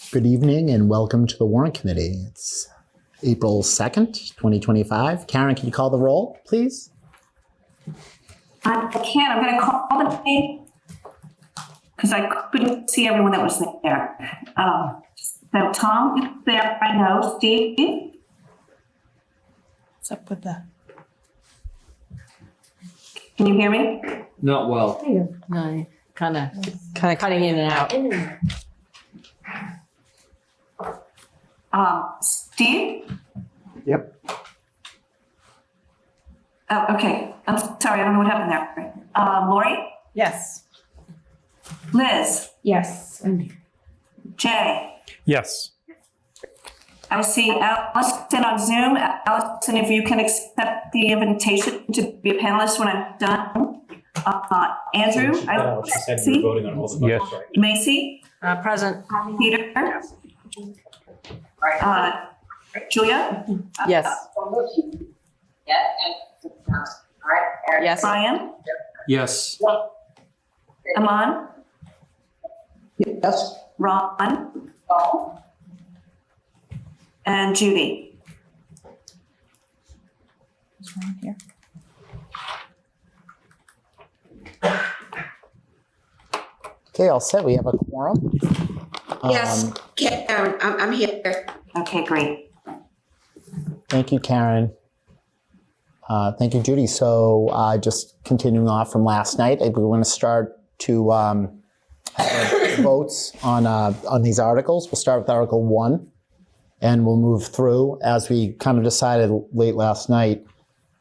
Good evening and welcome to the Warrant Committee. It's April 2nd, 2025. Karen, can you call the roll, please? I can. I'm going to call the name because I couldn't see everyone that was there. So Tom is there, I know. Steve? What's up with that? Can you hear me? Not well. No, kind of cutting in and out. Steve? Yep. Oh, okay. I'm sorry. I don't know what happened there. Lori? Yes. Liz? Yes. Jay? Yes. I see Allison on Zoom. Allison, if you can accept the invitation to be a panelist when I'm done. Andrew? She said see. you were voting on all the budgets, right? Macy? Present. Peter? Julia? Yes. Yes. Brian? Yes. Aman? Yes. Ron? And Judy? What's wrong here? Okay, all set. We have a quorum. Yes, Karen, I'm here. Okay, great. Thank you, Karen. Thank you, Judy. So just continuing off from last night, we're going to start to have votes on these articles. We'll start with Article 1, and we'll move through. As we kind of decided late last night,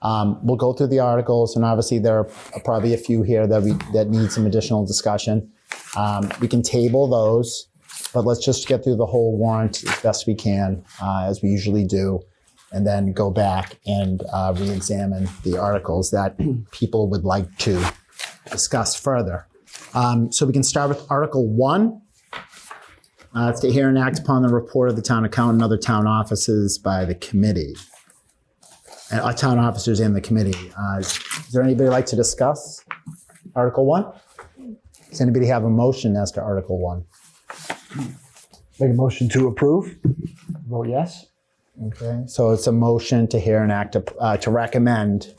we'll go through the articles, and obviously there are probably a few here that need some additional discussion. We can table those, but let's just get through the whole warrant as best we can, as we usually do, and then go back and re-examine the articles that people would like to discuss further. So we can start with Article 1. It's to hear and act upon the report of the town accountant and other town offices by the committee. Town officers and the committee. Is there anybody like to discuss Article 1? Does anybody have a motion as to Article 1? Make a motion to approve. Vote yes. Okay, so it's a motion to hear and act to recommend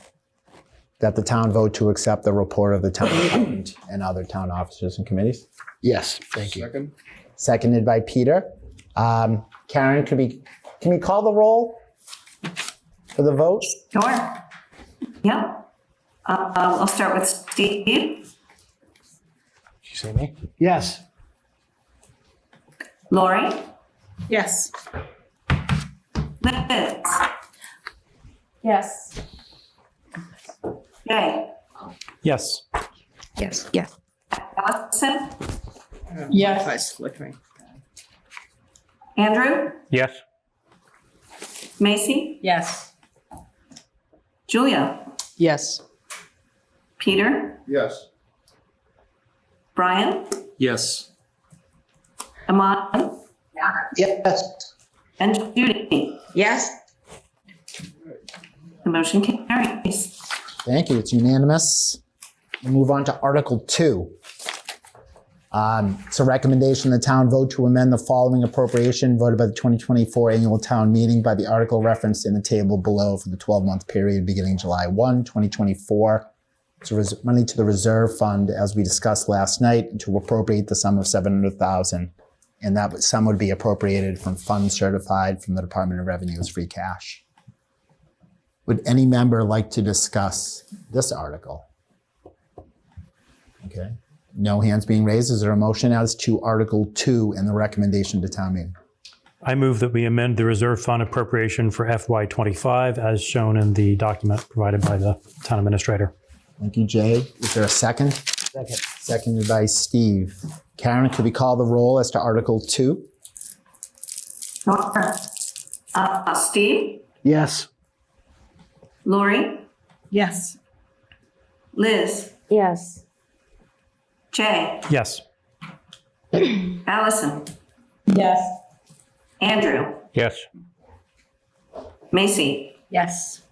that the town vote to accept the report of the town accountant and other town officers and committees. Yes. Thank you. Second. Seconded by Peter. Karen, can we call the roll for the vote? Sure. Yeah. I'll start with Steve. Did you say me? Yes. Lori? Yes. Liz? Yes. Jay? Yes. Yes, yes. Allison? Yes. It's flickering. Andrew? Yes. Macy? Yes. Julia? Yes. Peter? Yes. Brian? Yes. Aman? Yes. And Judy? Yes, The motion carries. Thank you. It's unanimous. We'll move on to Article 2. It's a recommendation the town vote to amend the following appropriation voted by the 2024 annual town meeting by the article referenced in the table below for the 12-month period beginning July 1, 2024. It's money to the reserve fund, as we discussed last night, to appropriate the sum of $700,000. And that sum would be appropriated from funds certified from the Department of Revenue as free cash. Would any member like to discuss this article? Okay. No hands being raised. Is there a motion as to Article 2 and the recommendation to town meeting? I move that we amend the reserve fund appropriation for FY25 as shown in the document provided by the town administrator. Thank you, Jay. Is there a second? Second. Seconded by Steve. Karen, could we call the roll as to Article 2? Sure. Steve? Yes. Lori? Yes. Liz? yes. Jay? Yes. Allison? Yes. Andrew? Yes. Macy? Yes.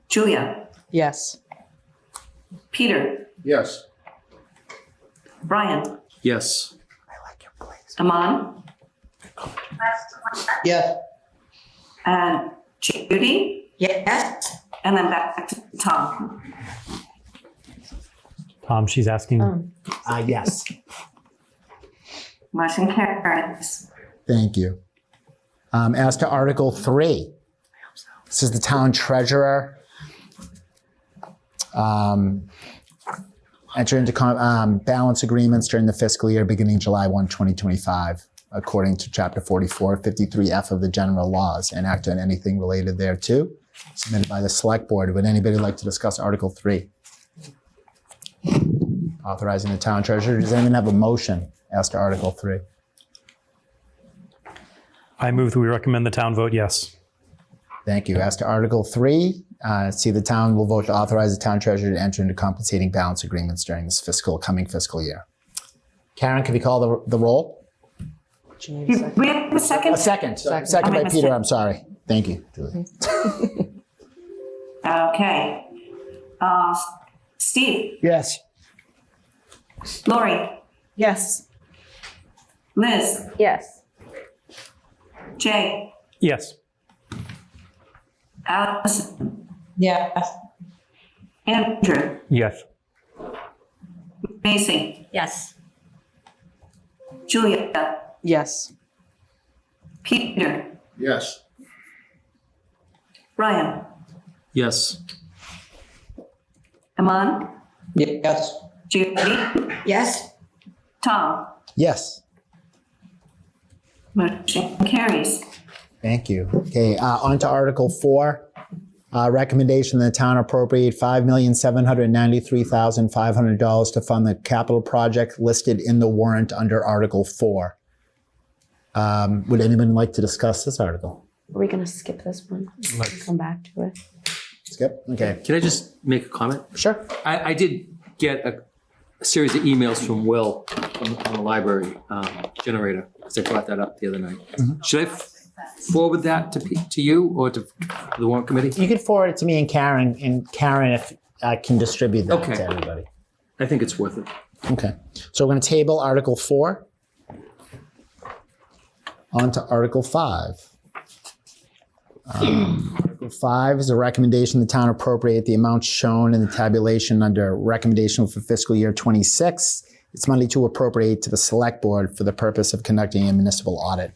Julia? Yes. Peter? Yes. Brian? Yes. I like your place. Aman? Yes. And Judy, Yes. and then back to Tom. Tom, she's asking. Yes. Motion carries. Thank you. As to Article 3, this is the town treasurer. Enter into balance agreements during the fiscal year beginning July 1, 2025, according to Chapter 44, 53F of the general laws, and act on anything related thereto, submitted by the select board. Would anybody like to discuss Article 3? Authorizing the town treasurer. Does anyone have a motion as to Article 3? I move that we recommend the town vote yes. Thank you. As to Article 3, see the town will vote to authorize the town treasurer to enter into compensating balance agreements during this coming fiscal year. Karen, can we call the roll? We have a second? A second. Second by Peter, I'm sorry. Thank you, Julie. Okay. Steve, Yes. Lori, Yes. Liz, Yes. Jay, Yes. Allison, Yes. Andrew, Yes. Macy, Yes. Julia, Yes. Peter, Yes. Ryan, Yes. Aman, Yes. Judy, Yes. Tom. Yes. Motion carries. Thank you. Okay, on to Article 4. Recommendation that the town appropriate $5,793,500 to fund the capital project listed in the warrant under Article 4. Would anyone like to discuss this article? Are we going to skip this one? Come back to it. Skip? Okay. Can I just make a comment? Sure. I did get a series of emails from Will on the library generator, because I brought that up the other night. Should I forward that to you or to the warrant committee? You could forward it to me and Karen if can distribute that Okay. to everybody. I think it's worth it. Okay. So we're going to table Article 4. On to Article 5. Article 5 is a recommendation the town appropriate the amount shown in the tabulation under recommendation for fiscal year 26. It's money to appropriate to the select board for the purpose of conducting a municipal audit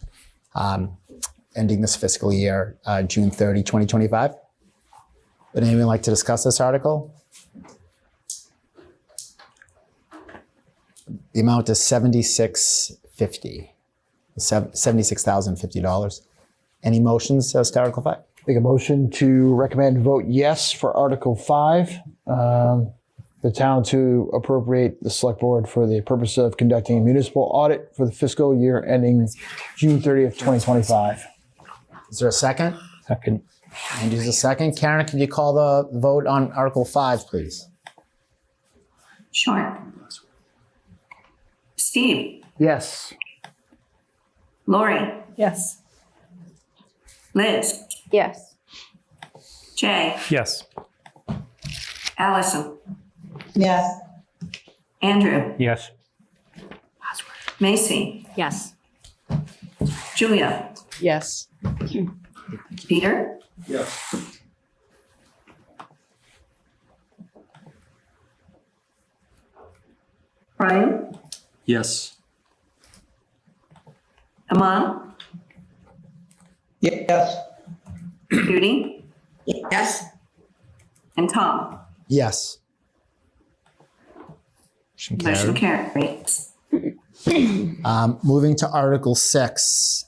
ending this fiscal year, June 30, 2025. Would anyone like to discuss this article? The amount is $76,050. Any motions as to Article 5? Make a motion to recommend vote yes for Article 5. The town to appropriate the select board for the purpose of conducting a municipal audit for the fiscal year ending June 30th, 2025. Is there a second? Second. Andy's a second. Karen, can you call the vote on Article 5, please? Sure. Steve, Yes. Lori, Yes. Liz, Yes. Jay, Yes. Allison, Yes. Andrew, Yes. Macy, Yes. Julia, Yes. Peter, Yes. Ryan, Yes. Aman, Yes. Judy, Yes. and Tom. Yes. Motion carries. Moving to Article 6.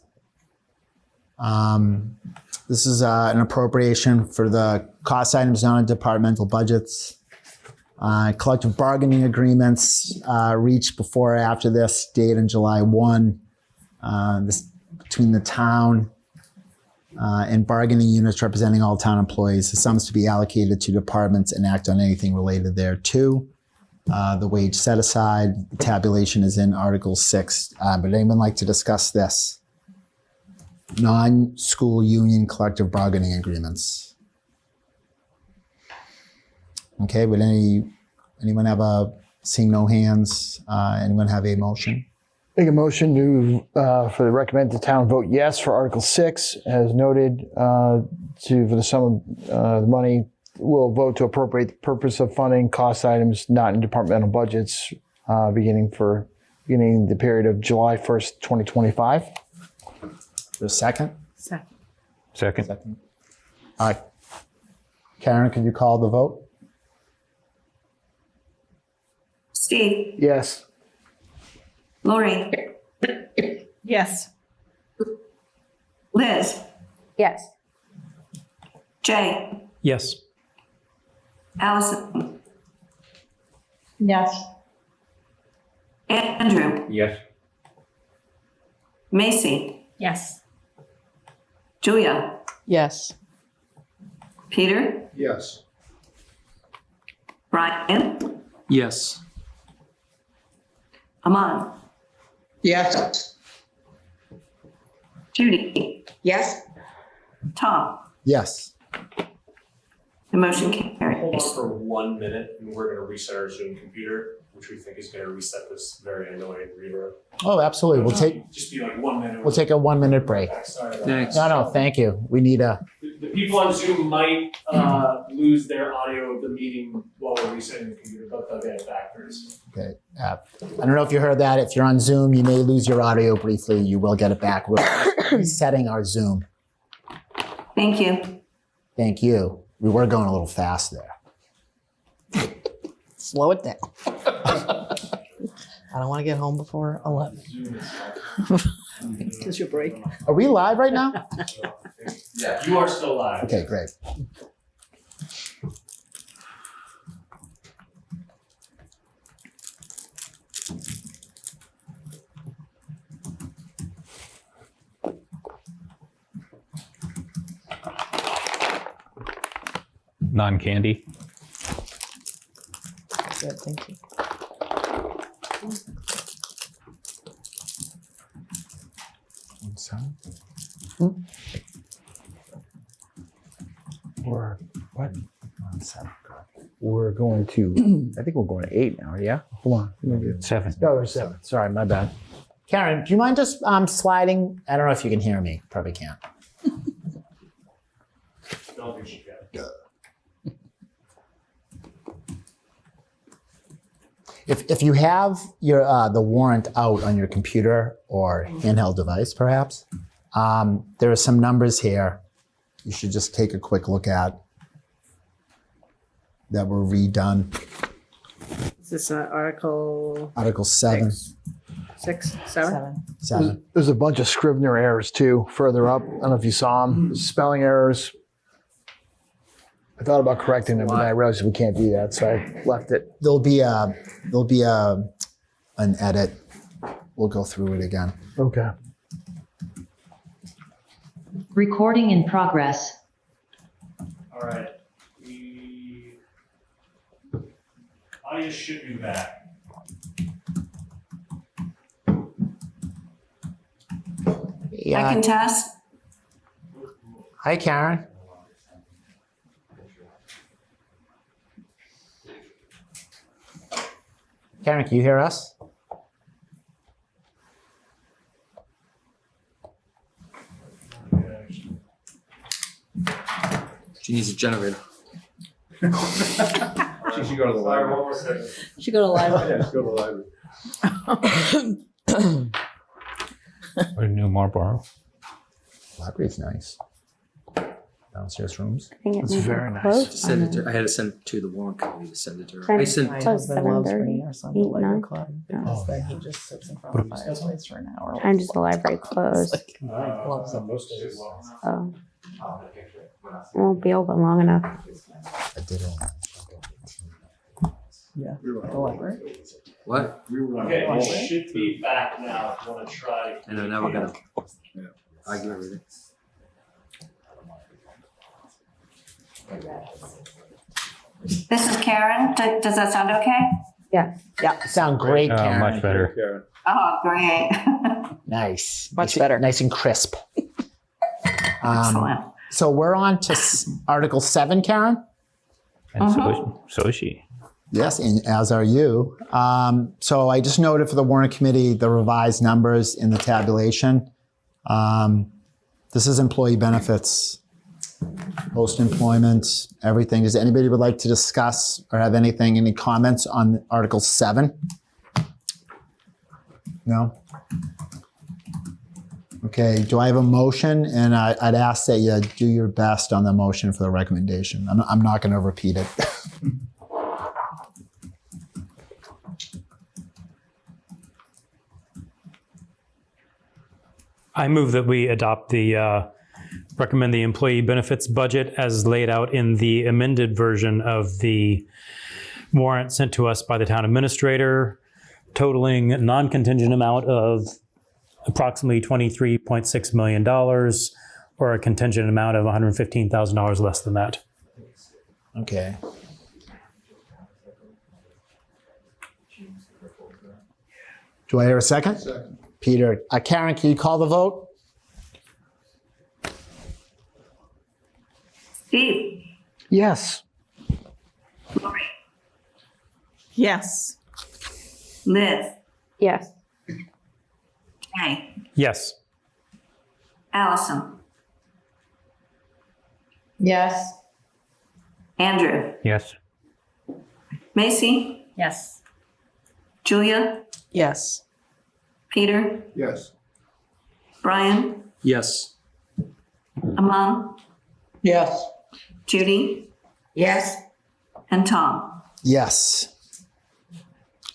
This is an appropriation for the cost items not on departmental budgets. Collective bargaining agreements reached before or after this date on July 1. This between the town and bargaining units representing all town employees. The sums to be allocated to departments and act on anything related thereto. The wage set aside, the tabulation is in Article 6. Would anyone like to discuss this? Non-school union collective bargaining agreements. Okay, would anyone have seeing no hands, anyone have a motion? Make a motion for the recommend the town vote yes for Article 6, as noted, for the sum of the money. We'll vote to appropriate the purpose of funding cost items not in departmental budgets, beginning the period of July 1st, 2025. There's a second? Second. All right. Karen, can you call the vote? Steve, Yes. Lori, Yes. Liz, Yes. Jay, Yes. Allison, Yes. Andrew, Yes. Macy, Yes. Julia, Yes. Peter, Yes. Brian, Yes. Aman, Yes. Judy, Yes. Tom. Yes. The motion Hold on carries. for 1 minute and we're gonna reset our Zoom computer, which we think is gonna reset this very annoying reverb. Oh, absolutely. Just be like 1 minute. We'll take a 1-minute break. Sorry about Thanks. No, thank you. We need a, that. The people on Zoom might lose their audio of the meeting while we're resetting the computer, but they'll get it back very soon. okay. I don't know if you heard that. If you're on Zoom, you may lose your audio briefly. You will get it back. We're resetting our Zoom. Thank you. Thank you. We were going a little fast there. Slow it down. I don't want to get home before 11. Is your break? Are we live right now? Yeah. You are still live. Okay, great. Non-candy. Good, thank you. We're what? We're going to. I think we're going to 8 now. Yeah. Hold on. Maybe 7. No, we're 7. Sorry, my bad. Karen, do you mind just sliding? I don't know if you can hear me. Probably can't. Don't think she can. If you have your the warrant out on your computer or handheld device, perhaps, there are some numbers here you should just take a quick look at that were redone. Is this Article Article 7. 6, 7? 7. There's a bunch of Scrivener errors too further up. I don't know if you saw them. Spelling errors. I thought about correcting them, but I realized we can't do that, so I left it. There'll be an edit. We'll go through it again. Okay. Recording in progress. All right. Audio should be back. I Yeah. can test. Hi, Karen. Karen, can you hear us? She needs a generator. She should go to the library. One more second. Should go to library. Yeah, go to the library. What a new Marlboro. Library's nice. Downstairs rooms. I think it That's might be very nice. closed Send on it to, I had to send it to the warrant committee to send it to her. Friend- I sent, My Till husband loves 7:30, bringing our son to 8, library 9. club because then he just sits in front of the fireplace for an hour. Time does the library close? It's like, loves it. Most days. Oh. It won't be open long enough. I did it. Yeah, the library. what? Okay, it should be back now if you want to try. And then now we're gonna argue everything. This is Karen. Does that sound okay? Yeah, Sound great, Karen. Much better. Oh, great. Nice. Much Nice- better. Nice and crisp. Excellent. So we're on to Article 7, Karen. And so is she. Yes, and as are you. So I just noted for the warrant committee the revised numbers in the tabulation. This is employee benefits, post-employment, everything. Does anybody would like to discuss or have any comments on Article 7? No? Okay, do I have a motion? And I'd ask that you do your best on the motion for the recommendation. I'm not going to repeat it. I move that we adopt recommend the employee benefits budget as laid out in the amended version of the warrant sent to us by the town administrator, totaling non-contingent amount of approximately $23.6 million, or a contingent amount of $115,000 less than that. Okay. Do I hear a second? Second. Peter. Karen, can you call the vote? Steve, Yes. Lori, Yes. Liz, Yes. Jay, Yes. Allison, Yes. Andrew, Yes. Macy, Yes. Julia, Yes. Peter, Yes. Brian, Yes. Aman, Yes. Judy, Yes. and Tom. Yes.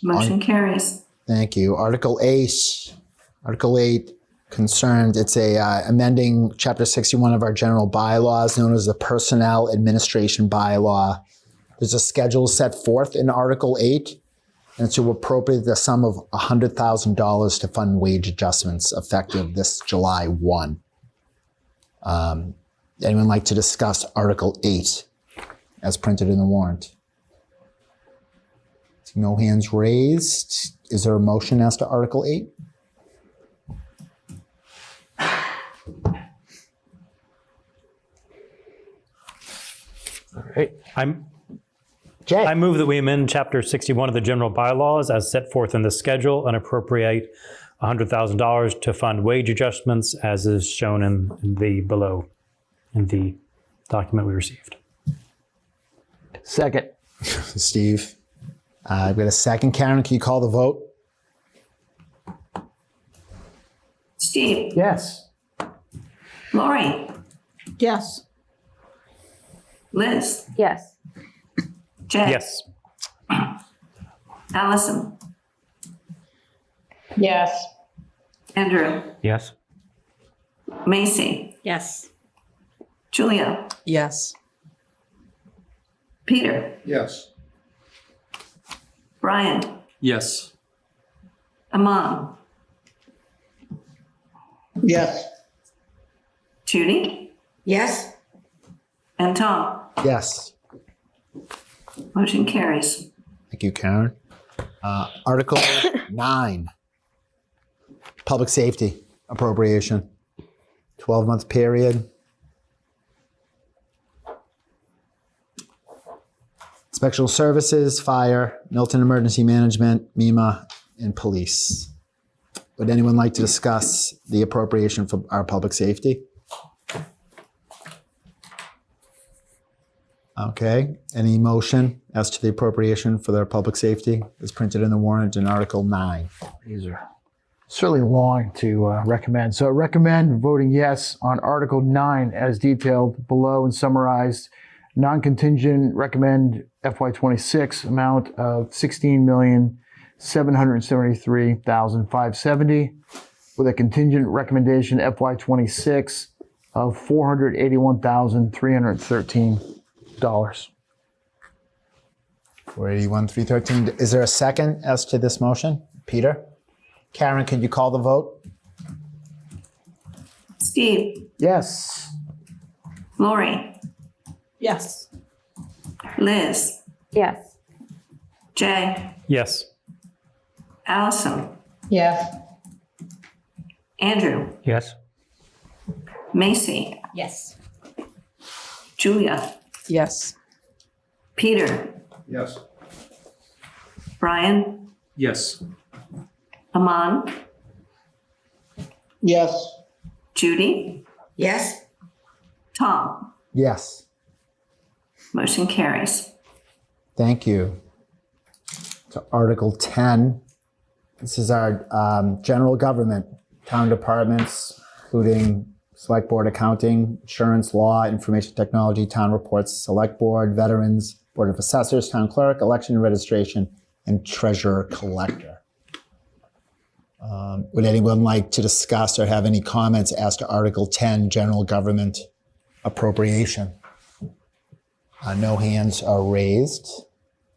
Motion carries. Thank you. Article 8. Article 8 concerned, it's amending Chapter 61 of our general bylaws known as the Personnel Administration Bylaw. There's a schedule set forth in Article 8, and to appropriate the sum of $100,000 to fund wage adjustments effective this July 1. Anyone like to discuss Article 8 as printed in the warrant? No hands raised. Is there a motion as to Article 8? All right. Jay? I move that we amend Chapter 61 of the general bylaws as set forth in the schedule and appropriate $100,000 to fund wage adjustments as is shown in the document we received. Second. Steve. I've got a second. Karen, can you call the vote? Steve, Yes. Lori, Yes. Liz, Yes. Jay, Yes. Allison, Yes. Andrew, Yes. Macy, Yes. Julia, Yes. Peter, Yes. Brian, Yes. Aman, Yes. Judy, Yes. and Tom. Yes. Motion carries. Thank you, Karen. Article 9. Public safety appropriation. 12-month period. Special services, fire, Milton Emergency Management, MEMA, and police. Would anyone like to discuss the appropriation for our public safety? Okay. Any motion as to the appropriation for their public safety is printed in the warrant in Article 9. These are certainly long to recommend. So I recommend voting yes on Article 9 as detailed below and summarized. Non-contingent recommend FY26 amount of $16,773,570 with a contingent recommendation FY26 of $481,313. $481,313. Is there a second as to this motion? Peter? Karen, could you call the vote? Steve, Yes. Lori, Yes. Liz, Yes. Jay, Yes. Allison, Yes. Andrew, Yes. Macy, Yes. Julia, Yes. Peter, Yes. Brian, Yes. Aman, Yes. Judy, Yes. Tom. Yes. Motion carries. Thank you. So Article 10, this is our general government, town departments, including select board accounting, insurance, law, information technology, town reports, select board, veterans, board of assessors, town clerk, election and registration, and treasurer collector. Would anyone like to discuss or have any comments as to Article 10, general government appropriation? No hands are raised.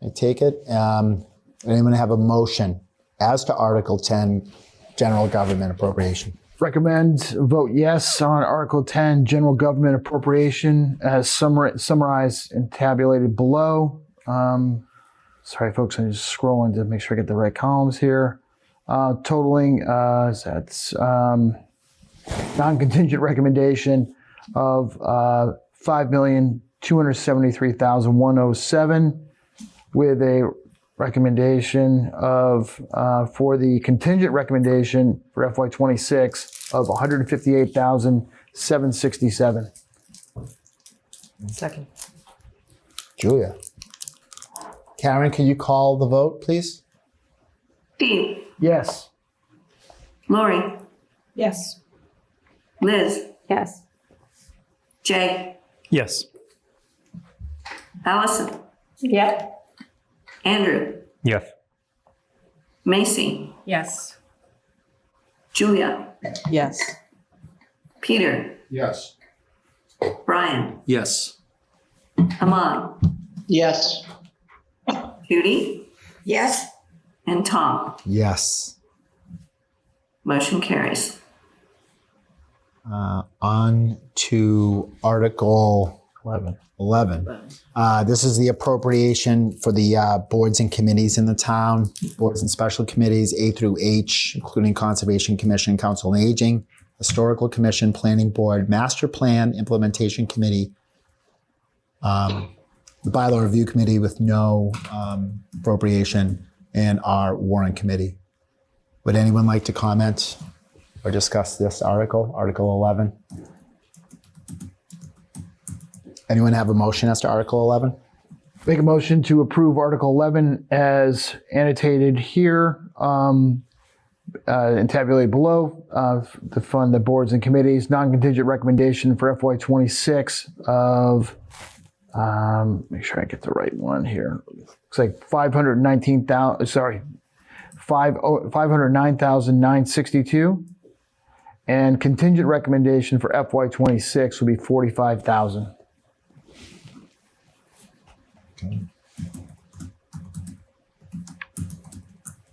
I take it. Anyone have a motion as to Article 10, general government appropriation? Recommend vote yes on Article 10, general government appropriation as summarized and tabulated below. Sorry, folks, I'm just scrolling to make sure I get the right columns here. Totaling, that's non-contingent recommendation of $5,273,107 with a recommendation of, for the contingent recommendation for FY26 of $158,767. Second. Julia. Karen, can you call the vote, please? Steve, Yes. Lori, Yes. Liz, Yes. Jay, Yes. Allison, Yep. Andrew, Yes. Macy, Yes. Julia, Yes. Peter, Yes. Brian, Yes. Aman, Yes. Judy, Yes. and Tom. Yes. Motion carries. On to Article 11. This is the appropriation for the boards and committees in the town, boards and special committees, A through H, including Conservation Commission, Council on Aging, Historical Commission, Planning Board, Master Plan, Implementation Committee, the Bylaw Review Committee with no appropriation, and our Warrant Committee. Would anyone like to comment or discuss this article, Article 11? Anyone have a motion as to Article 11? Make a motion to approve Article 11 as annotated here and tabulated below to fund the boards and committees. Non-contingent recommendation for FY26 of, make sure I get the right one here. Looks like $509,962. And contingent recommendation for FY26 would be $45,000.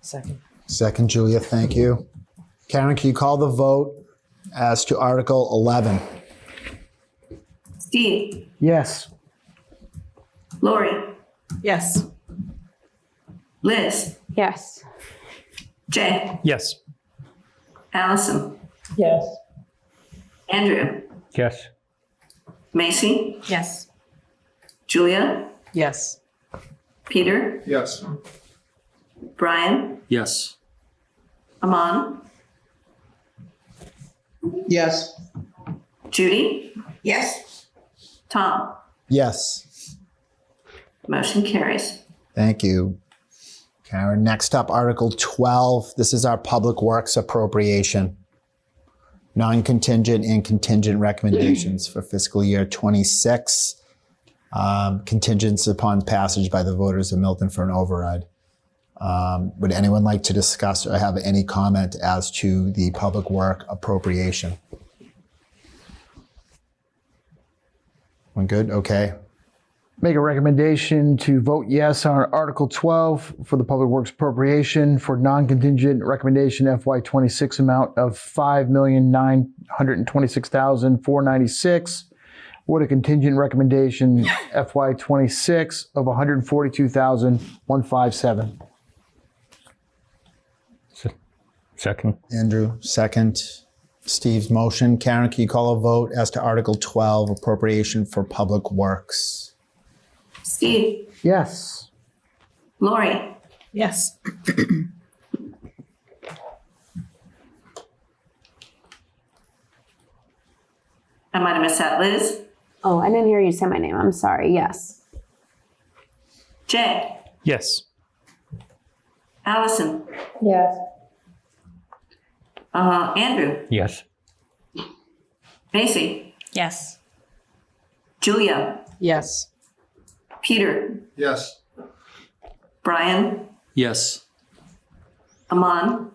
Second. Second, Julia, thank you. Karen, can you call the vote as to Article 11? Steve, Yes. Lori, Yes. Liz, Yes. Jay, Yes. Allison, Yes. Andrew, Yes. Macy, Yes. Julia, Yes. Peter, Yes. Brian, Yes. Aman, Yes. Judy, Yes. Tom. Yes. Motion carries. Thank you, Karen. Next up, Article 12. This is our Public Works appropriation. Non-contingent and contingent recommendations for fiscal year 26. Contingents upon passage by the voters of Milton for an override. Would anyone like to discuss or have any comment as to the public work appropriation? One good? Okay. Make a recommendation to vote yes on Article 12 for the Public Works appropriation for non-contingent recommendation FY26 amount of $5,926,496 with a contingent recommendation FY26 of $142,157. Second. Andrew, second. Steve's motion. Karen, can you call a vote as to Article 12, appropriation for public works? Steve, Yes. Lori, Yes. I might have missed that. Liz? Oh, I didn't hear you say my name. I'm sorry. Yes. Jay? Yes. Allison? Yes. Andrew? Yes. Macy? Yes. Julia? Yes. Peter? Yes. Brian? Yes. Aman?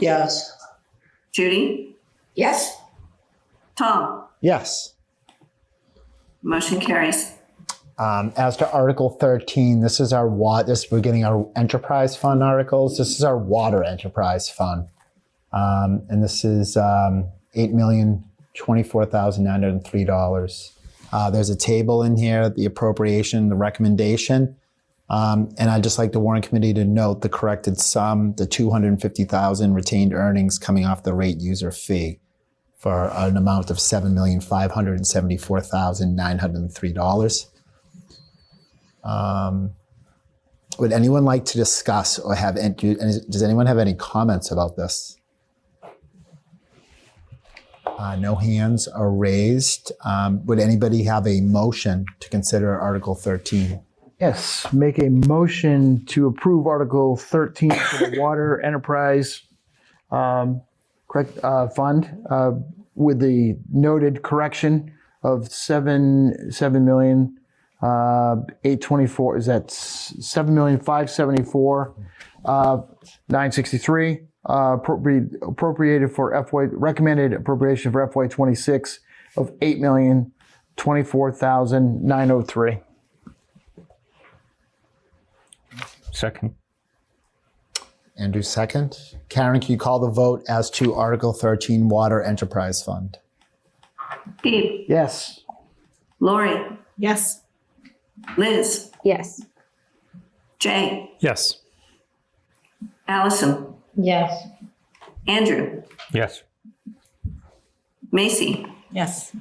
Yes. Judy? Yes. Tom? Yes. Motion carries. As to Article 13, this is our we're getting our enterprise fund articles. This is our water enterprise fund. And this is $8,024,903. There's a table in here, the appropriation, the recommendation. And I'd just like the Warrant Committee to note the corrected sum, the $250,000 retained earnings coming off the rate user fee for an amount of $7,574,903. Would anyone like to discuss or does anyone have any comments about this? No hands are raised. Would anybody have a motion to consider Article 13? Yes, make a motion to approve Article 13 for the Water Enterprise Fund with the noted correction of $7,824,000. Is that $7,574,963? Appropriated for recommended appropriation for FY26 of $8,024,903. Second. Andrew, second. Karen, can you call the vote as to Article 13 Water Enterprise Fund? Steve? Yes. Lori? Yes. Liz? Yes. Jay? Yes. Allison? Yes. Andrew? Yes. Macy? Yes.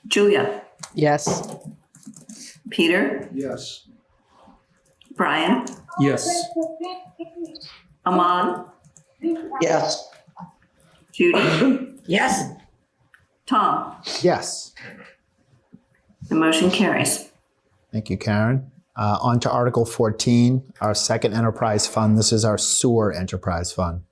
Julia? Yes. Peter? Yes. Brian? Yes. Aman? Yes. Judy? Yes. Tom? Yes. The motion carries. Thank you, Karen. On to Article 14, our second enterprise fund. This is our sewer enterprise fund.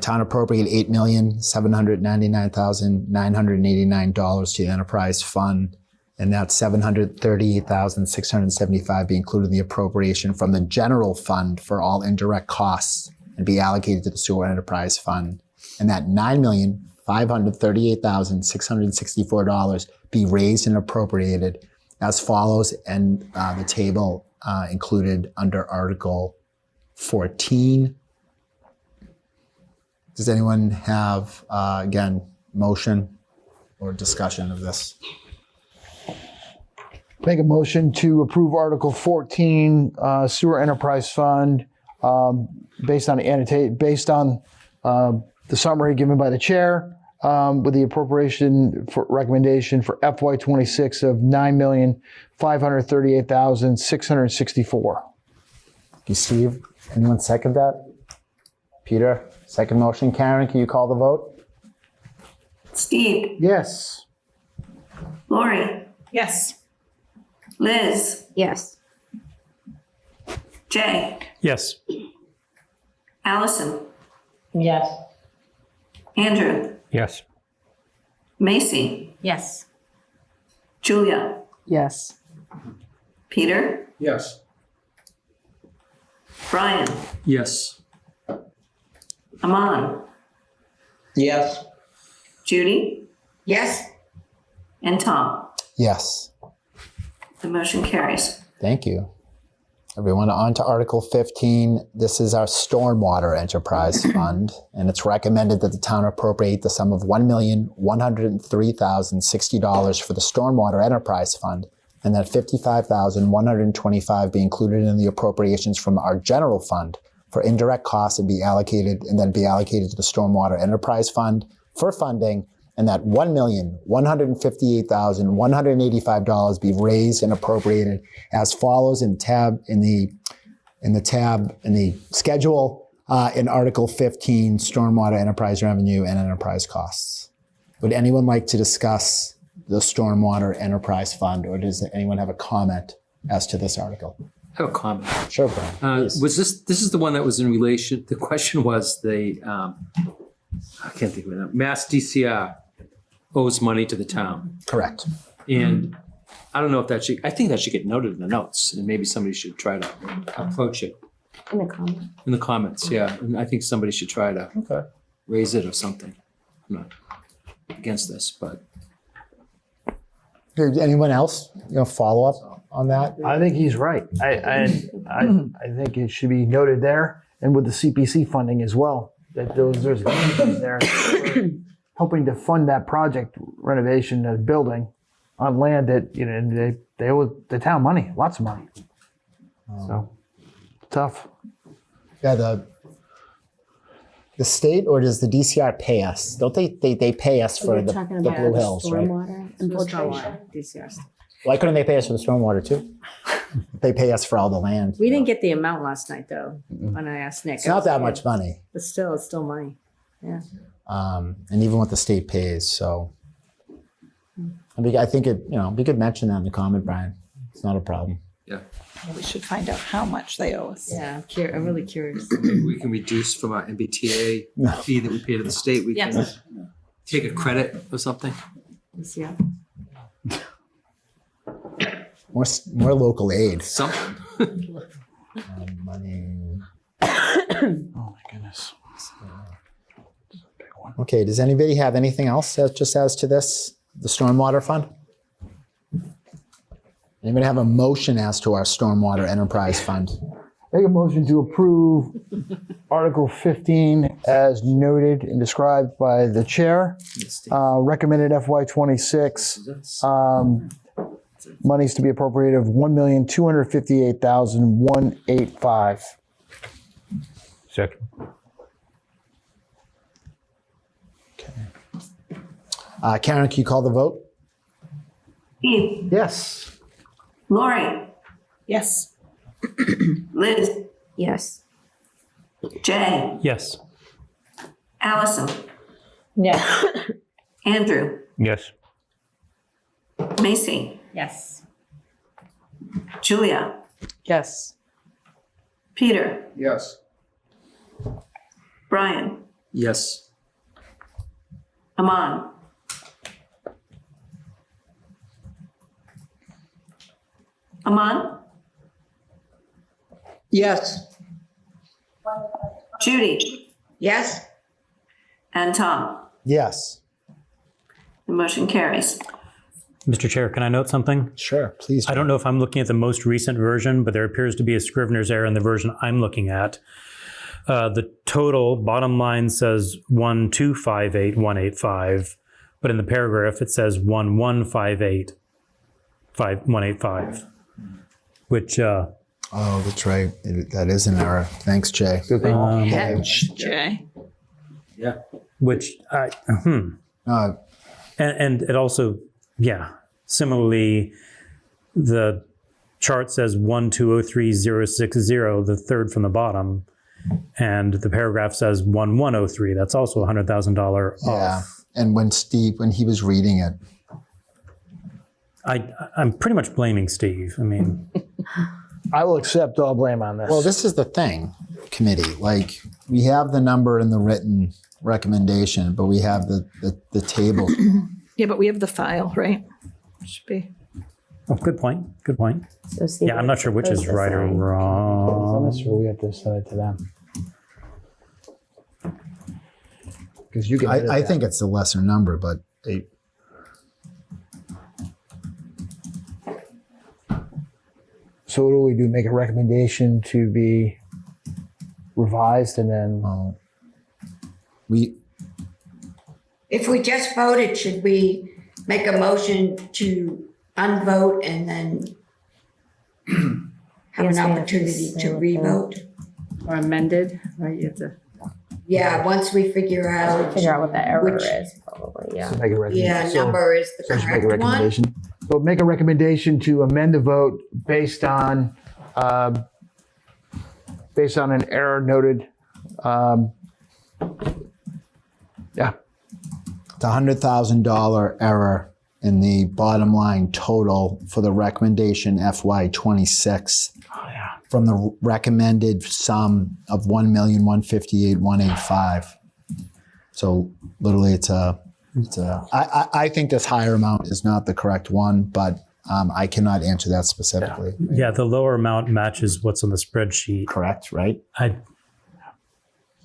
Town appropriate $8,799,989 to the enterprise fund, and that's $738,675 be included in the appropriation from the general fund for all indirect costs and be allocated to the sewer enterprise fund. And that $9,538,664 be raised and appropriated as follows, and the table included under Article 14. Does anyone have, again, motion or discussion of this? Make a motion to approve Article 14 Sewer Enterprise Fund based on the summary given by the chair with the appropriation for recommendation for FY26 of $9,538,664. You, Steve? Anyone second that? Peter, second motion. Karen, can you call the vote? Steve? Yes. Lori? Yes. Liz? Yes. Jay? Yes. Allison? Yes. Andrew? Yes. Macy? Yes. Julia? Yes. Peter? Yes. Brian? Yes. Aman? Yes. Judy? Yes. And Tom? Yes. The motion carries. Thank you. Everyone, on to Article 15. This is our Stormwater Enterprise Fund, and it's recommended that the town appropriate the sum of $1,103,060 for the Stormwater Enterprise Fund, and that $55,125 be included in the appropriations from our general fund for indirect costs and be allocated to the Stormwater Enterprise Fund for funding, and that $1,158,185 be raised and appropriated as follows in the schedule in Article 15, Stormwater Enterprise Revenue and Enterprise Costs. Would anyone like to discuss the Stormwater Enterprise Fund, or does anyone have a comment as to this article? I have a comment. Sure, Brian. Please. Was this is the one that was in relation, the question was I can't think of it now. Mass DCR owes money to the town. Correct. And I don't know if I think that should get noted in the notes, and maybe somebody should try to approach it. In the comment. In the comments, yeah. And I think somebody should try to raise it or something. I'm not against this, but. Anyone else, follow up on that? I think he's right. I think it should be noted there, and with the CPC funding as well, that there's things there helping to fund that project renovation of the building on land that they owe the town money, lots of money. So tough. Yeah, the state, or does the DCR pay us? Don't they pay us for We're the talking Blue about Hills, right? stormwater infiltration. DCRs. Why couldn't they pay us for the stormwater too? They pay us for all the land. We didn't get the amount last night though, when I asked Nick. It's not that much money. But still, it's still money. Yeah. And even what the state pays, so. I think we could mention that in the comment, Brian. It's not a problem. Yeah. We should find out how much they owe us. Yeah, I'm really curious. Maybe we can reduce from our MBTA fee that we pay to the state. We can take a credit or something. Yeah. More local aid. Something. Money. Oh my goodness. Okay, does anybody have anything else just as to this, the stormwater fund? Anybody have a motion as to our stormwater enterprise fund? Make a motion to approve Article 15 as noted and described by the chair. Recommended FY26. Monies to be appropriated of $1,258,185. Second. Karen, can you call the vote? Steve, Yes. Lori, Yes. Liz, Yes. Jay, Yes. Allison, Yeah. Andrew, Yes. Macy, Yes. Julia, Yes. Peter, Yes. Brian, Yes. Aman, Aman, Yes. Judy, Yes. and Tom. Yes. The motion carries. Mr. Chair, can I note something? Sure, please. I don't know if I'm looking at the most recent version, but there appears to be a Scrivener's error in the version I'm looking at. The total bottom line says 1,258,185, but in the paragraph it says 1,158,185, which Oh, that's right. That is an error. Thanks, Jay. Catch, Jay. Yeah. which Uh, and it also, yeah, similarly, the chart says 1203060, the third from the bottom, and the paragraph says 1103. That's also $100,000 yeah. off. And when he was reading it, I'm pretty much blaming Steve. I mean, I will accept all blame on this. well, this is the thing, committee. Like, we have the number in the written recommendation, but we have the table. Yeah, but we have the file, right? Should be. oh, good point. Good point. So Steve, Yeah, I'm not sure which is right or wrong. That's where we have to send it to them. Because you can. edit I that. think it's a lesser number, but So what do we do? Make a recommendation to be revised and then. we If we just voted, should we make a motion to unvote and then have Yes, an we have to opportunity say to what revote? Or amended, right? You have to. Yeah, once we figure out. Figure out what the error which- is, probably, yeah. So make a recommendation. number is the So just make a correct one. recommendation. So make a recommendation to amend the vote based on an error noted. Yeah. The $100,000 error in the bottom line total for the recommendation FY26 from the recommended sum of $1,158,185. So literally, I think this higher amount is not the correct one, but I cannot answer that specifically. Yeah, the lower amount matches what's on the spreadsheet. Correct, right?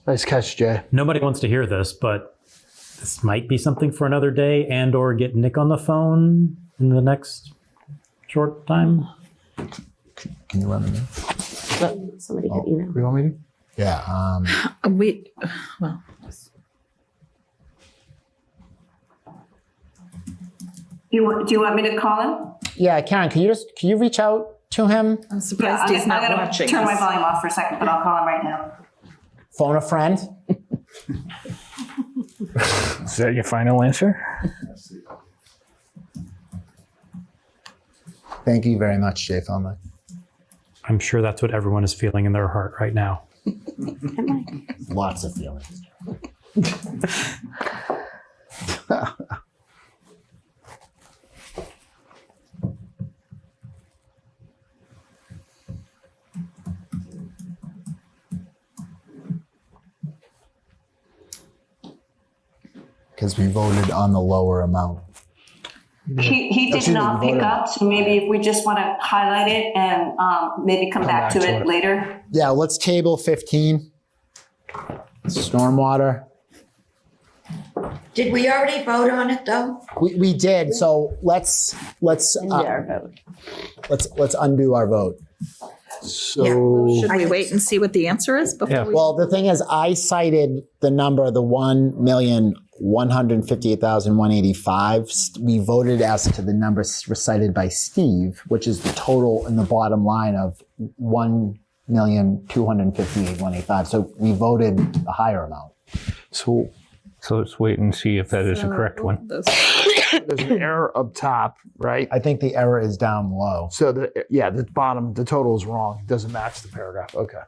Nice catch, Jay. Nobody wants to hear this, but this might be something for another day, and or get Nick on the phone in the next short time. Can you run me? Somebody could email. You want me to? Yeah. Well, Do you want me to call him? Yeah, Karen, can you reach out to him? I'm surprised he's not I'm gonna watching. turn my us. volume off for a second, but I'll call him right now. Phone a friend? Is that your final answer? Thank you very much, Jay Feldman. I'm sure that's what everyone is feeling in their heart right now. Lots of feelings. Because we voted on the lower amount. He did Excuse me, not pick voted. up, so maybe if we just want to highlight it and maybe come back to it later. Yeah, let's table 15. Stormwater. Did we already vote on it though? We did, so let's Our vote. let's undo our vote. So Should we wait and see what the answer is before we? Well, the thing is, I cited the number, the 1,158,185. We voted as to the number recited by Steve, which is the total in the bottom line of 1,258,185. So we voted the higher amount. so let's wait and see if that is the correct one. Those- there's an error up top, right? I think the error is down low. So the bottom, the total is wrong. It doesn't match the paragraph. Okay.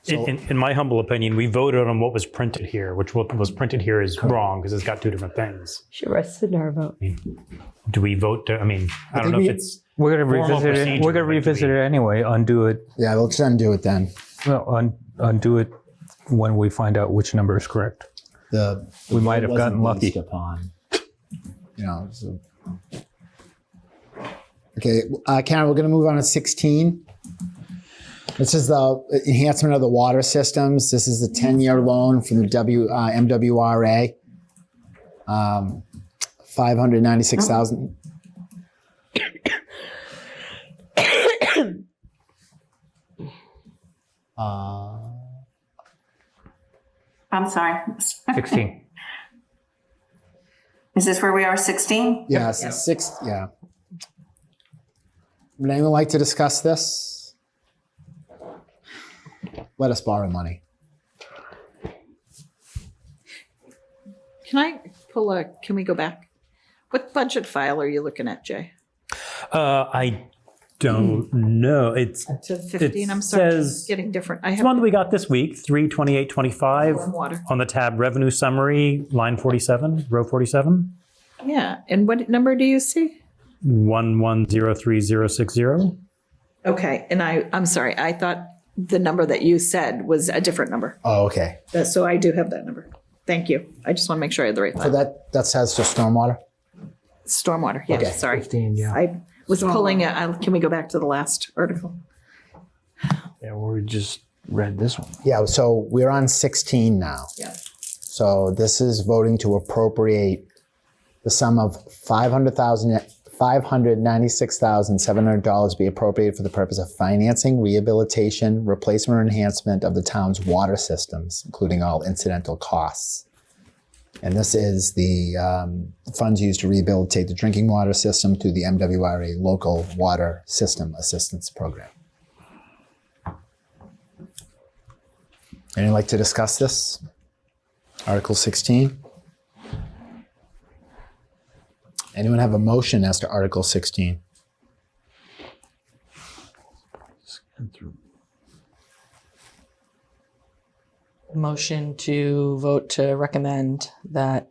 In my humble opinion, we voted on what was printed here, which what was printed here is wrong because it's got two different things. She rested our vote. Do we vote to, I don't think know if we- it's We're going to formal revisit it. procedure, We're going but to do revisit we- it anyway. Undo it. Yeah, let's undo it then. Well, undo it when we find out which number is correct. We might have gotten lucky. Upon, so. Okay, Karen, we're going to move on to 16. This is the enhancement of the water systems. This is the 10-year loan from the MWRA. 596,000. I'm sorry. 16. Is this where we are, 16? Yes, 6. Yeah. Would anyone like to discuss this? Let us borrow money. Can we go back? What budget file are you looking at, Jay? I don't know. It's To 15, I'm sorry, says- getting different. I the have one that we got this week, 32825 Stormwater. on the tab revenue summary, line 47, row 47, Yeah, and what number do you see? 1103060. Okay, and I'm sorry, I thought the number that you said was a different number. Oh, okay. So I do have that number. Thank you. I just want to make sure I had the right So file. that says to stormwater? Stormwater, yes, Okay, sorry. 15, yeah. I was pulling it. Can we go back to the last article? Yeah, we just read this one. Yeah, so we're on 16 now. Yeah. So this is voting to appropriate the sum of $596,700 be appropriated for the purpose of financing, rehabilitation, replacement, or enhancement of the town's water systems, including all incidental costs. And this is the funds used to rehabilitate the drinking water system through the MWRA Local Water System Assistance Program. Anyone like to discuss this? Article 16. Anyone have a motion as to Article 16? Motion to vote to recommend that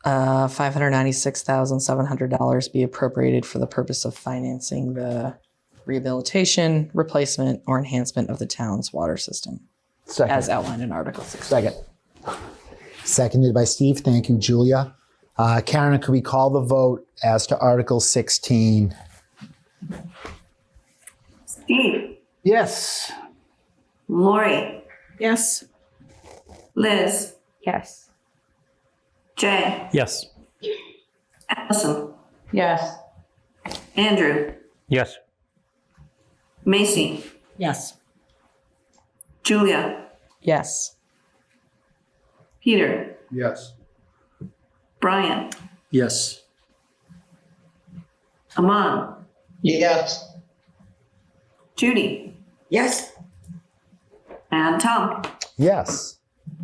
$596,700 be appropriated for the purpose of financing the rehabilitation, replacement, or enhancement of the town's water system, Second. as outlined in Article 16. Second. Seconded by Steve. Thank you, Julia. Karen, could we call the vote as to Article 16? Steve, Yes. Lori, Yes. Liz, Yes. Jay, Yes. Allison, Yes. Andrew, Yes. Macy, Yes. Julia, Yes. Peter, Yes. Brian, Yes. Aman, Yes. Judy, Yes. and Tom. Yes.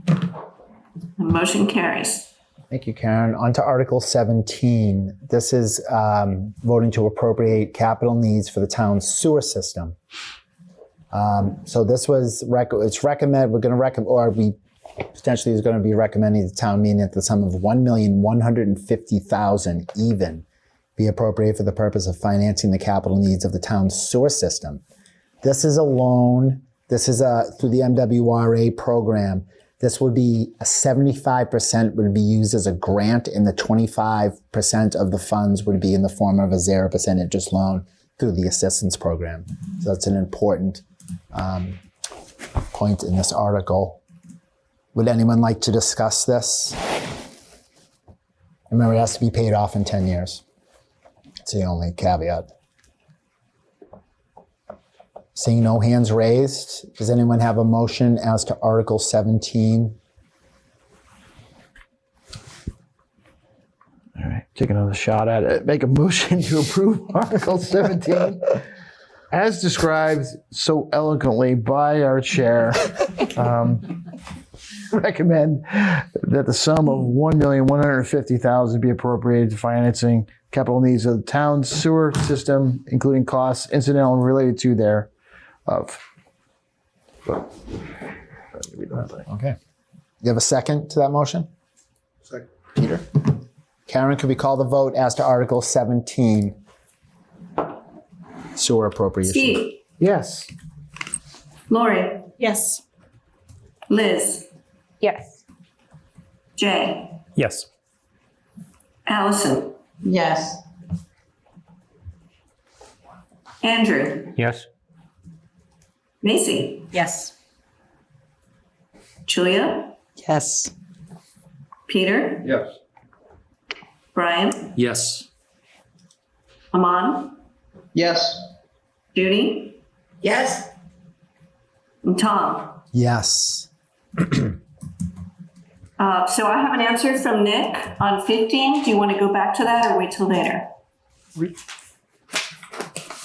The motion carries. Thank you, Karen. On to Article 17. This is voting to appropriate capital needs for the town's sewer system. So this was, it's recommended, we're going to recommend, or we potentially is going to be recommending the town meeting that the sum of $1,150,000 even be appropriated for the purpose of financing the capital needs of the town's sewer system. This is a loan. This is through the MWRA program. This would be a 75% would be used as a grant, and the 25% of the funds would be in the form of a 0% interest loan through the assistance program. So that's an important point in this article. Would anyone like to discuss this? Remember, it has to be paid off in 10 years. It's the only caveat. Seeing no hands raised, does anyone have a motion as to Article 17? All right, take another shot at it. Make a motion to approve Article 17 as described so eloquently by our chair. Recommend that the sum of $1,150,000 be appropriated to financing capital needs of the town's sewer system, including costs incidental and related to thereof. Okay. You have a second to that motion? Second. Peter? Karen, could we call the vote as to Article 17? Sewer appropriation. Steve, Yes. Lori, Yes. Liz, Yes. Jay, Yes. Allison, Yes. Andrew, Yes. Macy, Yes. Julia, Yes. Peter, Yes. Brian, Yes. Aman, Yes. Judy, Yes. and Tom. Yes. So I have an answer from Nick on 15. Do you want to go back to that or wait till later?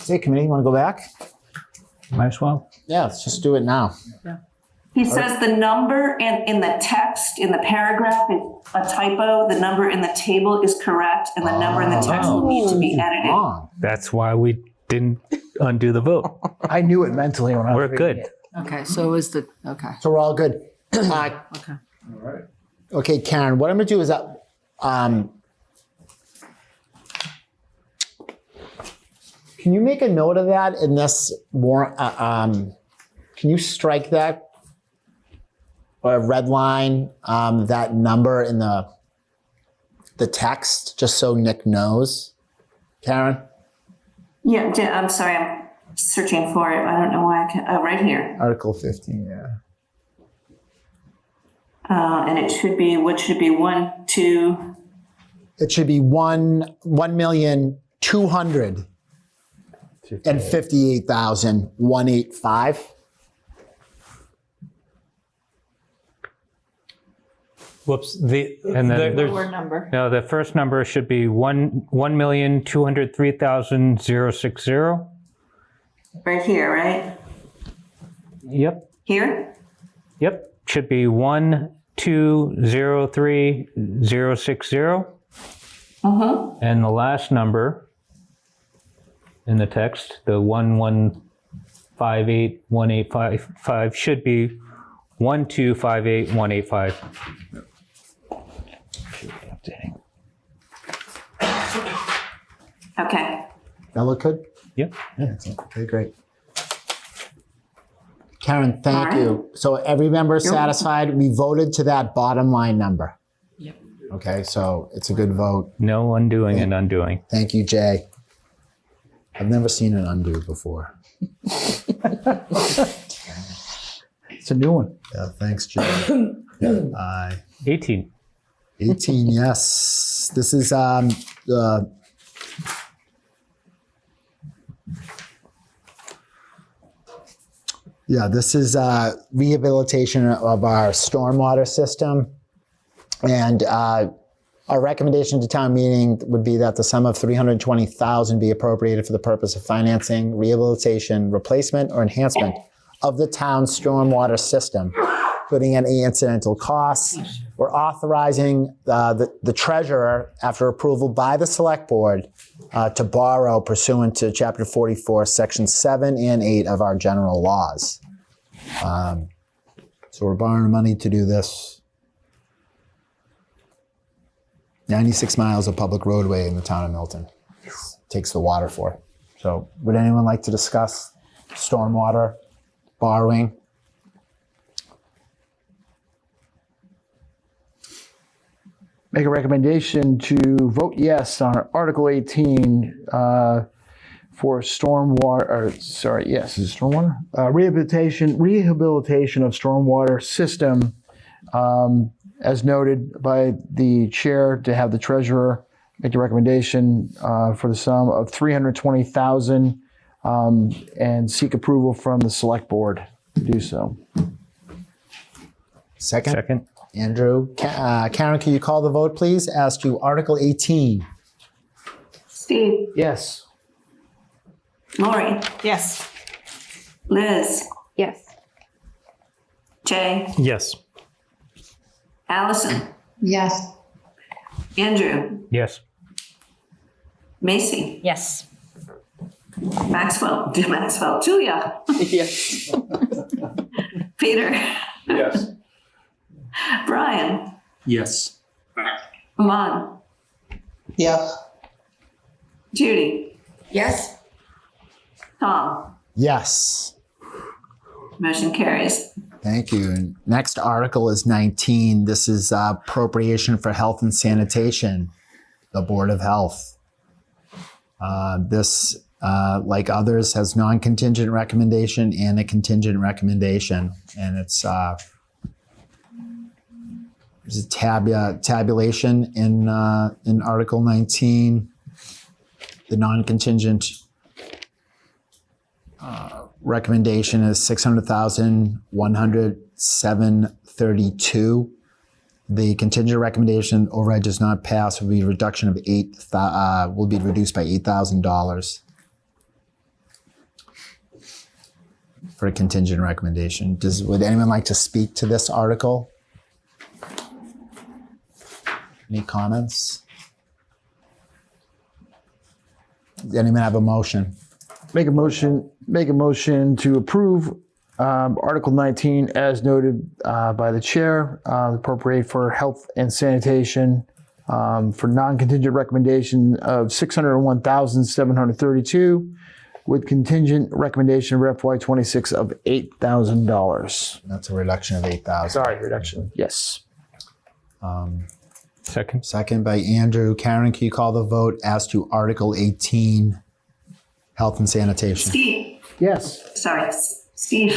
Hey, committee, you want to go back? Might as well. Yeah, let's just do it now. He says the number in the text, in the paragraph is a typo. The number in the table is correct, and the number in the text will need to be edited. Wrong. That's why we didn't undo the vote. I knew it mentally when I was We're reading good. it. Okay, so is the, okay. So we're all good. Okay. All right. Okay, Karen, what I'm going to do is that can you make a note of that in this warrant? Can you strike that or red line that number in the text just so Nick knows? Karen? Yeah, I'm sorry. I'm searching for it. I don't know why I can't. Oh, right here. Article 15, yeah. And it should be, what should be 1, 2. It should be 1,258,185. Whoops. And then- There's, number. No, the first number should be 1,203,060. Right here, right? Yep. Here? Yep, should be 1203060. And the last number in the text, the 1158185 should be 1258185. Okay. That look good? Yep. Yeah, excellent. Okay, great. Karen, thank All right. you. So every member is You're welcome. satisfied. We voted to that bottom line number. Yep. Okay, so it's a good vote. No undoing and undoing. Thank you, Jay. I've never seen an undo before. It's a new one. Yeah, thanks, Jay. Yeah, 18. 18, yes. This is this is rehabilitation of our stormwater system. And our recommendation to town meeting would be that the sum of $320,000 be appropriated for the purpose of financing, rehabilitation, replacement, or enhancement of the town's stormwater system, including any incidental costs. We're authorizing the treasurer, after approval by the select board, to borrow pursuant to Chapter 44, Sections 7 and 8 of our general laws. So we're borrowing money to do this. 96 miles of public roadway in the town of Milton. Takes the water for it. So would anyone like to discuss stormwater borrowing? Make a recommendation to vote yes on Article 18 for stormwater, yes, is it stormwater? Rehabilitation of stormwater system, as noted by the chair, to have the treasurer make a recommendation for the sum of $320,000 and seek approval from the select board to do so. Second. Andrew. Karen, can you call the vote, please, as to Article 18? Steve, Yes. Lori, Yes. Liz, Yes. Jay, Yes. Allison, Yes. Andrew, Yes. Macy, Yes. Maxwell, Julia, Yes. Peter, Yes. Brian, Yes. Amon, Yes. Judy, Yes, Tom. Yes. Motion carries. Thank you. And next article is 19. This is appropriation for health and sanitation, the Board of Health. This, like others, has non-contingent recommendation and a contingent recommendation. And it's there's a tabulation in Article 19. The non-contingent recommendation is $600,107.32. The contingent recommendation override does not pass will be a reduction of will be reduced by $8,000 for a contingent recommendation. Would anyone like to speak to this article? Any comments? Does anyone have a motion? Make a motion to approve Article 19 as noted by the chair, appropriate for health and sanitation for non-contingent recommendation of $601,732 with contingent recommendation for FY26 of $8,000. That's a reduction of $8,000. Sorry, reduction. Yes. Second by Andrew. Karen, can you call the vote as to Article 18, health and sanitation? Steve, Yes. sorry, Steve,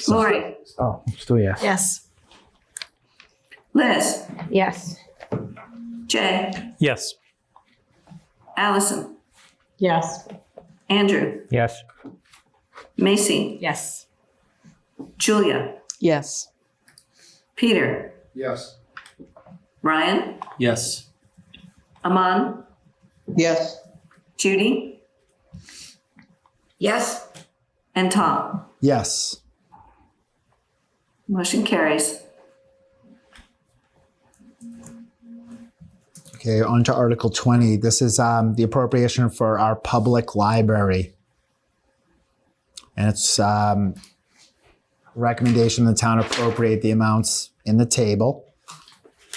Lori, Oh, still yes. Yes. Liz, Yes. Jay, Yes. Allison, Yes. Andrew, Yes. Macy, Yes. Julia, Yes. Peter, Yes. Ryan, Yes. Amon, Yes. Judy, yes, and Tom. Yes. Motion carries. Okay, on to Article 20. This is the appropriation for our public library. And it's recommendation the town appropriate the amounts in the table.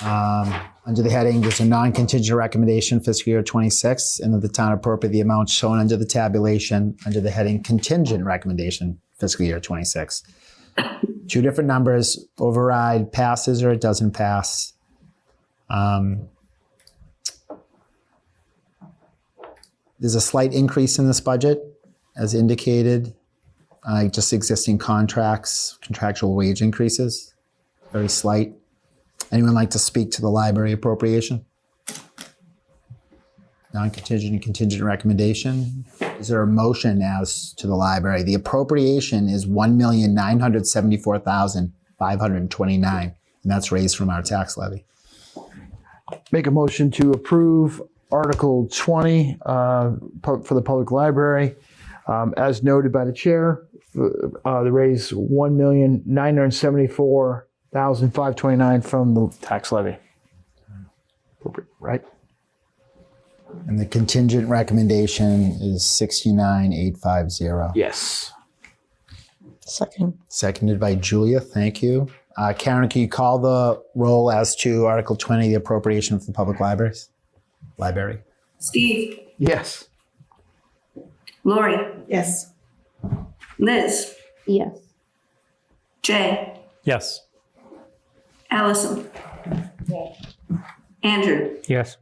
Under the heading, there's a non-contingent recommendation fiscal year 26, and that the town appropriate the amounts shown under the tabulation under the heading contingent recommendation fiscal year 26. Two different numbers, override passes or it doesn't pass. There's a slight increase in this budget, as indicated, just existing contracts, contractual wage increases, very slight. Anyone like to speak to the library appropriation? Non-contingent and contingent recommendation. Is there a motion as to the library? The appropriation is $1,974,529, and that's raised from our tax levy. Make a motion to approve Article 20 for the public library. As noted by the chair, the raise $1,974,529 from the tax levy. Right? And the contingent recommendation is 69,850. Yes. Second. Seconded by Julia. Thank you. Karen, can you call the roll as to Article 20, the appropriation for the public libraries? Library. Steve, Yes. Lori, Yes. Liz, Yes. Jay, Yes. Allison, Andrew, Yes.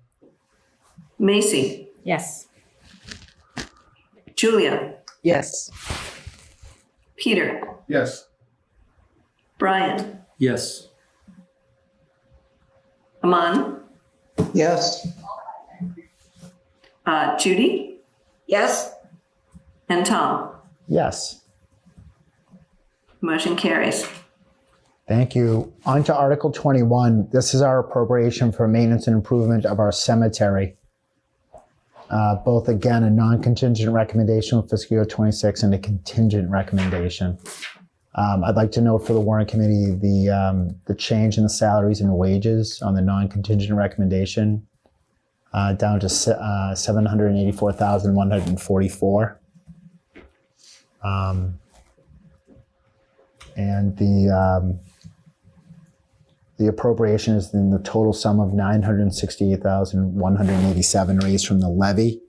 Macy, Yes. Julia, Yes. Peter, Yes. Brian, Yes. Aman, Yes. Judy, Yes? and Tom. Yes. Motion carries. Thank you. On to Article 21. This is our appropriation for maintenance and improvement of our cemetery. Both, again, a non-contingent recommendation for fiscal year 26 and a contingent recommendation. I'd like to note for the Warrant Committee the change in the salaries and wages on the non-contingent recommendation down to $784,144. And the appropriation is in the total sum of $968,187 raised from the levy.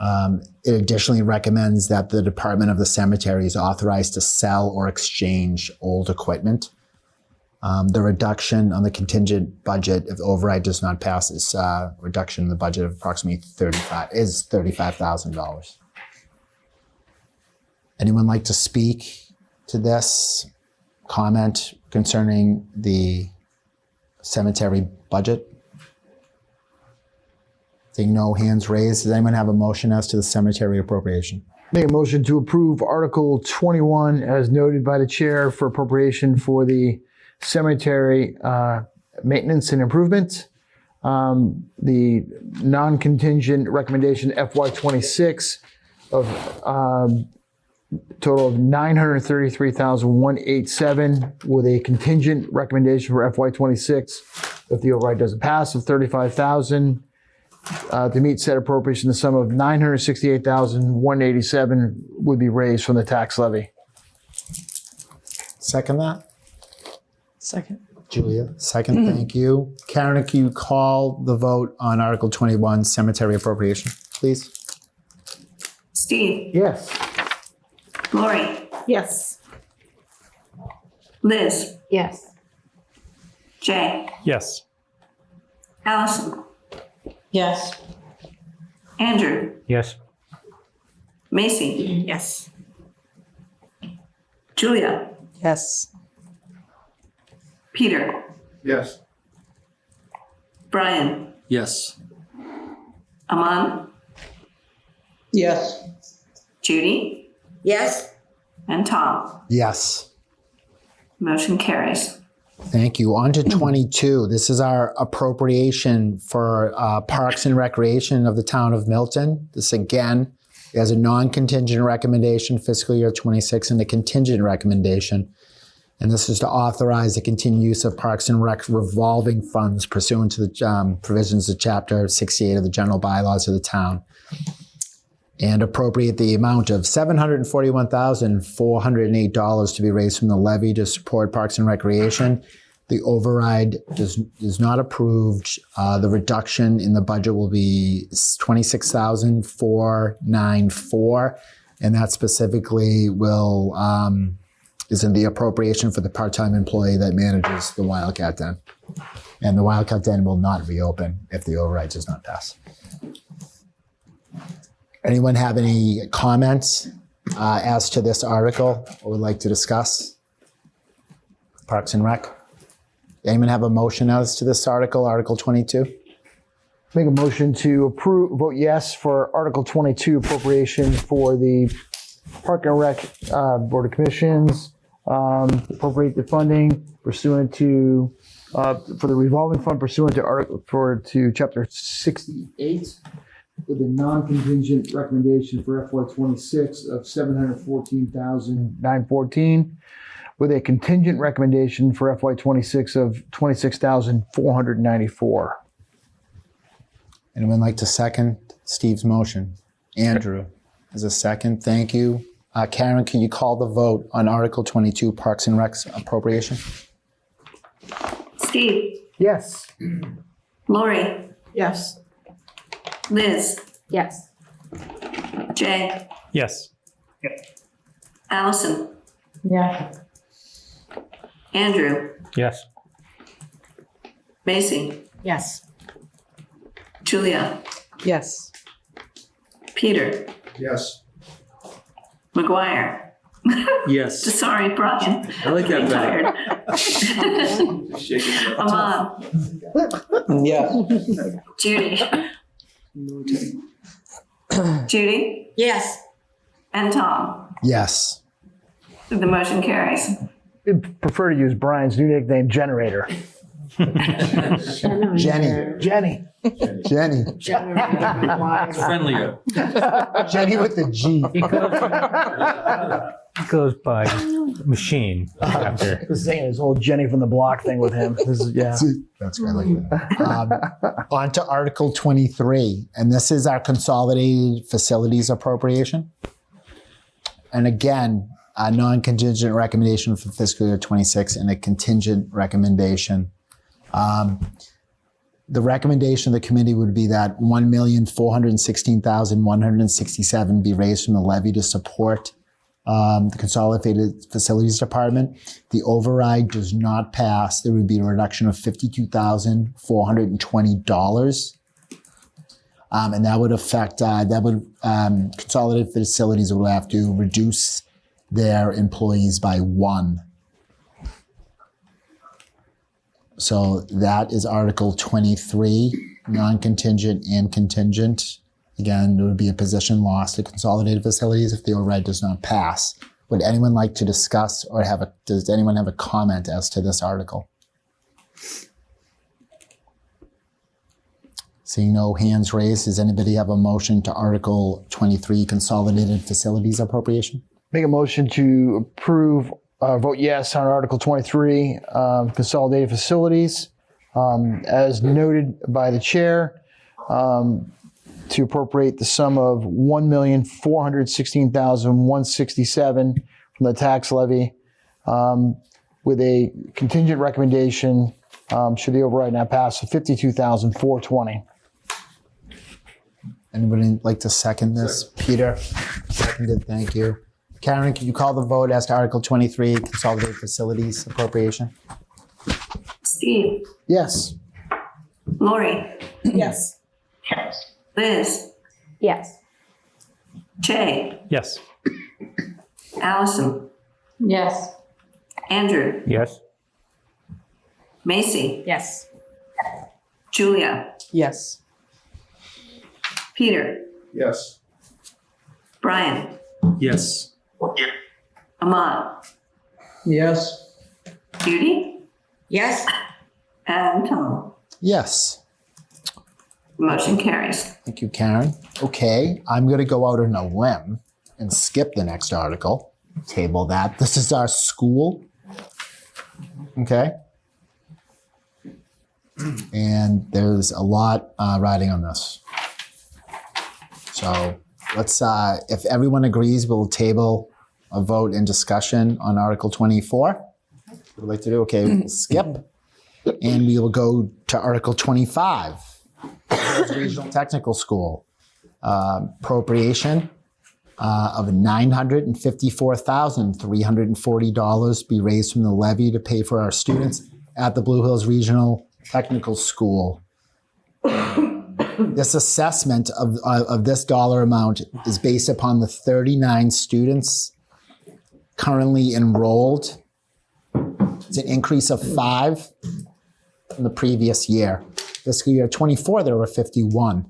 It additionally recommends that the Department of the Cemetery is authorized to sell or exchange old equipment. The reduction on the contingent budget, if the override does not pass, is a reduction in the budget of approximately $35,000. Anyone like to speak to this? Comment concerning the cemetery budget? Seeing no hands raised, does anyone have a motion as to the cemetery appropriation? Make a motion to approve Article 21 as noted by the chair for appropriation for the cemetery maintenance and improvement. The non-contingent recommendation FY26 of total of $933,187 with a contingent recommendation for FY26 if the override doesn't pass of $35,000 to meet said appropriation. The sum of $968,187 would be raised from the tax levy. Second that? Second. Julia, second, thank you. Karen, can you call the vote on Article 21 cemetery appropriation, please? Steve, Yes. Lori, Yes. Liz, Yes. Jay, Yes. Allison, Yes. Andrew, Yes. Macy, Yes. Julia, Yes. Peter, Yes. Brian, Yes. Aman, Yes. Judy, Yes? and Tom. Yes. Motion carries. Thank you. On to 22. This is our appropriation for Parks and Recreation of the town of Milton. This again is a non-contingent recommendation fiscal year 26 and a contingent recommendation. And this is to authorize the continued use of Parks and Rec revolving funds pursuant to the provisions of Chapter 68 of the general bylaws of the town. And appropriate the amount of $741,408 to be raised from the levy to support Parks and Recreation. The override is not approved. The reduction in the budget will be $26,494, and that specifically will is in the appropriation for the part-time employee that manages the Wildcat Den. And the Wildcat Den will not reopen if the override does not pass. Anyone have any comments as to this article or would like to discuss? Parks and Rec? Anyone have a motion as to this article, Article 22? Make a motion to vote yes for Article 22 appropriation for the Park and Rec Board of Commissions, appropriate the funding pursuant to, for the revolving fund pursuant to Chapter 68, with a non-contingent recommendation for FY26 of $714,914, with a contingent recommendation for FY26 of $26,494. Anyone like to second Steve's motion? Andrew is a second. Thank you. Karen, can you call the vote on Article 22, Parks and Rec's appropriation? Steve, Yes. Lori, Yes. Liz, Yes. Jay, Yes. Allison, Yeah. Andrew, Yes. Macy, Yes. Julia, Yes. Peter, Yes. McGuire. Yes. Sorry, Brian. I like that better. Tired. Ahmad, Yeah. Judy. Judy Yes. and Tom. Yes. The motion carries. I'd prefer to use Brian's new nickname, Generator. Jenny. Jenny. Jenny. It's friendlier. Jenny with the G. He goes by machine after. This thing is whole Jenny from the Block thing with him. This is, yeah. That's great. I like that. On to Article 23, and this is our consolidated facilities appropriation. And again, a non-contingent recommendation for fiscal year 26 and a contingent recommendation. The recommendation of the committee would be that $1,416,167 be raised from the levy to support the Consolidated Facilities Department. The override does not pass. There would be a reduction of $52,420. And that would affect, Consolidated Facilities will have to reduce their employees by 1. So that is Article 23, non-contingent and contingent. Again, there would be a position lost to Consolidated Facilities if the override does not pass. Would anyone like to discuss or does anyone have a comment as to this article? Seeing no hands raised, does anybody have a motion to Article 23, Consolidated Facilities Appropriation? Make a motion to approve, vote yes on Article 23, Consolidated Facilities, as noted by the chair, to appropriate the sum of $1,416,167 from the tax levy, with a contingent recommendation, should the override not pass, of $52,420. Anybody like to second this? Peter, seconded, thank you. Karen, can you call the vote as to Article 23, Consolidated Facilities Appropriation? Steve, Yes. Lori, Yes. Liz, Yes. Jay, Yes. Allison, Yes. Andrew, Yes. Macy, Yes. Julia, Yes. Peter, Yes. Brian, Yes. Ahmad, Yes. Judy, Yes. and Tom. Yes. Motion carries. Thank you, Karen. Okay, I'm going to go out on a limb and skip the next article. Table that. This is our school. Okay. And there's a lot riding on this. So let's, if everyone agrees, we'll table a vote and discussion on Article 24. What would you like to do? Okay, we'll skip. And we will go to Article 25, Regional Technical School. Appropriation of $954,340 be raised from the levy to pay for our students at the Blue Hills Regional Technical School. This assessment of this dollar amount is based upon the 39 students currently enrolled. It's an increase of 5 from the previous year. Fiscal year 24, there were 51.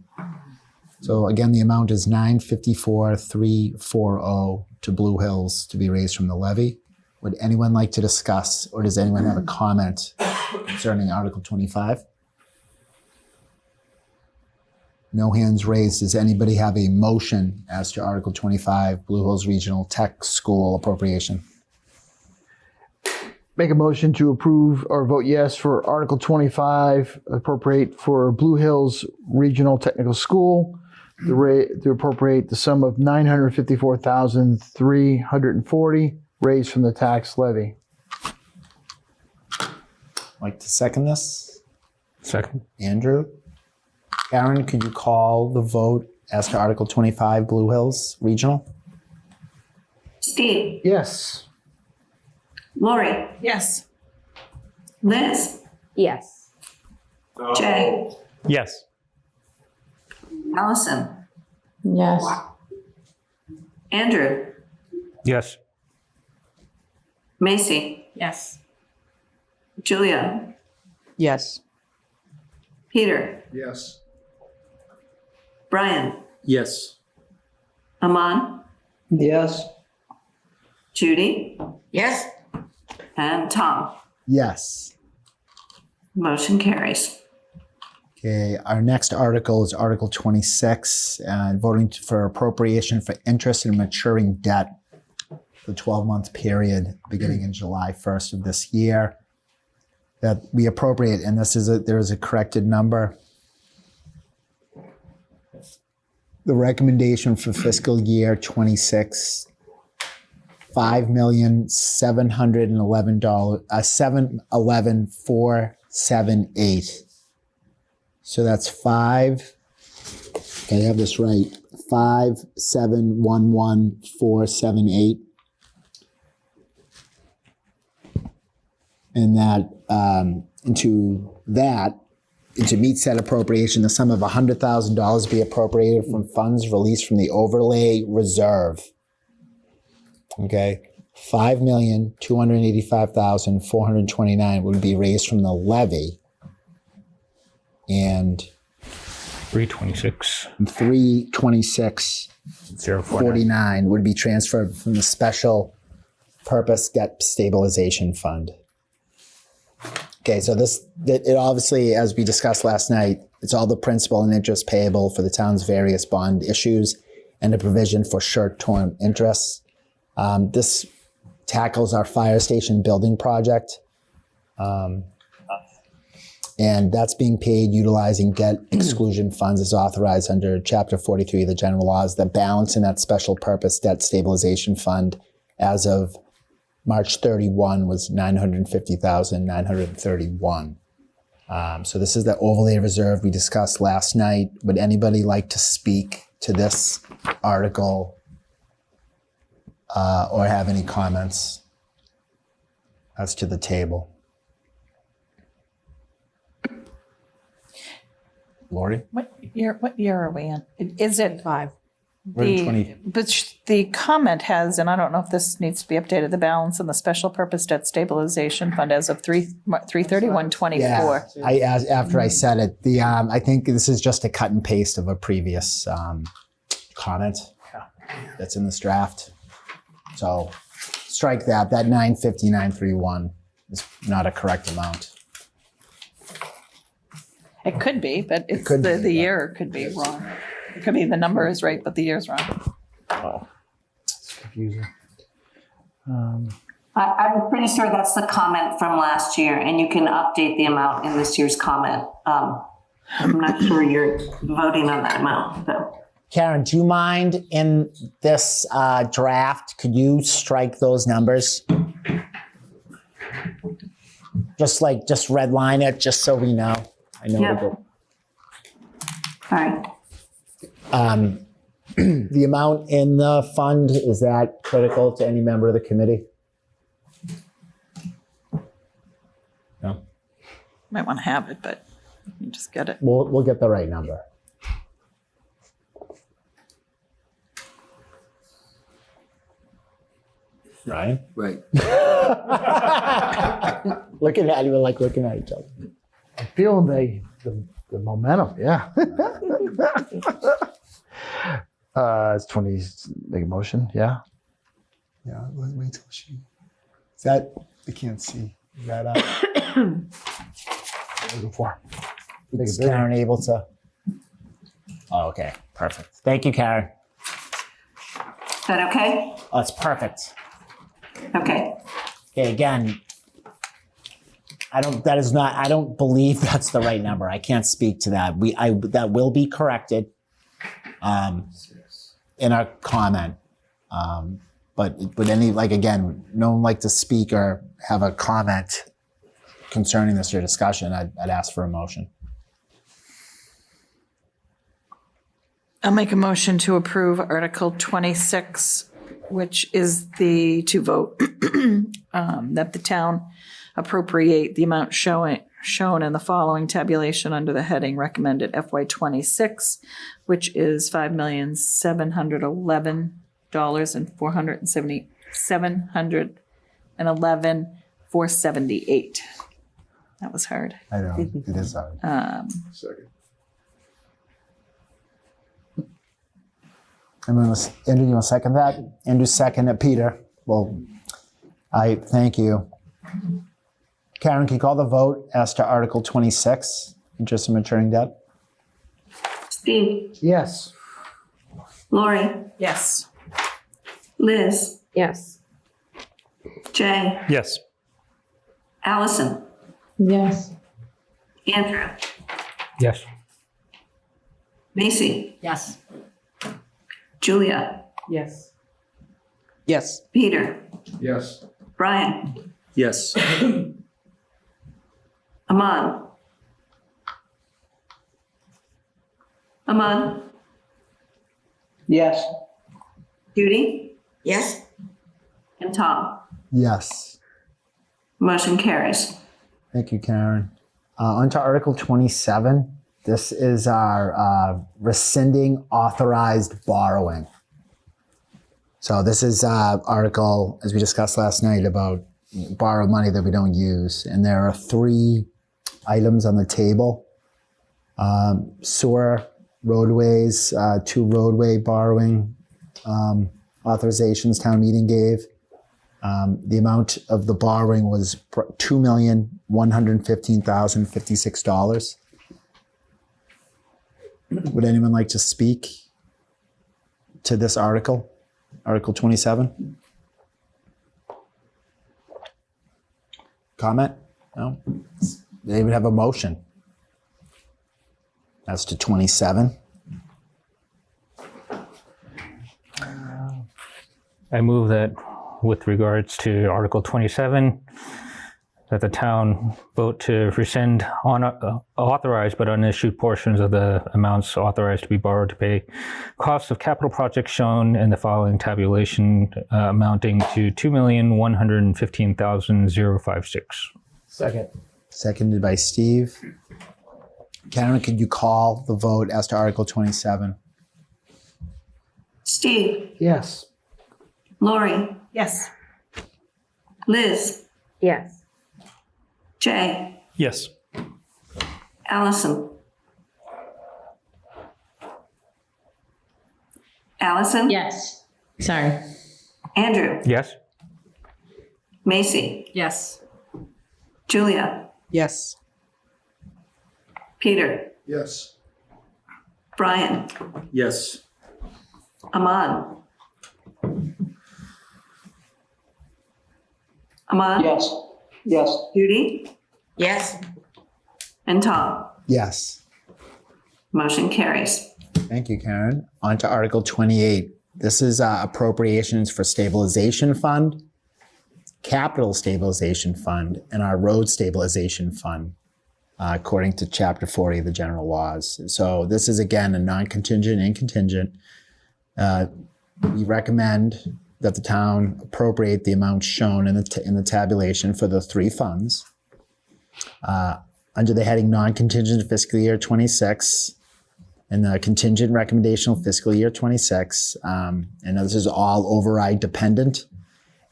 So again, the amount is $954,340 to Blue Hills to be raised from the levy. Would anyone like to discuss, or does anyone have a comment concerning Article 25? No hands raised. Does anybody have a motion as to Article 25, Blue Hills Regional Tech School appropriation? Make a motion to approve or vote yes for Article 25, appropriate for Blue Hills Regional Technical School, to appropriate the sum of $954,340 raised from the tax levy. Like to second this? Second. Andrew? Karen, could you call the vote as to Article 25, Blue Hills Regional? Steve, Yes. Lori, Yes. Liz, Yes. Jay, Yes. Allison, Yes. Andrew, Yes. Macy, Yes. Julia, Yes. Peter, Yes. Brian, Yes. Aman, Yes. Judy, Yes? and Tom. Yes. Motion carries. Okay, our next article is Article 26, voting for appropriation for interest and maturing debt for the 12-month period beginning in July 1st of this year. That we appropriate, and there is a corrected number. The recommendation for fiscal year 26, $5,711,711,478. So that's I have this right, 5,711,478. And that to meet said appropriation, the sum of $100,000 be appropriated from funds released from the overlay reserve. Okay, $5,285,429 would be raised from the levy, and 326. 326,49 would be transferred from the special purpose debt stabilization fund. Okay, so it obviously, as we discussed last night, it's all the principal and interest payable for the town's various bond issues and a provision for short-term interest. This tackles our fire station building project. And that's being paid utilizing debt exclusion funds as authorized under Chapter 43 of the General Laws. The balance in that special purpose debt stabilization fund as of March 31 was $950,931. So this is the overlay reserve we discussed last night. Would anybody like to speak to this article or have any comments as to the table? Lori? What year are we in? Is it 5. We're in 20. But the comment has, and I don't know if this needs to be updated, the balance in the special purpose debt stabilization fund as of 3/31/24. After I said it, I think this is just a cut and paste of a previous comment that's in this draft. So strike that. That 959.31 is not a correct amount. It could be, but it's could be, the year could be wrong. It could be the number is right, but the year's wrong. Oh, it's confusing. I'm pretty sure that's the comment from last year, and you can update the amount in this year's comment. I'm not sure you're voting on that amount, though. Karen, do you mind in this draft, could you strike those numbers? Just redline it, just so we know. I know. Yep. All right. The amount in the fund, is that critical to any member of the committee? No? Might want to have it, but you just get it. We'll get the right number. Ryan? Right. Looking at you, like looking at each other. I'm feeling the momentum, yeah. It's 20, make a motion, yeah? Yeah, wait till she. Is that, I can't see. Is that Looking for. Is Karen able to? Oh, okay, perfect. Thank you, Karen. Is that okay? Oh, it's perfect. Okay. Okay, again, I don't believe that's the right number. I can't speak to that. That will be corrected in our comment. But would any, again, no one like to speak or have a comment concerning this or discussion, I'd ask for a motion. I'll make a motion to approve Article 26, which is to vote that the town appropriate the amount shown in the following tabulation under the heading recommended FY 26, which is $5,711,478. That was hard. I know, it is hard. second? Andrew, you want to second that? Andrew, second it. Peter. Well, I thank you. Karen, can you call the vote as to Article 26, interest in maturing debt? Steve? Yes. Lori? Yes. Liz? Yes. Jay? Yes. Allison? Yes. Andrew? Yes. Macy? Yes. Julia? Yes. Yes. Peter? Yes. Brian? Yes. Aman? Aman? Yes. Judy? Yes? And Tom? Yes. Motion carries. Thank you, Karen. On to Article 27. This is our rescinding authorized borrowing. So this is article, as we discussed last night, about borrow money that we don't use. And there are 3 items on the table. Sewer, roadways, 2 roadway borrowing authorizations town meeting gave. The amount of the borrowing was $2,115,056. Would anyone like to speak to this article, Article 27? Comment? No? They would have a motion as to 27. I move that with regards to Article 27, that the town vote to rescind authorized but unissued portions of the amounts authorized to be borrowed to pay costs of capital projects shown in the following tabulation amounting to $2,115,056. Second. Seconded by Steve. Karen, could you call the vote as to Article 27? Steve? Yes. Lori? Yes. Liz? Yes. Jay? Yes. Allison? Allison? Yes. Sorry. Andrew? Yes. Macy? Yes. Julia? Yes. Peter? Yes. Brian? Yes. Aman? Ahmad? Yes. Yes. Judy? Yes. And Tom? Yes. Motion carries. Thank you, Karen. On to Article 28. This is appropriations for stabilization fund, capital stabilization fund, and our road stabilization fund, according to Chapter 40 of the general laws. So this is, again, a non-contingent and contingent. We recommend that the town appropriate the amount shown in the tabulation for the three funds. Under the heading non-contingent fiscal year 26, and the contingent recommendation of fiscal year 26, and this is all override dependent,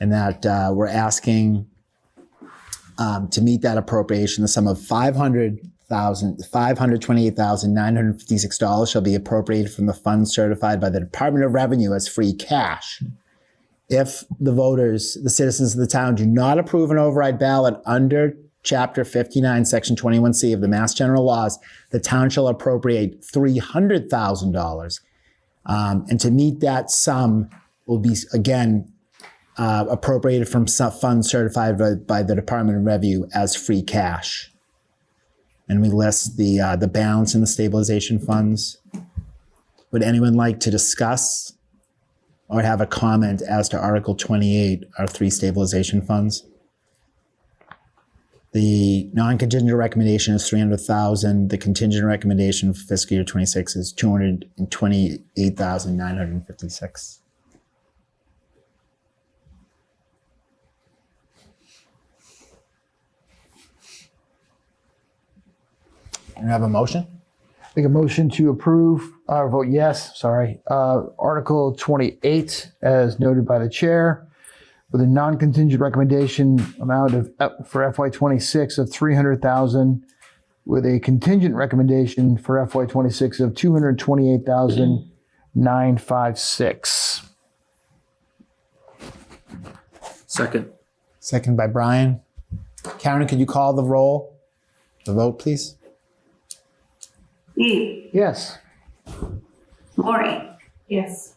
and that we're asking to meet that appropriation, the sum of $528,956 shall be appropriated from the funds certified by the Department of Revenue as free cash. If the citizens of the town do not approve an override ballot under Chapter 59, Section 21C of the Mass General Laws, the town shall appropriate $300,000. And to meet that sum will be, again, appropriated from funds certified by the Department of Revenue as free cash. And we list the balance in the stabilization funds. Would anyone like to discuss or have a comment as to Article 28, our three stabilization funds? The non-contingent recommendation is $300,000. The contingent recommendation for fiscal year 26 is $228,956. And have a motion? Make a motion to approve, or vote yes, Article 28 as noted by the chair, with a non-contingent recommendation amount of for FY26 of $300,000, with a contingent recommendation for FY26 of $228,956. Second. Second by Brian. Karen, could you call the roll? The vote, please. Eve? Yes. Lori? Yes.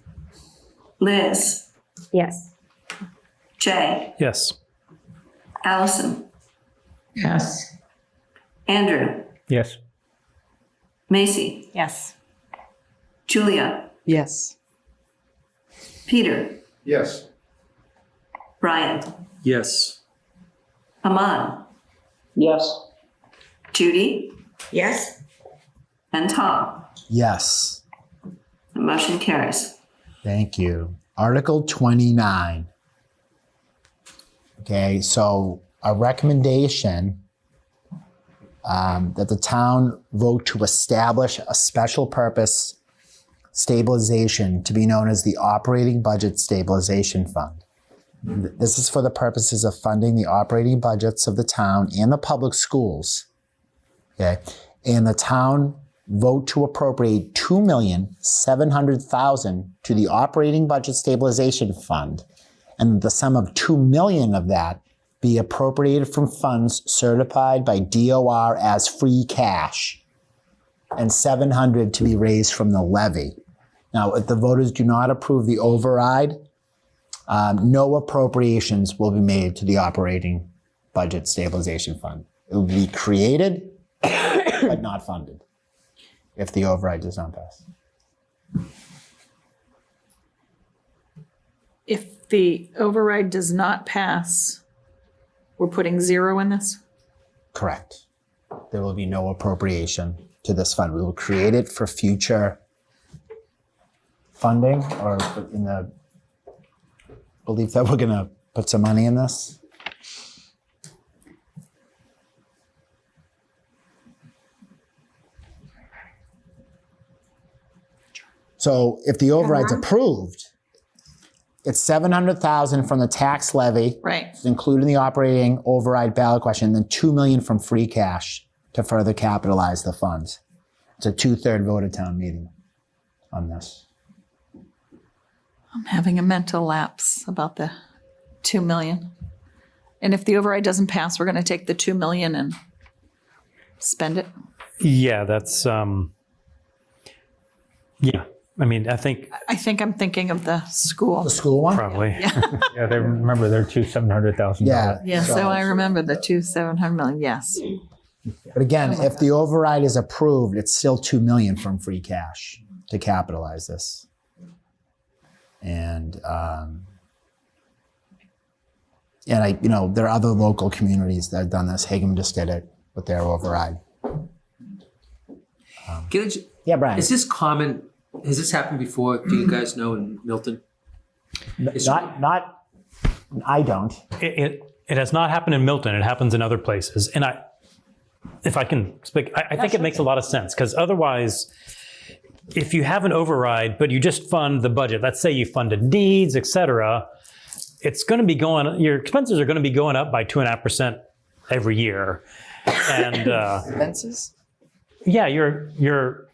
Liz? Yes. Jay? Yes. Allison? Yes. Andrew? Yes. Macy? Yes. Julia? Yes. Peter? Yes. Brian? Yes. Ahmad? Yes. Judy? Yes. And Tom? Yes. The motion carries. Thank you. Article 29. Okay, so a recommendation that the town vote to establish a special purpose stabilization to be known as the Operating Budget Stabilization Fund. This is for the purposes of funding the operating budgets of the town and the public schools. Okay, and the town vote to appropriate $2,700,000 to the Operating Budget Stabilization Fund, and the sum of $2 million of that be appropriated from funds certified by DOR as free cash, and $700 to be raised from the levy. Now, if the voters do not approve the override, no appropriations will be made to the Operating Budget Stabilization Fund. It will be created, but not funded, if the override does not pass. If the override does not pass, we're putting zero in this? Correct. There will be no appropriation to this fund. We will create it for future funding, or in the belief that we're going to put some money in this. So if the override's approved, it's $700,000 from the tax levy, Right. including the operating override ballot question, then $2 million from free cash to further capitalize the funds. It's a 2/3 vote at town meeting on this. I'm having a mental lapse about the 2 million. And if the override doesn't pass, we're going to take the 2 million and spend it? Yeah, that's, yeah. I mean, I think I think I'm thinking of the school. The school one? probably. Yeah, they remember they're two $700,000. Yeah. Yeah, so I remember the 700 million, yes. But again, if the override is approved, it's still 2 million from free cash to capitalize this. And there are other local communities that have done this. Hingham just did it with their override. Yeah, Brian. Is this common? Has this happened before? Do you guys know in Milton? Not. I don't. It has not happened in Milton. It happens in other places. And if I can speak, I think it makes a lot of sense, because otherwise, if you have an override, but you just fund the budget, let's say you funded needs, et cetera, it's going to be your expenses are going to be going up by 2.5% every year. And Expenses? yeah, your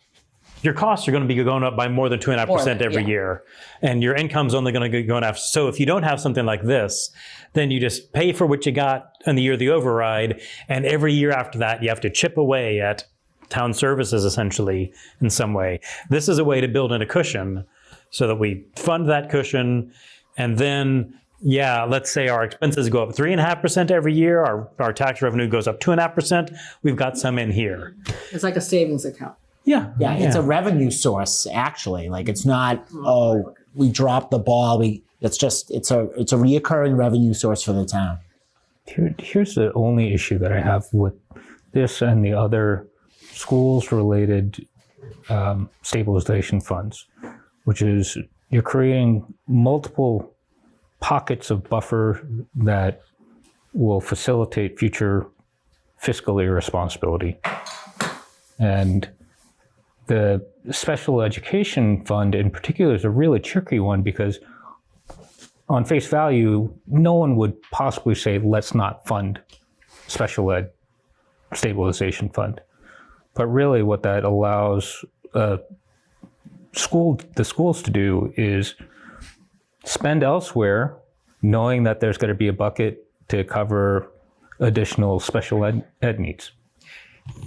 costs are going to be going up by more than 2.5% every year, and your income's only going to be going up. So if you don't have something like this, then you just pay for what you got in the year of the override, and every year after that, you have to chip away at town services essentially in some way. This is a way to build in a cushion so that we fund that cushion, and then let's say our expenses go up 3.5% every year, our tax revenue goes up 2.5%. We've got some in here. It's like a savings account. Yeah, it's a revenue source actually. Like it's not we dropped the ball. It's a reoccurring revenue source for the town. Here's the only issue that I have with this and the other schools-related stabilization funds, which is you're creating multiple pockets of buffer that will facilitate future fiscal irresponsibility. And the special education fund in particular is a really tricky one, because on face value, no one would possibly say, let's not fund special ed stabilization fund. But really what that allows the schools to do is spend elsewhere, knowing that there's going to be a bucket to cover additional special ed needs.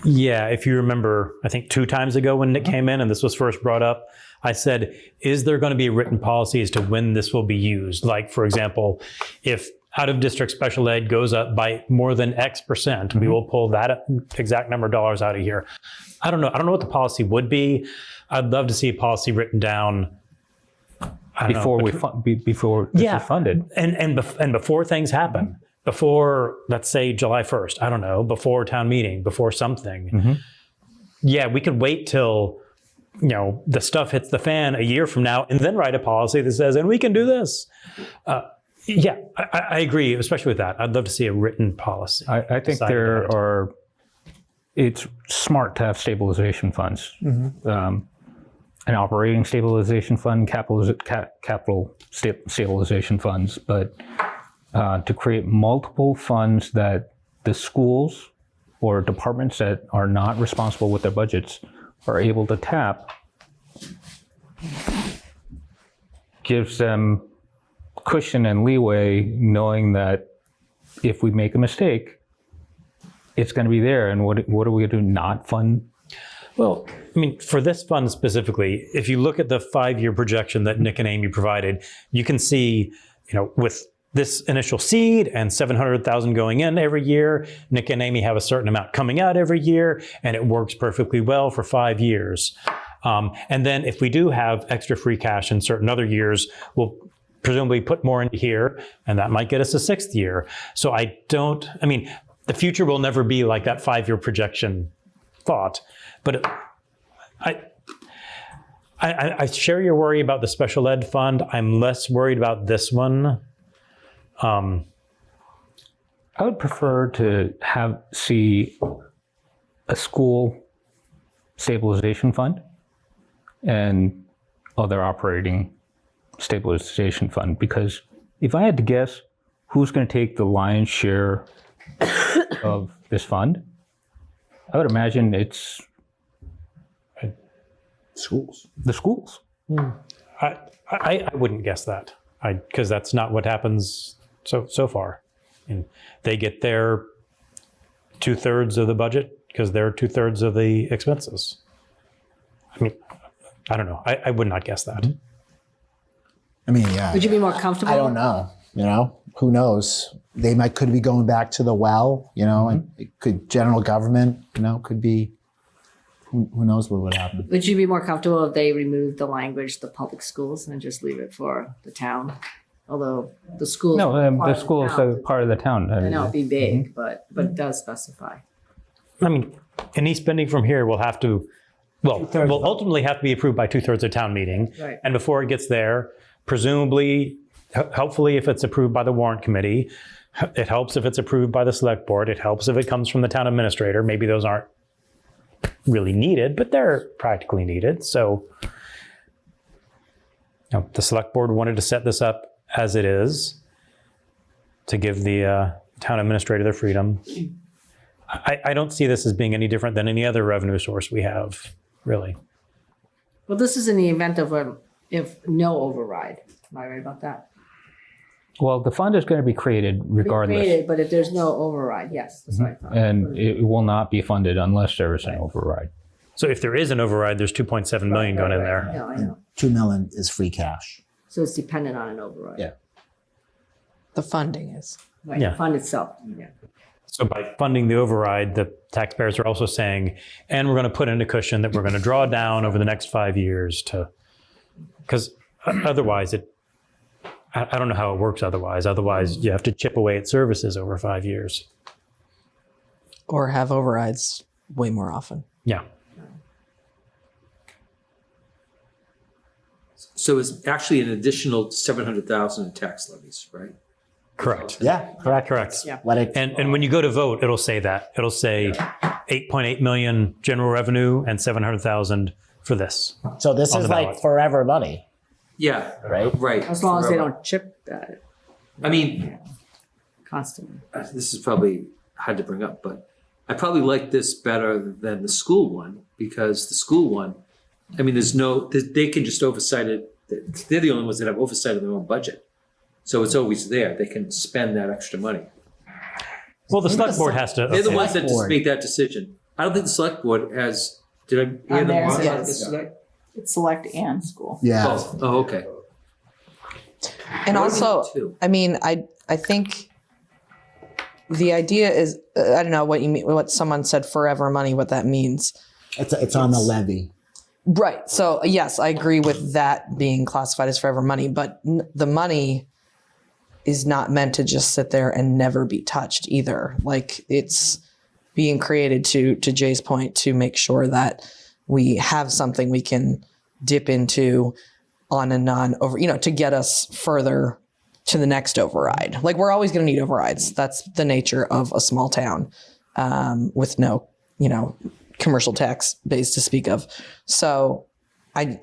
Yeah, if you remember, I think 2 times ago when Nick came in and this was first brought up, I said, is there going to be a written policy as to when this will be used? Like, for example, if out-of-district special ed goes up by more than X%, we will pull that exact number of dollars out of here. I don't know what the policy would be. I'd love to see a policy written down before this is funded. And before things happen. Before, let's say, July 1st, I don't know, before town meeting, before something. Mm-hmm. Yeah, we could wait till, the stuff hits the fan a year from now and then write a policy that says, and we can do this. I agree, especially with that. I'd love to see a written policy. I think it's smart to have stabilization funds. Mm-hmm. An operating stabilization fund, capital stabilization funds, but to create multiple funds that the schools or departments that are not responsible with their budgets are able to tap gives them cushion and leeway, knowing that if we make a mistake, it's going to be there. And what are we going to do? Not fund? Well, I mean, for this fund specifically, if you look at the 5-year projection that Nick and Amy provided, you can see, with this initial seed and 700,000 going in every year, Nick and Amy have a certain amount coming out every year, and it works perfectly well for 5 years. And then if we do have extra free cash in certain other years, we'll presumably put more into here, and that might get us a 6th year. So the future will never be like that 5-year projection thought. But I share your worry about the special ed fund. I'm less worried about this one. I would prefer to see a school stabilization fund and other operating stabilization fund, because if I had to guess who's going to take the lion's share of this fund, I would imagine it's the schools. I wouldn't guess that, because that's not what happens so far. And they get their 2/3 of the budget because they're 2/3 of the expenses. I mean, I don't know. I would not guess that. I mean, yeah. Would you be more comfortable? I don't know. Who knows? They could be going back to the well. And it could general government. Could be. Who knows what would happen? Would you be more comfortable if they removed the language, the public schools, and just leave it for the town? Although the schools. No, are part the of schools town. are part of the town. I know it'd be big, but it does specify. I mean, any spending from here will have to, will ultimately have to be approved by 2/3 of town meeting. Right. And before it gets there, presumably, hopefully, if it's approved by the warrant committee, it helps if it's approved by the select board. It helps if it comes from the town administrator. Maybe those aren't really needed, but they're practically needed. So, the select board wanted to set this up as it is to give the town administrator the freedom. I don't see this as being any different than any other revenue source we have, really. Well, this is in the event of if no override. Am I right about that? Well, the fund is going to be created regardless. Created, but if there's no override, yes, that's what I thought. And it will not be funded unless there is an override. So if there is an override, there's 2.7 million going in there. No, I know. $2 million is free cash. So it's dependent on an override. Yeah. The funding is. Right, Yeah. the fund itself, yeah. So by funding the override, the taxpayers are also saying, and we're going to put in a cushion that we're going to draw down over the next 5 years because otherwise I don't know how it works otherwise. Otherwise, you have to chip away at services over 5 years. Or have overrides way more often. Yeah. So it's actually an additional 700,000 in tax levies, right? Correct. Yeah, correct. Yeah. And when you go to vote, it'll say that. It'll say 8.8 million general revenue and 700,000 for this. So this On is the like ballot. forever money. Yeah. Right. Right. As long as they Forever. don't chip that I mean, constantly. this is probably hard to bring up, but I probably like this better than the school one because the school one, I mean, they can just oversight it. They're the only ones that have oversight of their own budget. So it's always there. They can spend that extra money. Well, the select board has to. They're the ones that just board. make that decision. I don't think the select board has, did I hear On them theirs, wrong? yes. It's select and school. Yeah. Oh, okay. And What do you also, mean, too? I mean, I think the idea is, I don't know what you mean, what someone said forever money, what that means. It's on the levy. Right. So yes, I agree with that being classified as forever money, but the money is not meant to just sit there and never be touched either. Like it's being created to Jay's point, to make sure that we have something we can dip into on a non-over, to get us further to the next override. Like we're always going to need overrides. That's the nature of a small town with no, commercial tax base to speak of. So I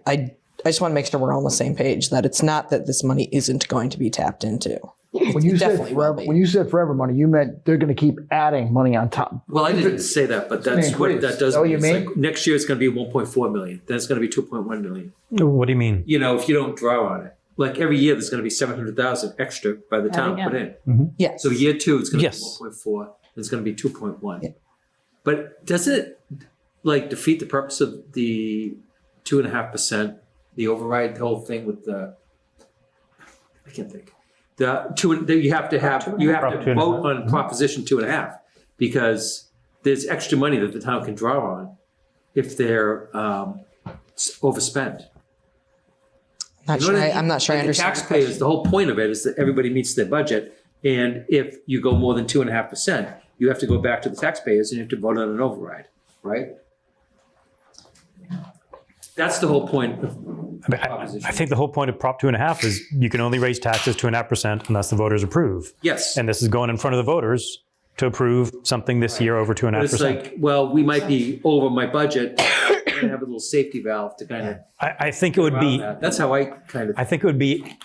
just want to make sure we're all on the same page, that it's not that this money isn't going to be tapped into. When you said definitely will forever, be. when you said forever money, you meant they're going to keep adding money on top. Well, I didn't say that, but that's It's what increased. that does. Is that what you It's mean? like next year it's going to be 1.4 million. Then it's going to be 2.1 million. What do you mean? If you don't draw on it, like every year there's going to be 700,000 extra by the town put in. Yes. So year two it's going to Yes. be 1.4. It's going to be 2.1. Yeah. But does it defeat the purpose of the 2.5%, the override, the whole thing with the? I can't think. You have to vote on Proposition 2.5 because there's extra money that the town can draw on if they're overspent. Not You know sure. what I mean? I'm not sure I Like understand. The taxpayers, the whole point of it is that everybody meets their budget, and if you go more than 2.5%, you have to go back to the taxpayers and you have to vote on an override, right? That's the whole point of I think the whole point of Prop 2.5 is you can only raise taxes 2.5% unless the voters approve. yes. And this is going in front of the voters to approve something this year over But it's 2.5%. like, well, we might be over my budget and have a little safety valve to kind of. I think it would be. That's how I kind of. I think it would be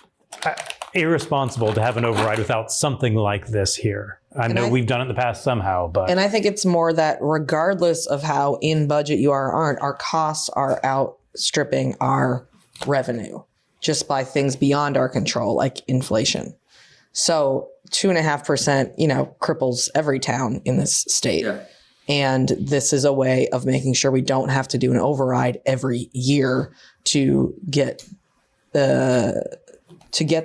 irresponsible to have an override without something like this here. I know we've done it in the past somehow, but And I think it's more that regardless of how in budget you are or aren't, our costs are outstripping our revenue just by things beyond our control, like inflation. So 2.5%, cripples every town in this state. Yeah. And this is a way of making sure we don't have to do an override every year to get that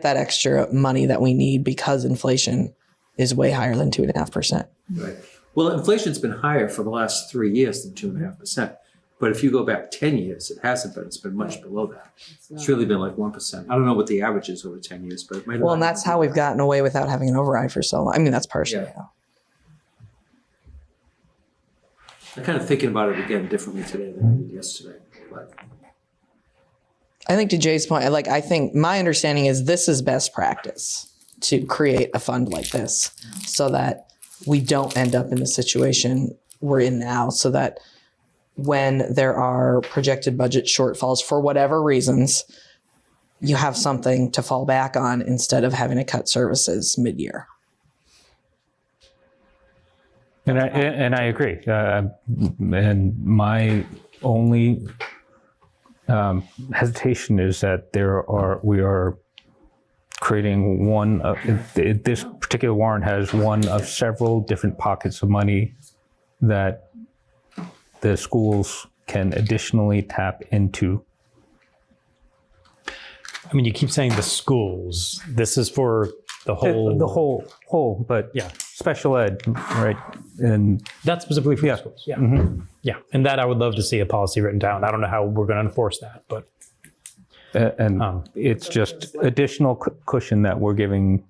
extra money that we need because inflation is way higher than 2.5%. Right. Well, inflation's been higher for the last 3 years than 2.5%. But if you go back 10 years, it hasn't been. It's been much below that. It's really been like 1%. I don't know what the average is over 10 years, but it might have Well, been. and that's how we've gotten away without having an override for so long. I mean, that's partially how. I'm kind of thinking about it again differently today than I did yesterday. But I think to Jay's point, I think my understanding is this is best practice to create a fund like this so that we don't end up in the situation we're in now, so that when there are projected budget shortfalls for whatever reasons, you have something to fall back on instead of having to cut services mid-year. And I agree. And my only hesitation is that we are creating this particular warrant has one of several different pockets of money that the schools can additionally tap into. I mean, you keep saying the schools. This is for the whole. The whole, but Yeah. special ed, right? And That's specifically for the schools. Yeah. Mm-hmm. Yeah. And that I would love to see a policy written down. I don't know how we're going to enforce that, but. it's just additional cushion that we're giving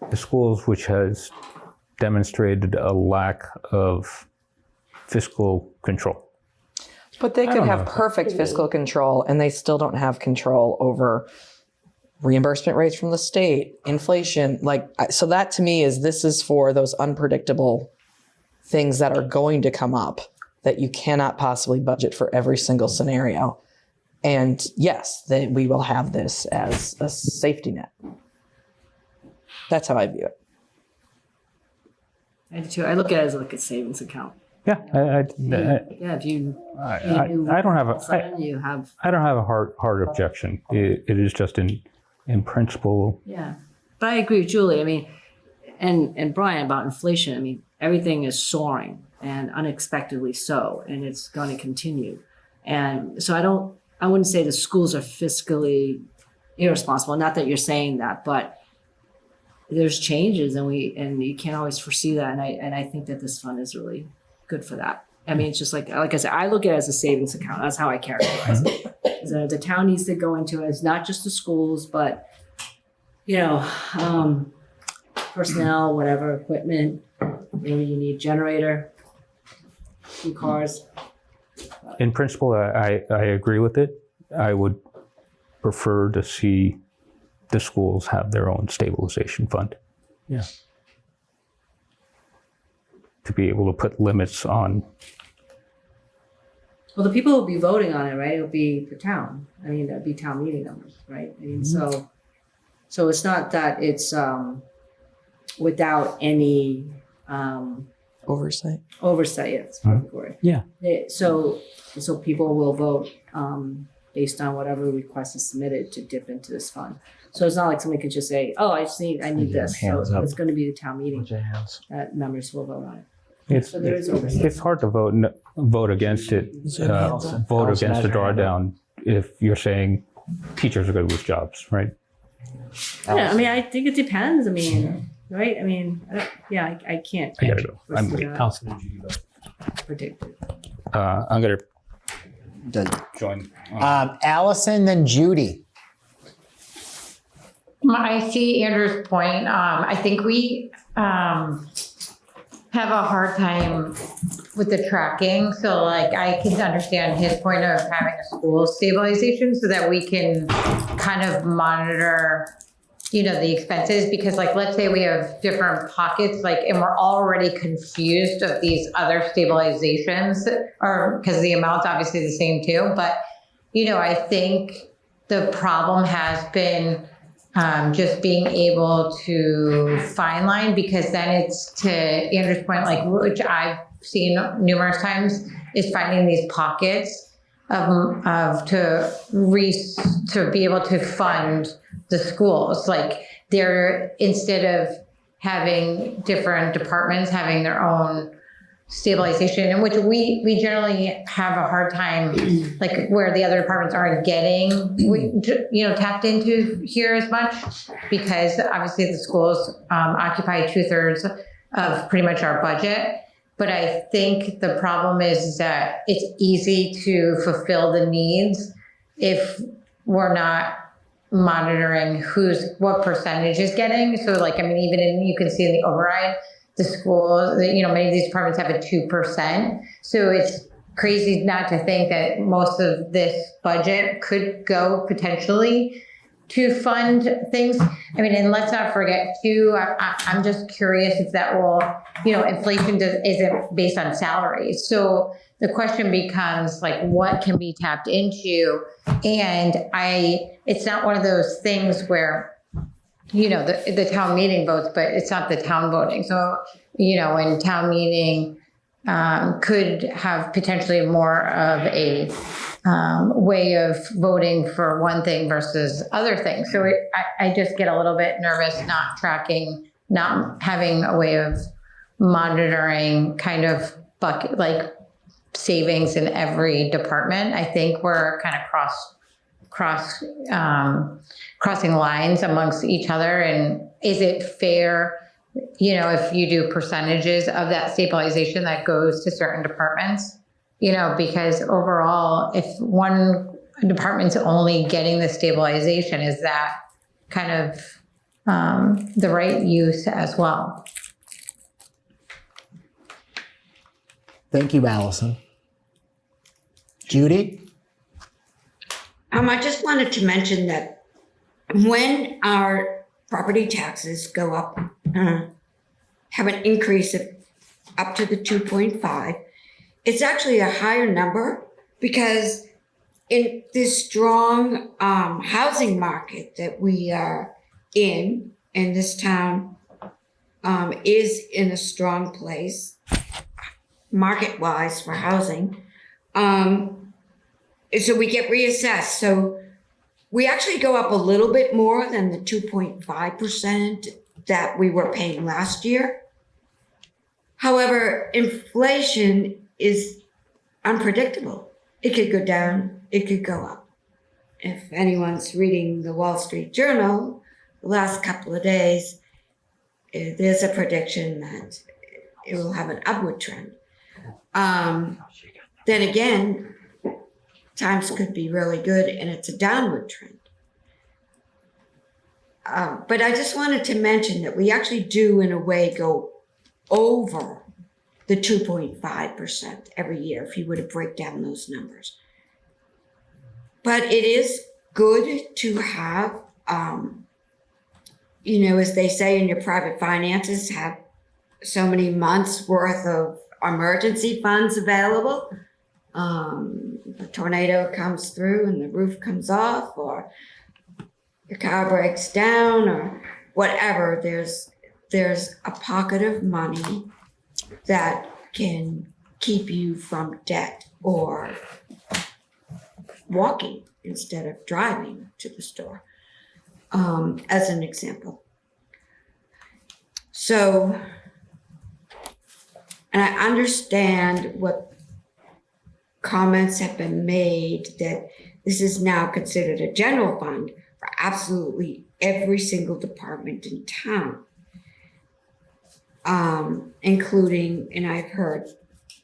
the schools, which has demonstrated a lack of fiscal control. But they could don't have know. perfect fiscal control and they still don't have control over reimbursement rates from the state, inflation. So that to me this is for those unpredictable things that are going to come up that you cannot possibly budget for every single scenario. And yes, we will have this as a safety net. That's how I view it. I do too. I look at it as like a savings account. Yeah, Yeah, if you I don't have you have I don't have a hard objection. It is just in principle. Yeah, but I agree with Julie. I mean, and Brian about inflation. I mean, everything is soaring and unexpectedly so, and it's going to continue. And so I wouldn't say the schools are fiscally irresponsible. Not that you're saying that, but there's changes, and you can't always foresee that. And I think that this fund is really good for that. I mean, it's just like I said, I look at it as a savings account. That's how I characterize it. So the town needs to go into it. It's not just the schools, but personnel, whatever, equipment. Maybe you need generator, few cars. In principle, I agree with it. I would prefer to see the schools have their own stabilization fund. Yeah. To be able to put limits on. Well, the people who will be voting on it, right? It'll be the town. I mean, that'd be town meeting numbers, right? I mean, so it's not that it's without any Oversight. oversight. Yeah, that's the perfect word. Yeah. So people will vote based on whatever request is submitted to dip into this fund. So it's not like somebody could just say, "Oh, I need this." So it's going to be the town meeting that members will vote on it. So there is oversight. It's hard to vote against it. Vote against the drawdown if you're saying teachers are going to lose jobs, right? Yeah, I mean, I think it depends. I mean, right? I mean, I can't. I gotta go. I'm predict it. I'm going to join. Allison, then Judy. I see Andrew's point. I think we have a hard time with the tracking. So I can understand his point of having a school stabilization so that we can kind of monitor, the expenses, because let's say we have different pockets, and we're already confused of these other stabilizations, or because the amount's obviously the same too. But, I think the problem has been just being able to fine line, because then it's, to Andrew's point, which I've seen numerous times, is finding these pockets to be able to fund the schools. They're, instead of having different departments having their own stabilization, in which we generally have a hard time, like where the other departments aren't getting, tapped into here as much, because obviously the schools occupy 2/3 of pretty much our budget. But I think the problem is that it's easy to fulfill the needs if we're not monitoring what percentage is getting. So like, I mean, you can see in the override, the schools, many of these departments have a 2%. So it's crazy not to think that most of this budget could go potentially to fund things. I mean, and let's not forget too, I'm just curious if that will, inflation isn't based on salaries. So the question becomes like, what can be tapped into? And it's not one of those things where, the town meeting votes, but it's not the town voting. So, when town meeting could have potentially more of a way of voting for one thing versus other things. So I just get a little bit nervous not tracking, not having a way of monitoring kind of bucket, like savings in every department. I think we're kind of crossing lines amongst each other. And is it fair, if you do percentages of that stabilization that goes to certain departments? Because overall, if one department's only getting the stabilization, is that kind of the right use as well? Thank you, Allison. Judy? I just wanted to mention that when our property taxes go up, have an increase of up to the 2.5, it's actually a higher number because in this strong housing market that we are in, and this town is in a strong place market-wise for housing. So we get reassessed. So we actually go up a little bit more than the 2.5% that we were paying last year. However, inflation is unpredictable. It could go down, it could go up. If anyone's reading the Wall Street Journal, the last couple of days, there's a prediction that it will have an upward trend. Then again, times could be really good and it's a downward trend. But I just wanted to mention that we actually do, in a way, go over the 2.5% every year if you were to break down those numbers. But it is good to have, as they say in your private finances, have so many months worth of emergency funds available. A tornado comes through and the roof comes off, or your car breaks down, or whatever. There's a pocket of money that can keep you from debt or walking instead of driving to the store, as an example. So, and I understand what comments have been made that this is now considered a general fund for absolutely every single department in town, including, and I've heard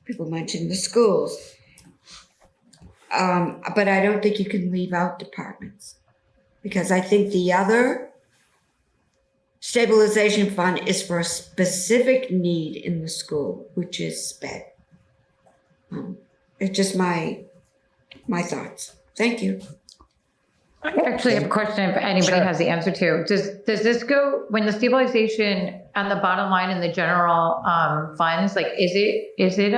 people mention the schools, but I don't think you can leave out departments, because I think the other stabilization fund is for a specific need in the school, which is SPED. It's just my thoughts. Thank you. I actually have a question if anybody has the answer to. Does this go, when the stabilization on the bottom line in the general funds, like is it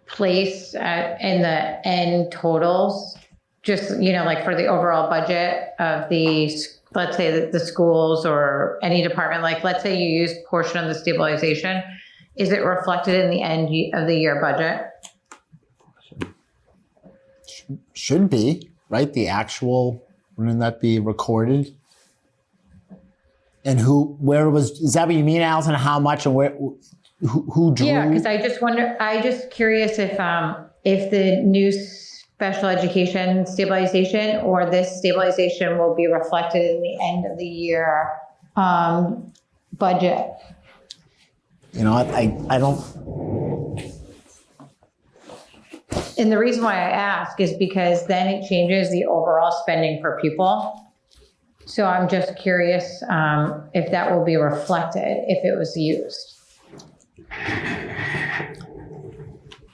placed in the end totals, just, like for the overall budget of the, let's say the schools or any department, like let's say you use portion of the stabilization, is it reflected in the end of the year budget? Should be, right? The actual, wouldn't that be recorded? And is that what you mean, Allison? How much and where? Who drew? Yeah, because I just curious if the new special education stabilization or this stabilization will be reflected in the end of the year budget. You know, I don't. And the reason why I ask is because then it changes the overall spending per pupil. So I'm just curious if that will be reflected if it was used.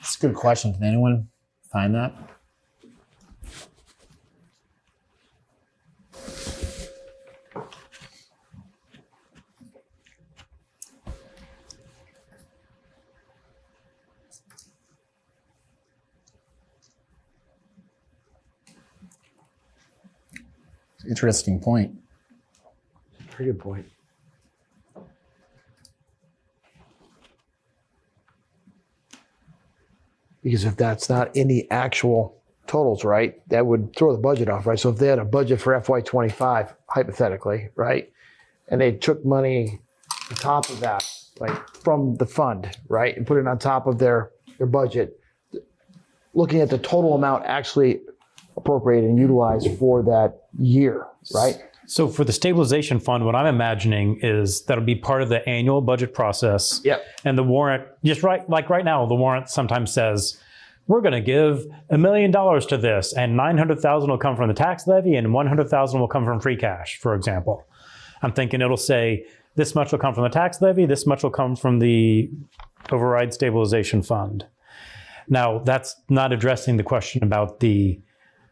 It's a good question. Can anyone find that? Interesting point. Very good point. Because if that's not in the actual totals, right, that would throw the budget off, right? So if they had a budget for FY25, hypothetically, right, and they took money on top of that, like from the fund, right, and put it on top of their budget, looking at the total amount actually appropriated and utilized for that year, right? So for the stabilization fund, what I'm imagining is that'll be part of the annual budget process. Yep. And the warrant, like right now, the warrant sometimes says, we're going to give $1 million to this, and $900,000 will come from the tax levy, and $100,000 will come from free cash, for example. I'm thinking it'll say this much will come from the tax levy, this much will come from the override stabilization fund. Now, that's not addressing the question about the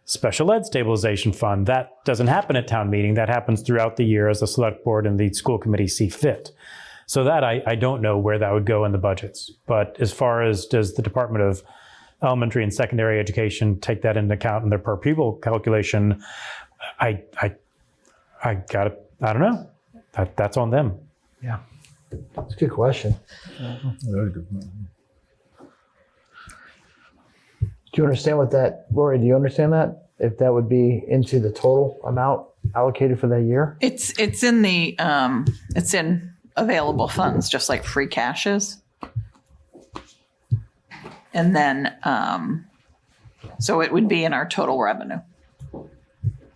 special ed stabilization fund. That doesn't happen at town meeting. That happens throughout the year as the select board and the school committee see fit. So that I don't know where that would go in the budgets. But as far as does the Department of Elementary and Secondary Education take that into account in their per pupil calculation, I don't know. That's on them. Yeah. That's a good question. Very good. Do you understand what that, Lori, do you understand that? If that would be into the total amount allocated for that year? It's in the, it's in available funds, just like free cash is. And then, so it would be in our total revenue.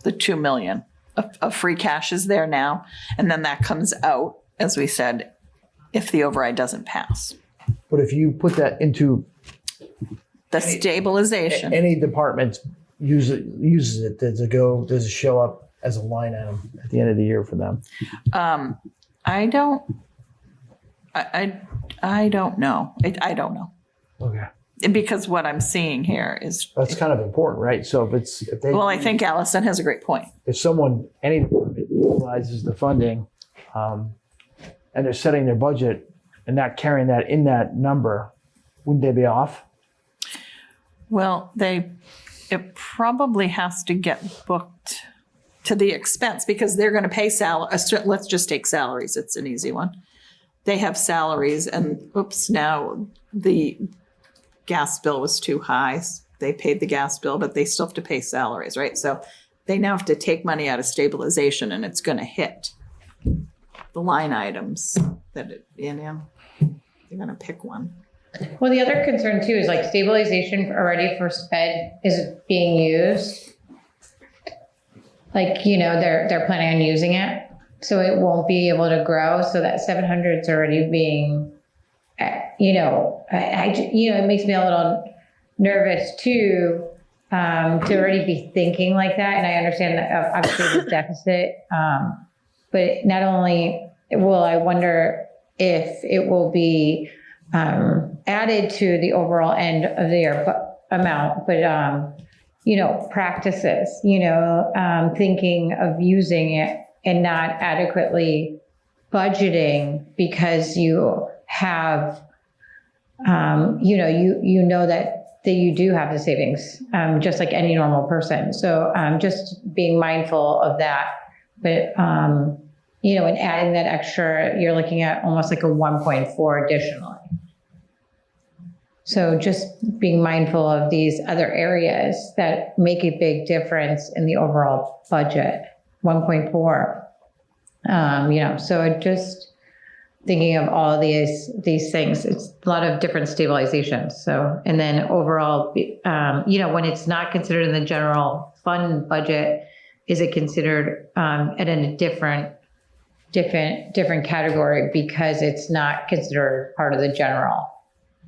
The 2 million of free cash is there now. And then that comes out, as we said, if the override doesn't pass. But if you put that into The stabilization. any department uses it, does it show up as a line item at the end of the year for them? I don't know. I don't know. Okay. Because what I'm seeing here is, That's kind of important, right? So if they, well, I think Allison has a great point. if any department utilizes the funding, and they're setting their budget and not carrying that in that number, wouldn't they be off? Well, it probably has to get booked to the expense because they're going to pay let's just take salaries. It's an easy one. They have salaries and oops, now the gas bill was too high. They paid the gas bill, but they still have to pay salaries, right? So they now have to take money out of stabilization and it's going to hit the line items that they're going to pick one. Well, the other concern too is like stabilization already for sped is being used. Like, they're planning on using it. So it won't be able to grow. So that 700 is already being, it makes me a little nervous too, to already be thinking like that. And I understand that obviously the deficit, but not only will I wonder if it will be added to the overall end of the year amount, but practices, thinking of using it and not adequately budgeting because you have, that you do have the savings, just like any normal person. So just being mindful of that, but and adding that extra, you're looking at almost like a 1.4 additionally. So just being mindful of these other areas that make a big difference in the overall budget, 1.4. So it just, thinking of all these things. It's a lot of different stabilizations. So, and then overall, when it's not considered in the general fund budget, is it considered at a different category because it's not considered part of the general?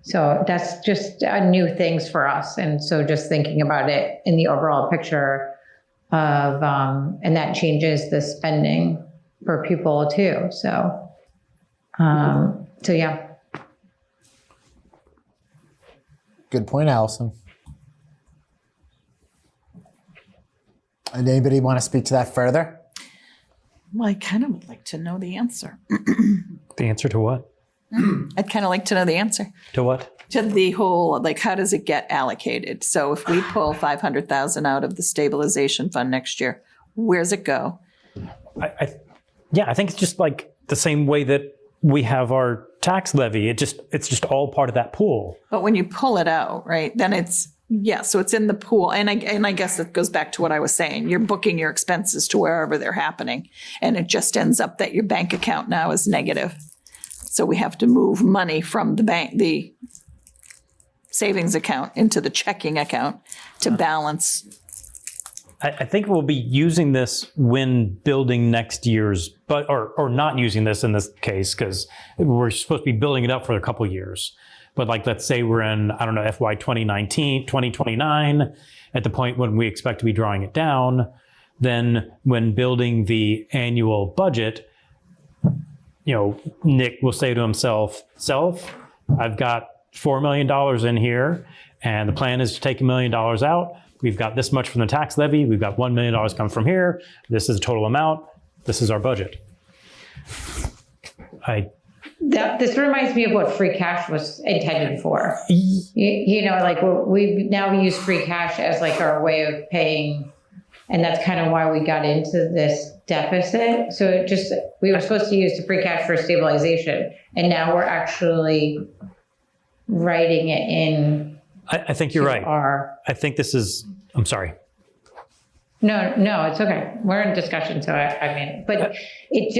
So that's just new things for us. And so just thinking about it in the overall picture of, and that changes the spending for people too. So, yeah. Good point, Allison. And anybody want to speak to that further? Well, I kind of would like to know the answer. The answer to what? I'd kind of like to know the answer To what? to the whole, like, how does it get allocated? So if we pull 500,000 out of the stabilization fund next year, where's it go? I think it's just like the same way that we have our tax levy. It's just all part of that pool. But when you pull it out, right, then it's, so it's in the pool. And I guess it goes back to what I was saying. You're booking your expenses to wherever they're happening. And it just ends up that your bank account now is negative. So we have to move money from the savings account into the checking account to balance. I think we'll be using this when building next year's, or not using this in this case, because we're supposed to be building it up for a couple of years. But like, let's say we're in, I don't know, FY 2019, 2029, at the point when we expect to be drawing it down, then when building the annual budget, Nick will say to himself, I've got $4 million in here, and the plan is to take $1 million out. We've got this much from the tax levy. We've got $1 million coming from here. This is the total amount. This is our budget. This reminds me of what free cash was intended for. Like we now use free cash as like our way of paying. And that's kind of why we got into this deficit. So we were supposed to use the free cash for stabilization. And now we're actually writing it in. I think you're right. I think this is, I'm sorry. No, it's okay. We're in discussion. So but it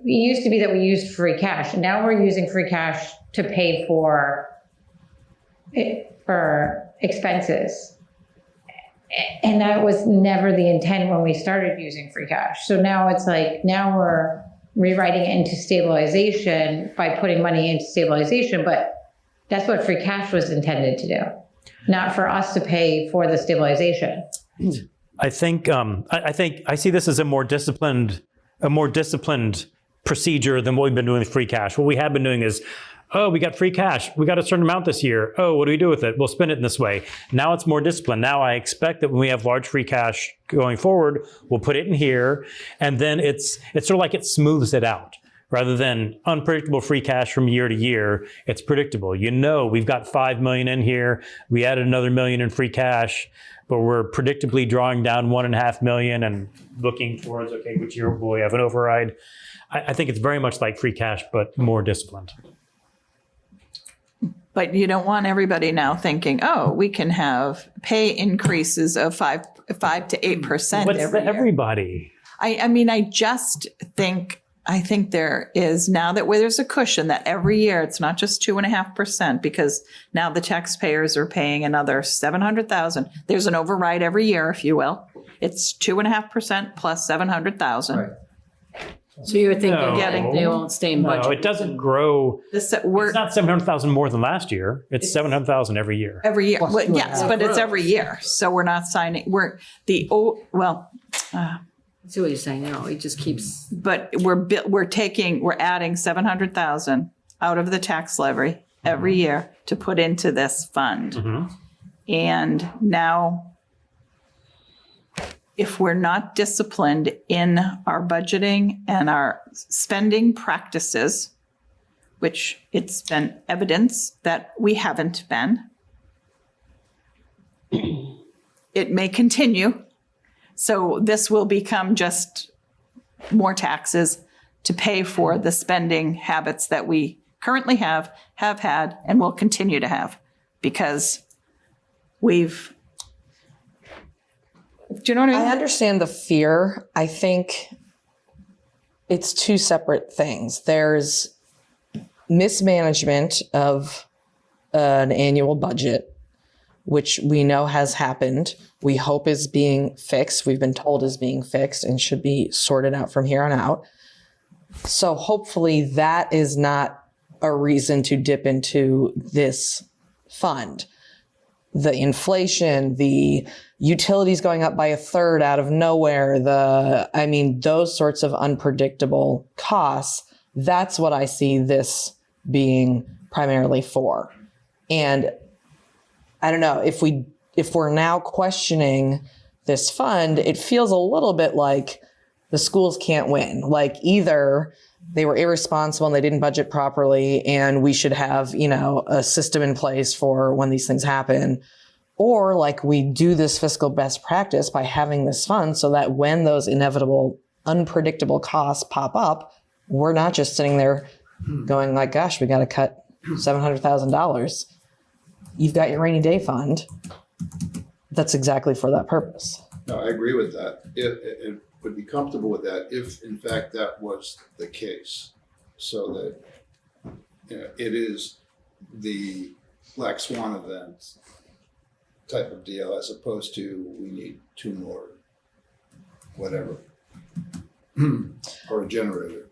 used to be that we used free cash. Now we're using free cash to pay for expenses. And that was never the intent when we started using free cash. So now it's like, now we're rewriting it into stabilization by putting money into stabilization, but that's what free cash was intended to do, not for us to pay for the stabilization. I think I see this as a more disciplined procedure than what we've been doing with free cash. What we have been doing is, we got free cash. We got a certain amount this year. What do we do with it? We'll spend it in this way. Now it's more disciplined. Now I expect that when we have large free cash going forward, we'll put it in here, and then it's sort of like it smooths it out. Rather than unpredictable free cash from year to year, it's predictable. We've got $5 million in here. We added another $1 million in free cash, but we're predictably drawing down $1.5 million and looking towards, which year will we have an override? I think it's very much like free cash, but more disciplined. But you don't want everybody now thinking, we can have pay increases of 5 to 8% What's every year. Everybody? I think there is, now that where there's a cushion, that every year it's not just 2.5%, because now the taxpayers are paying another $700,000. There's an override every year, if you will. It's 2.5% plus $700,000. So you're thinking No. they won't stay in budget? No, it doesn't grow. It's not $700,000 more than last year. It's $700,000 every year. Every year. Plus Well, 2.5. yes, but it's every year. So we're not signing, I see what you're saying now. It just keeps. but we're adding 700,000 out of the tax levy every year to put into this fund. Mm-hmm. And now, if we're not disciplined in our budgeting and our spending practices, which it's been evidence that we haven't been, it may continue. So this will become just more taxes to pay for the spending habits that we currently have had, and will continue to have, because we've, do you know what I mean? I understand the fear. I think it's two separate things. There's mismanagement of an annual budget, which we know has happened. We hope is being fixed. We've been told is being fixed and should be sorted out from here on out. So hopefully that is not a reason to dip into this fund. The inflation, the utilities going up by a third out of nowhere, those sorts of unpredictable costs, that's what I see this being primarily for. And I don't know, if we're now questioning this fund, it feels a little bit like the schools can't win. Like either they were irresponsible and they didn't budget properly and we should have, a system in place for when these things happen, or like we do this fiscal best practice by having this fund so that when those inevitable, unpredictable costs pop up, we're not just sitting there going like, gosh, we got to cut $700,000. You've got your rainy day fund. That's exactly for that purpose. No, I agree with that. It would be comfortable with that if, in fact, that was the case. So that it is the black swan event type of deal, as opposed to we need 2 more, whatever, or a generator.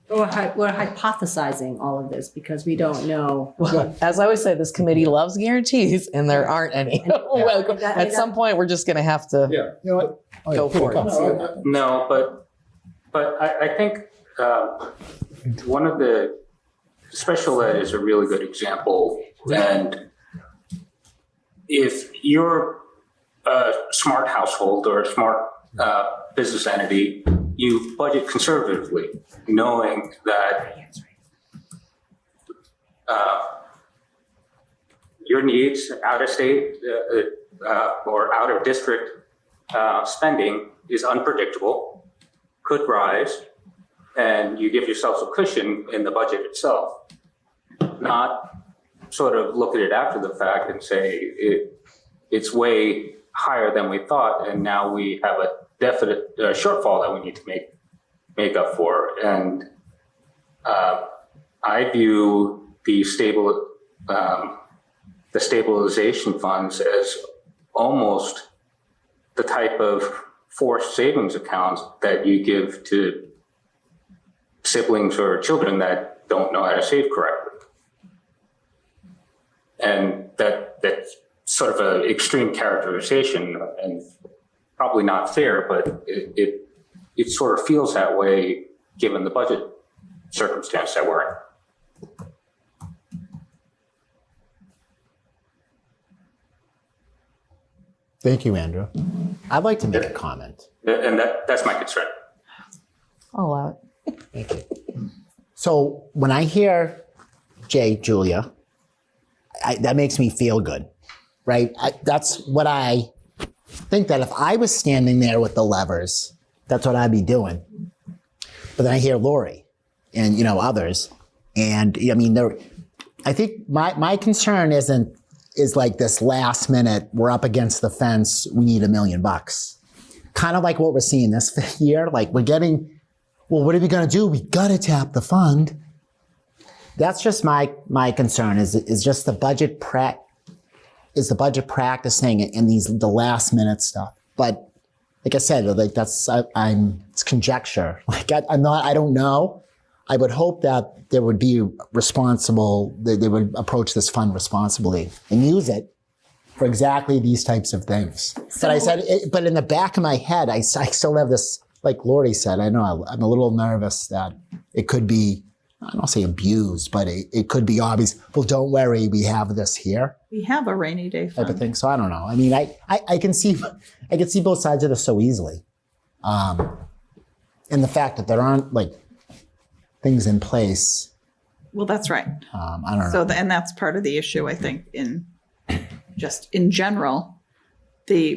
We're hypothesizing all of this because we don't know. Well, as I always say, this committee loves guarantees, and there aren't any. Well, at some point, we're just going to have to You know what? go for it. No, but I think one of the special ed is a really good example. And if you're a smart household or a smart business entity, you budget conservatively, knowing that your needs out of state or out of district spending is unpredictable, could rise, and you give yourself a cushion in the budget itself. Not sort of look at it after the fact and say it's way higher than we thought, and now we have a definite shortfall that we need to make up for. And I view the stabilization funds as almost the type of forced savings accounts that you give to siblings or children that don't know how to save correctly. And that's sort of an extreme characterization and probably not fair, but it sort of feels that way given the budget circumstance that we're in. Thank you, Andrew. I'd like to make a comment. And that's my concern. I'll allow it. Thank you. So when I hear Julia, that makes me feel good, right? That's what I think, that if I was standing there with the levers, that's what I'd be doing. But then I hear Lori and, others. And I mean, I think my concern is like this last minute, we're up against the fence, we need $1 million. Kind of like what we're seeing this year. Like we're getting, well, what are we going to do? We got to tap the fund. That's just my concern is just the budget practicing and the last minute stuff. But like I said, like it's conjecture. Like I don't know. I would hope that there would be they would approach this fund responsibly and use it for exactly these types of things. But I said, but in the back of my head, I still have this, like Lori said, I know I'm a little nervous that it could be, I don't say abused, but it could be obvious. Well, don't worry, we have this here. We have a rainy day fund. Type of thing. So I don't know. I mean, I can see both sides of this so easily. And the fact that there aren't like things in place. Well, that's right. I don't know. So, and that's part of the issue, I think, in general.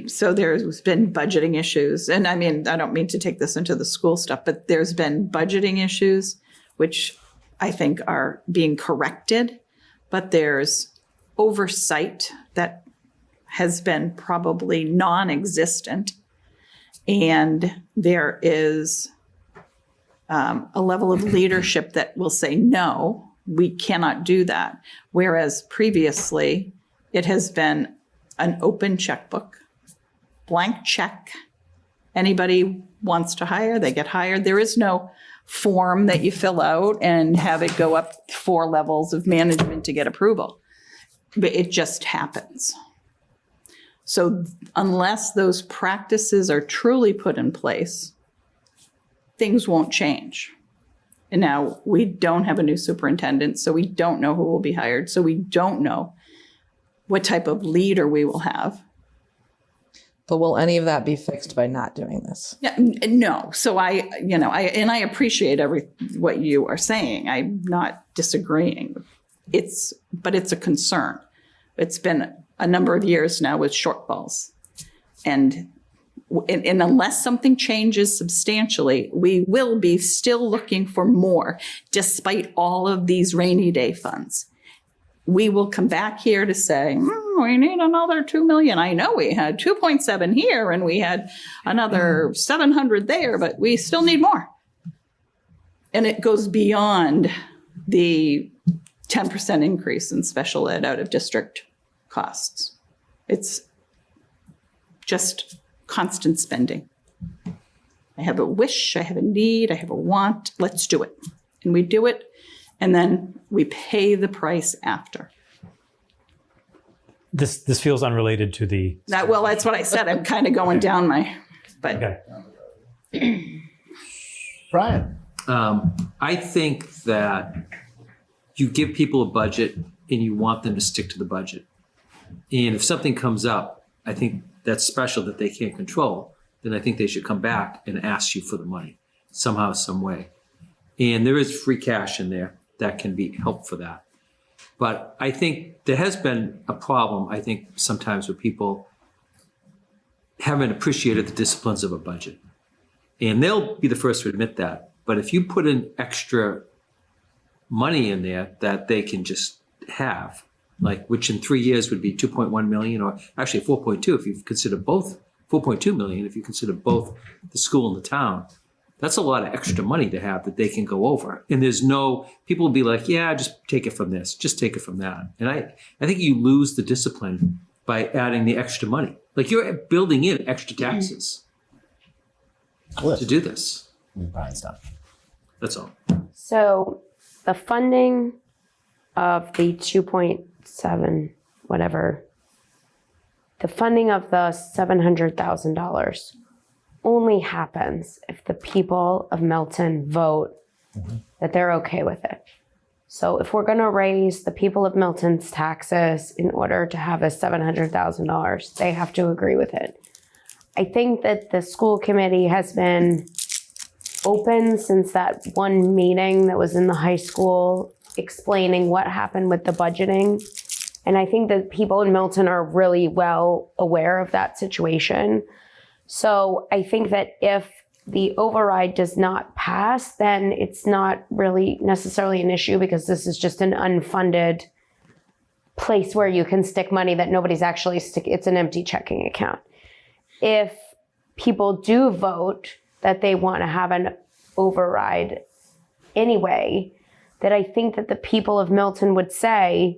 So there's been budgeting issues. And I mean, I don't mean to take this into the school stuff, but there's been budgeting issues, which I think are being corrected. But there's oversight that has been probably non-existent. And there is a level of leadership that will say no We cannot do that. Whereas previously, it has been an open checkbook, blank check. Anybody wants to hire, they get hired. There is no form that you fill out and have it go up 4 levels of management to get approval. But it just happens. So unless those practices are truly put in place, things won't change. And now we don't have a new superintendent, so we don't know who will be hired. So we don't know what type of leader we will have. But will any of that be fixed by not doing this? Yeah, no. So I appreciate what you are saying. I'm not disagreeing. But it's a concern. It's been a number of years now with shortfalls. And unless something changes substantially, we will be still looking for more, despite all of these rainy day funds. We will come back here to say, we need another 2 million. I know we had 2.7 here and we had another 700 there, but we still need more. And it goes beyond the 10% increase in special ed out of district costs. It's just constant spending. I have a wish, I have a need, I have a want, let's do it. And we do it, and then we pay the price after. This feels unrelated to the. Well, that's what I said. I'm kind of going down but. Okay. Brian. I think that you give people a budget and you want them to stick to the budget. And if something comes up, I think that's special that they can't control, then I think they should come back and ask you for the money somehow, some way. And there is free cash in there that can be help for that. But I think there has been a problem, I think, sometimes with people haven't appreciated the disciplines of a budget. And they'll be the first to admit that. But if you put in extra money in there that they can just have, like which in 3 years would be 2.1 million, or actually 4.2 if you consider both, 4.2 million if you consider both the school and the town. That's a lot of extra money to have that they can go over. And there's no, people will be like, yeah, just take it from this, just take it from that. And I think you lose the discipline by adding the extra money. Like you're building in extra taxes to do this. Brian's done. That's all. So the funding of the 2.7, whatever, the funding of the $700,000 only happens if the people of Milton vote that they're okay with it. So if we're going to raise the people of Milton's taxes in order to have a $700,000, they have to agree with it. I think that the school committee has been open since that one meeting that was in the high school explaining what happened with the budgeting. And I think that people in Milton are really well aware of that situation. So I think that if the override does not pass, then it's not really necessarily an issue because this is just an unfunded place where you can stick money that nobody's actually it's an empty checking account. If people do vote that they want to have an override anyway, that I think that the people of Milton would say,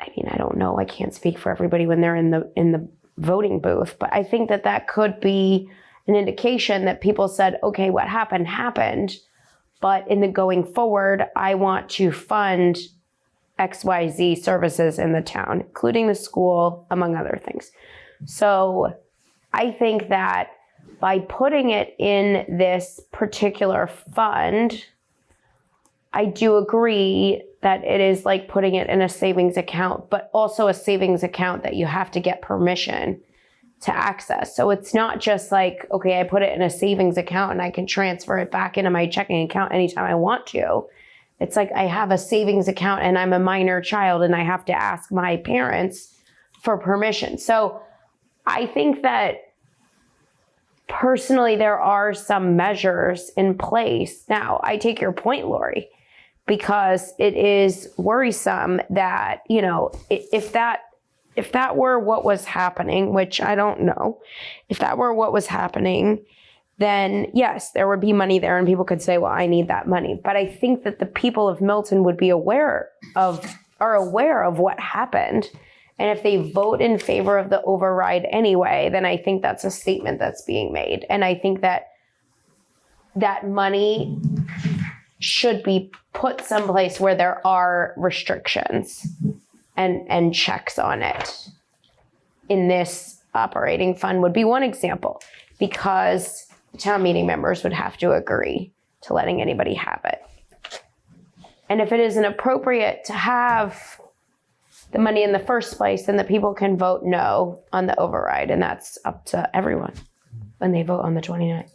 I mean, I don't know, I can't speak for everybody when they're in the voting booth, but I think that that could be an indication that people said, okay, what happened, but in the going forward, I want to fund XYZ services in the town, including the school, among other things. So I think that by putting it in this particular fund, I do agree that it is like putting it in a savings account, but also a savings account that you have to get permission to access. So it's not just like, okay, I put it in a savings account and I can transfer it back into my checking account anytime I want to. It's like I have a savings account and I'm a minor child and I have to ask my parents for permission. So I think that personally, there are some measures in place. Now, I take your point, Lori, because it is worrisome that, you know, if that were what was happening, which I don't know, if that were what was happening, then yes, there would be money there and people could say, well, I need that money. But I think that the people of Milton would be aware of what happened. And if they vote in favor of the override anyway, then I think that's a statement that's being made. And I think that that money should be put someplace where there are restrictions and checks on it. In this operating fund would be one example, because town meeting members would have to agree to letting anybody have it. And if it isn't appropriate to have the money in the first place, then the people can vote no on the override, and that's up to everyone when they vote on the 29th.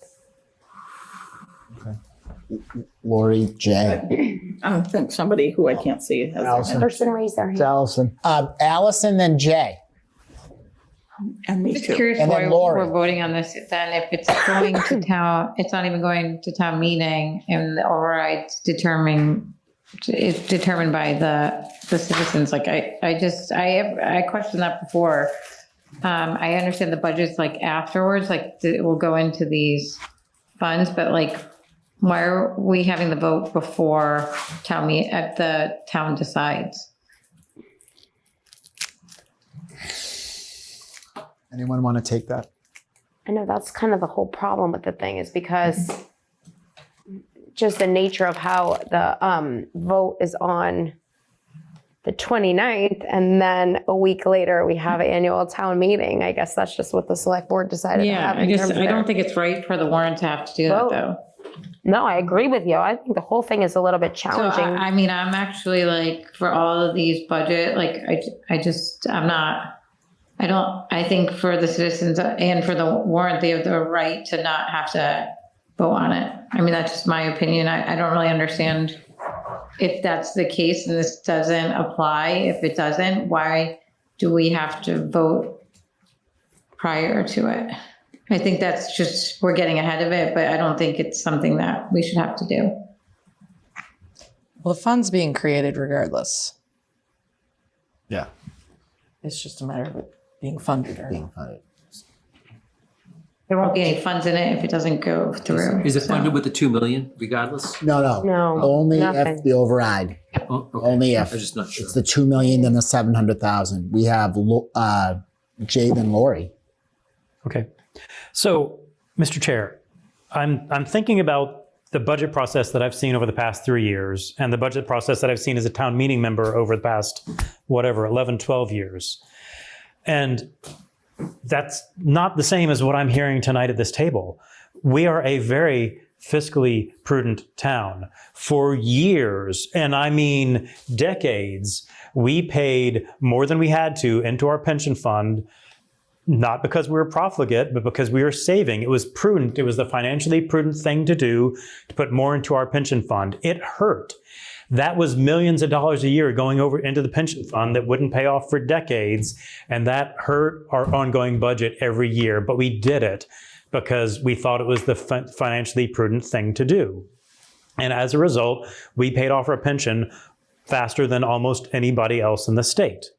Lori, Jay. I think somebody who I can't see has. Allison. Person raise their hand. It's Allison. Allison, then Jay. And me Just too. curious And why then Lori. we're voting on this then, if it's going to town, it's not even going to town meeting, and the override's determined by the citizens. Like I questioned that before. I understand the budget's like afterwards, like it will go into these funds, but like, why are we having the vote before the town decides? Anyone want to take that? I know that's kind of the whole problem with the thing, is because just the nature of how the vote is on the 29th, and then a week later we have an annual town meeting. I guess that's just what the select board decided to Yeah, have. I don't think it's right for the warrant to have to do that though. No, I agree with you. I think the whole thing is a little bit So challenging. I mean, I'm actually like, for all of these budget, like I think for the citizens and for the warrant, they have the right to not have to vote on it. I mean, that's just my opinion. I don't really understand if that's the case and this doesn't apply. If it doesn't, why do we have to vote prior to it? I think that's just, we're getting ahead of it, but I don't think it's something that we should have to do. Well, the fund's being created regardless. Yeah. It's just a matter of it being funded or Being funded. There won't be any funds in it if it doesn't go through. Is it funded with the 2 million regardless? No. No, Only nothing. if the override. Oh, okay. Only if. I'm just not sure. It's the 2 million and the 700,000. We have Jay, then Lori. Okay. So, Mr. Chair, I'm thinking about the budget process that I've seen over the past 3 years and the budget process that I've seen as a town meeting member over the past, 11, 12 years. And that's not the same as what I'm hearing tonight at this table. We are a very fiscally prudent town. For years, and I mean decades, we paid more than we had to into our pension fund, not because we were profligate, but because we were saving. It was prudent. It was the financially prudent thing to do, to put more into our pension fund. It hurt. That was millions of dollars a year going over into the pension fund that wouldn't pay off for decades. And that hurt our ongoing budget every year. But we did it because we thought it was the financially prudent thing to do. And as a result, we paid off our pension faster than almost anybody else in the state.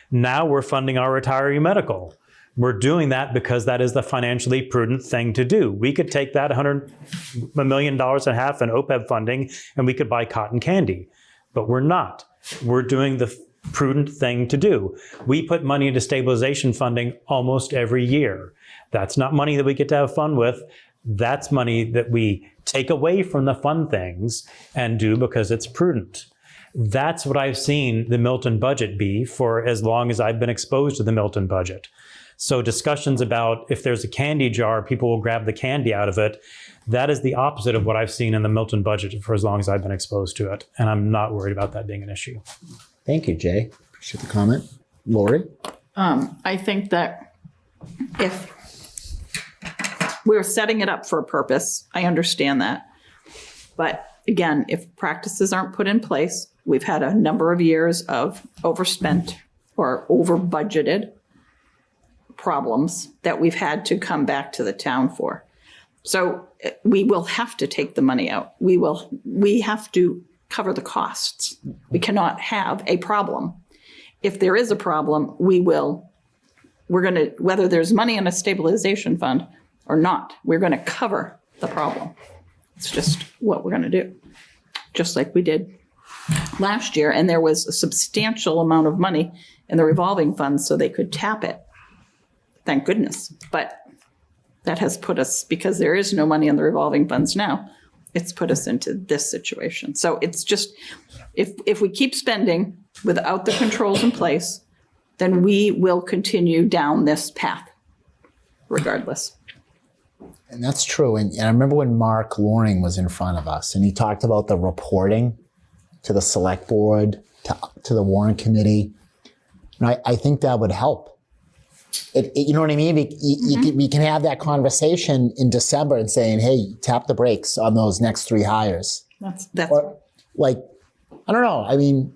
Now we're funding our retiree medical. We're doing that because that is the financially prudent thing to do. We could take that $1.5 million in OPEB funding and we could buy cotton candy, but we're not. We're doing the prudent thing to do. We put money into stabilization funding almost every year. That's not money that we get to have fun with. That's money that we take away from the fun things and do because it's prudent. That's what I've seen the Milton budget be for as long as I've been exposed to the Milton budget. So discussions about if there's a candy jar, people will grab the candy out of it. That is the opposite of what I've seen in the Milton budget for as long as I've been exposed to it. And I'm not worried about that being an issue. Thank you, Jay. Appreciate the comment. Lori? I think that if we're setting it up for a purpose, I understand that. But again, if practices aren't put in place, we've had a number of years of overspent or over budgeted problems that we've had to come back to the town for. So we will have to take the money out. We have to cover the costs. We cannot have a problem. If there is a problem, we're going to, whether there's money in a stabilization fund or not. We're going to cover the problem. It's just what we're going to do, just like we did last year. And there was a substantial amount of money in the revolving funds so they could tap it. Thank goodness. But that has put us, because there is no money in the revolving funds now, it's put us into this situation. So it's just, if we keep spending without the controls in place, then we will continue down this path regardless. And that's true. And I remember when Mark Loring was in front of us and he talked about the reporting to the select board, to the Warrant committee. And I think that would help. You know what I mean? We can have that conversation in December and saying, hey, tap the brakes on those next 3 hires. That's or, like, I don't know. I mean,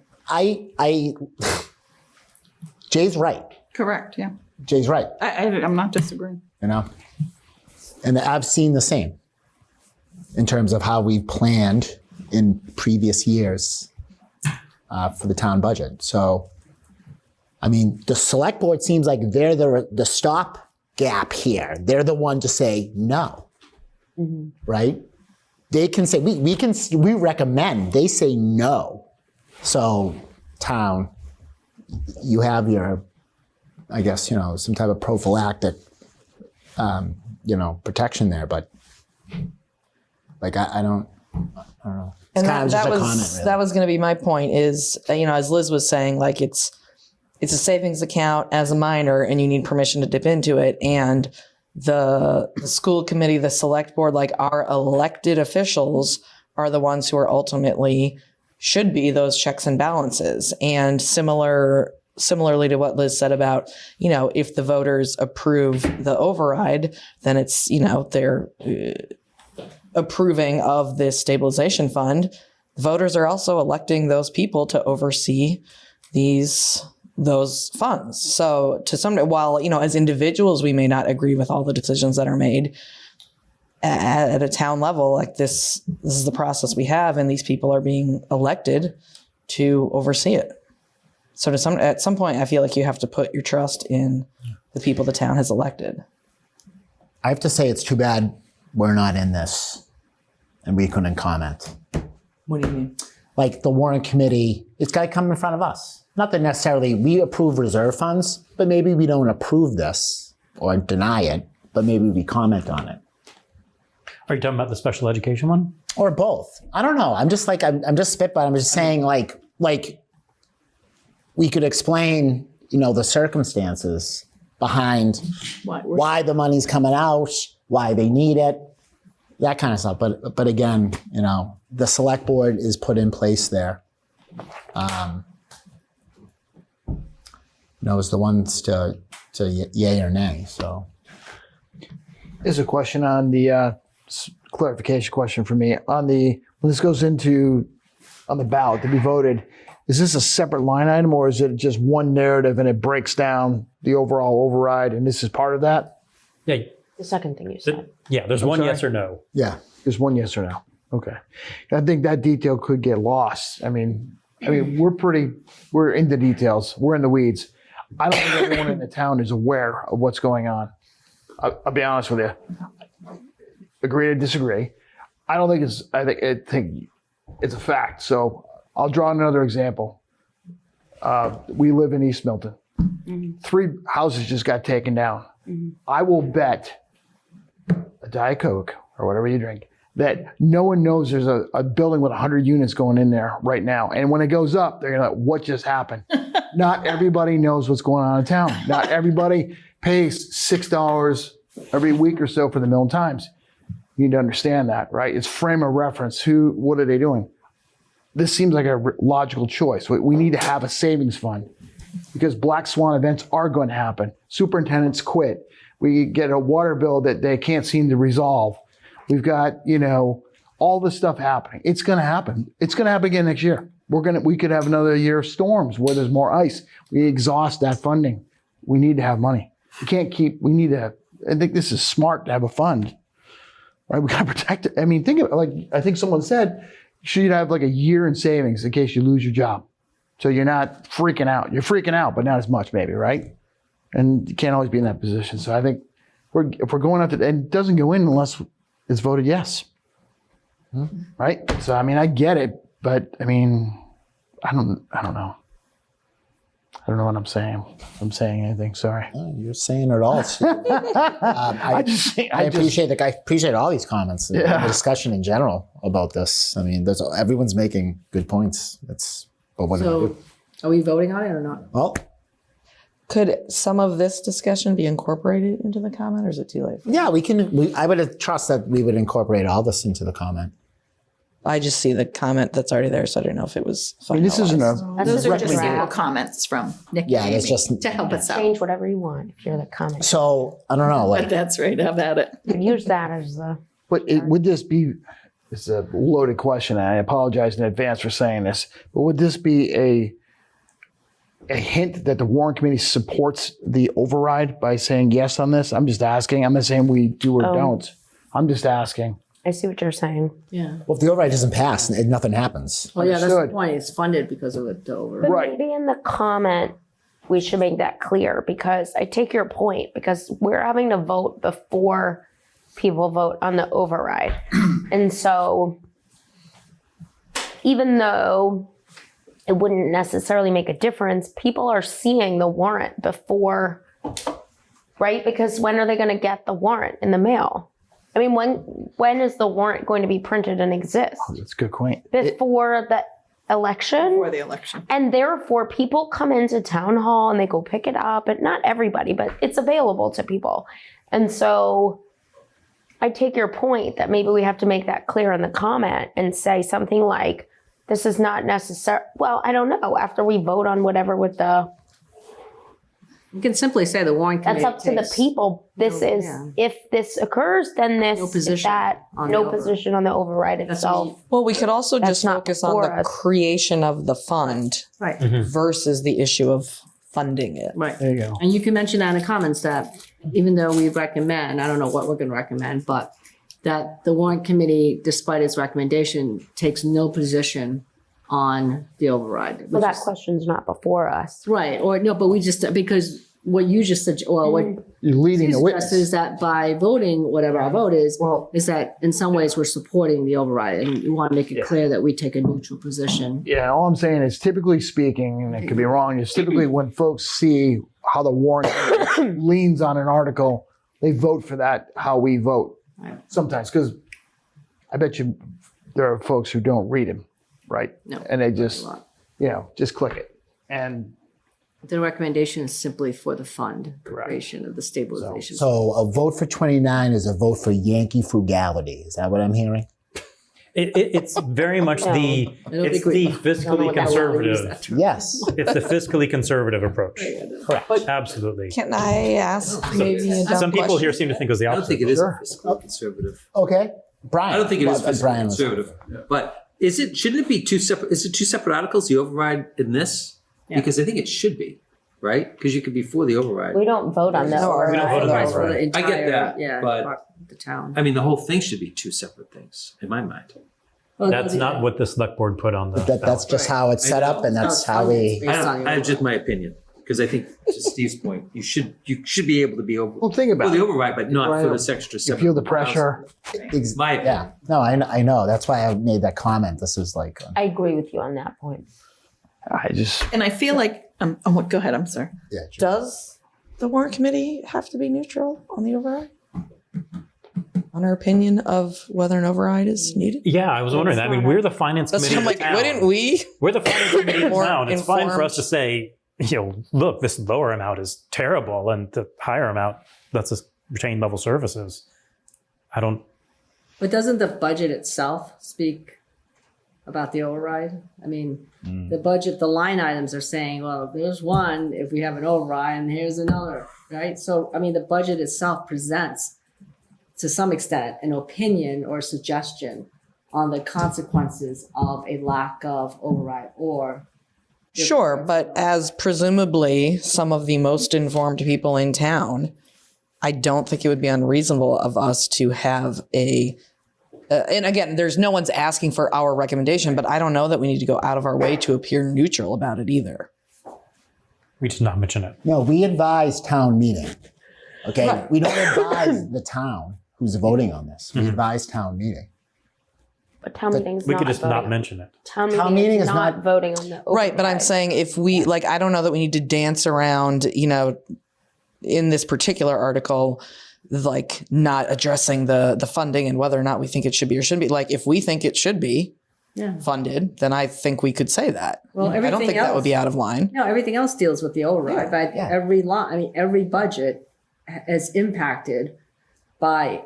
Jay's right. Correct, yeah. Jay's right. I'm not disagreeing. You know? And I've seen the same in terms of how we planned in previous years for the town budget. So, I mean, the select board seems like they're the stop gap here. They're the one to say no, right? They can say, we recommend, they say no. So town, you have your, I guess, some type of prophylactic, protection there, but like, I don't know. It's And kind of just that a was comment, really. that was going to be my point. Is as Liz was saying, like it's a savings account as a minor, and you need permission to dip into it. And the school committee, the select board, like our elected officials, are the ones who are ultimately should be those checks and balances. And similarly to what Liz said about, if the voters approve the override, then it's, they're approving of this stabilization fund. Voters are also electing those people to oversee those funds. So to some, while, as individuals, we may not agree with all the decisions that are made at a town level, like this is the process we have, and these people are being elected to oversee it. So at some point, I feel like you have to put your trust in the people the town has elected. I have to say it's too bad we're not in this and we couldn't comment. What do you mean? Like the Warrant committee, it's got to come in front of us. Not that necessarily we approve reserve funds, but maybe we don't approve this or deny it, but maybe we comment on it. Are you talking about the special education one? Or both. I don't know. I'm just spitballing. I'm just saying like we could explain, the circumstances behind why the money's coming out, why they need it, that kind of stuff. But again, the select board is put in place there. Is the ones to yay or nay. So There's a question on the clarification question for me on when this goes on the ballot to be voted. Is this a separate line item, or is it just one narrative and it breaks down the overall override, and this is part of that? Yeah. The second thing you said. Yeah, there's one yes or no. Yeah. There's one yes or no. Okay. I think that detail could get lost. I mean, we're in the details. We're in the weeds. I don't think everyone in the town is aware of what's going on. I'll be honest with you. Agree to disagree. I think it's a fact. So I'll draw another example. We live in East Milton. 3 houses just got taken down. I will bet a Diet Coke or whatever you drink that no one knows there's a building with 100 units going in there right now. And when it goes up, they're gonna, what just happened? Not everybody knows what's going on in town. Not everybody pays $6 every week or so for the Milton Times. You need to understand that, right? It's frame of reference. What are they doing? This seems like a logical choice. We need to have a savings fund because black swan events are going to happen. Superintendents quit. We get a water bill that they can't seem to resolve. We've got, all this stuff happening. It's going to happen. It's going to happen again next year. We could have another year of storms where there's more ice. We exhaust that funding. We need to have money. I think this is smart to have a fund, right? We got to protect it. I mean, think of it, I think someone said, you should have like a year in savings in case you lose your job. So you're not freaking out. You're freaking out, but not as much maybe, right? And you can't always be in that position. So I think if we're going out to, and it doesn't go in unless it's voted yes. Right? So, I mean, I get it, but I mean, I don't know. I don't know what I'm saying. If I'm saying anything, sorry. Oh, you're saying it all. I appreciate all these comments and the discussion in general about this. I mean, everyone's making good points. But what do we do? Are we voting on it or not? Well, Could some of this discussion be incorporated into the comment, or is it too late? yeah, we can. I would trust that we would incorporate all this into the comment. I just see the comment that's already there, so I don't know if it was. I mean, this isn't a Those are just recommendation. sample comments from Nick Yeah, and it's Amy just- to help us out. Change whatever you want if you're the comment. So I don't know. But Like, that's right, have at it. Use that as the. But would this be, it's a loaded question, and I apologize in advance for saying this, but would this be a hint that the Warrant Committee supports the override by saying yes on this? I'm just asking. I'm not saying we do or don't. I'm just asking. I see what you're saying. Yeah. well, if the override doesn't pass, nothing happens. Well, yeah, that's the Understood. point. It's funded because of the over. But Right. maybe in the comment, we should make that clear, because I take your point, because we're having to vote before people vote on the override. And so even though it wouldn't necessarily make a difference, people are seeing the warrant before, right? Because when are they going to get the warrant in the mail? I mean, when is the warrant going to be printed and exist? That's a good point. Before the election? For the election. And therefore, people come into town hall and they go pick it up, and not everybody, but it's available to people. And so I take your point that maybe we have to make that clear in the comment and say something like, this is not necessary. Well, I don't know. After we vote on whatever with the, You can simply say the warrant committee. that's up to the takes people. This is, if this occurs, then this, No if position that, on the no override. position on the override That's itself. Well, we could also That's just not focus on before the us. creation of the fund Right. versus the issue of funding it. Right. There you go. And you can mention that in the comments that even though we recommend, I don't know what we're going to recommend, but that the warrant committee, despite its recommendation, takes no position on the override. Well, which that is- question's not before us. Right. Or no, but we just, because what you just said, or what You're leading Steve the witness. suggests is that by voting whatever our vote is that in some ways we're supporting the override, and you want to make it clear that we take a neutral position. Yeah, all I'm saying is typically speaking, and it could be wrong, is typically when folks see how the warrant leans on an article, they vote for that, how we vote. Right. Sometimes, because I bet you there are folks who don't read them, right? No, And they just, a lot. just click it. And The recommendation is simply for the fund, creation of the stabilization. So a vote for 29 is a vote for Yankee frugality. Is that what I'm hearing? It's very much the it's the fiscally conservative. Yes. It's the fiscally conservative approach. Correct. Absolutely. Can I ask maybe a dumb Some people question? here seem to think it was the I don't opposite. think it is Sure. fiscally conservative. Okay. Brian. I don't think it is Well, fiscally Brian was- conservative. But shouldn't it be two separate? Is it two separate articles? The override in this, because I think it should be, right? Because you could be for the override. We don't vote on the We don't vote on the override. Right, for the override. I get entire- that, Yeah, but- the town. I mean, the whole thing should be two separate things in my mind. Well, That's not what the select board put on the That's ballot. just how it's set up, and that's how we. I just my opinion, because I think to Steve's point, you should be able to be over well, think for about the it. override, but not Right. for this extra You seven. feel the pressure. My opinion. Yeah. No, I know. That's why I made that comment. This is like. I agree with you on that point. I just, And I feel like, go ahead, I'm sorry. Yeah. Does the warrant committee have to be neutral on the override? On our opinion of whether an override is needed? Yeah, I was wondering that. I mean, we're the finance That's committee. I'm of like, the wouldn't town. we? We're the finance committee of More town. It's fine for us informed? to say, look, this lower amount is terrible, and the higher amount, that's just retained level services. I don't. But doesn't the budget itself speak about the override? I mean, the budget, the line items are saying, well, there's one if we have an override, and here's another, right? So, I mean, the budget itself presents, to some extent, an opinion or suggestion on the consequences of a lack of override or. Sure, but as presumably some of the most informed people in town, I don't think it would be unreasonable of us to have and again, there's no one's asking for our recommendation, but I don't know that we need to go out of our way to appear neutral about it either. We did not mention it. No, we advise town meeting. Okay, Right. we don't advise the town who's voting on this. We advise town meeting. But town meeting's We not could just voting not on- mention it. Town Town meeting meeting is is not not- voting on the Right, but I'm override. saying if we like, I don't know that we need to dance around, in this particular article, like not addressing the funding and whether or not we think it should be or shouldn't be. Like, if we think it should be funded, then I think we could say that. Well, I don't everything think that would be else- out of line. No, everything else deals with the override, but yeah. every line, I mean, every budget is impacted by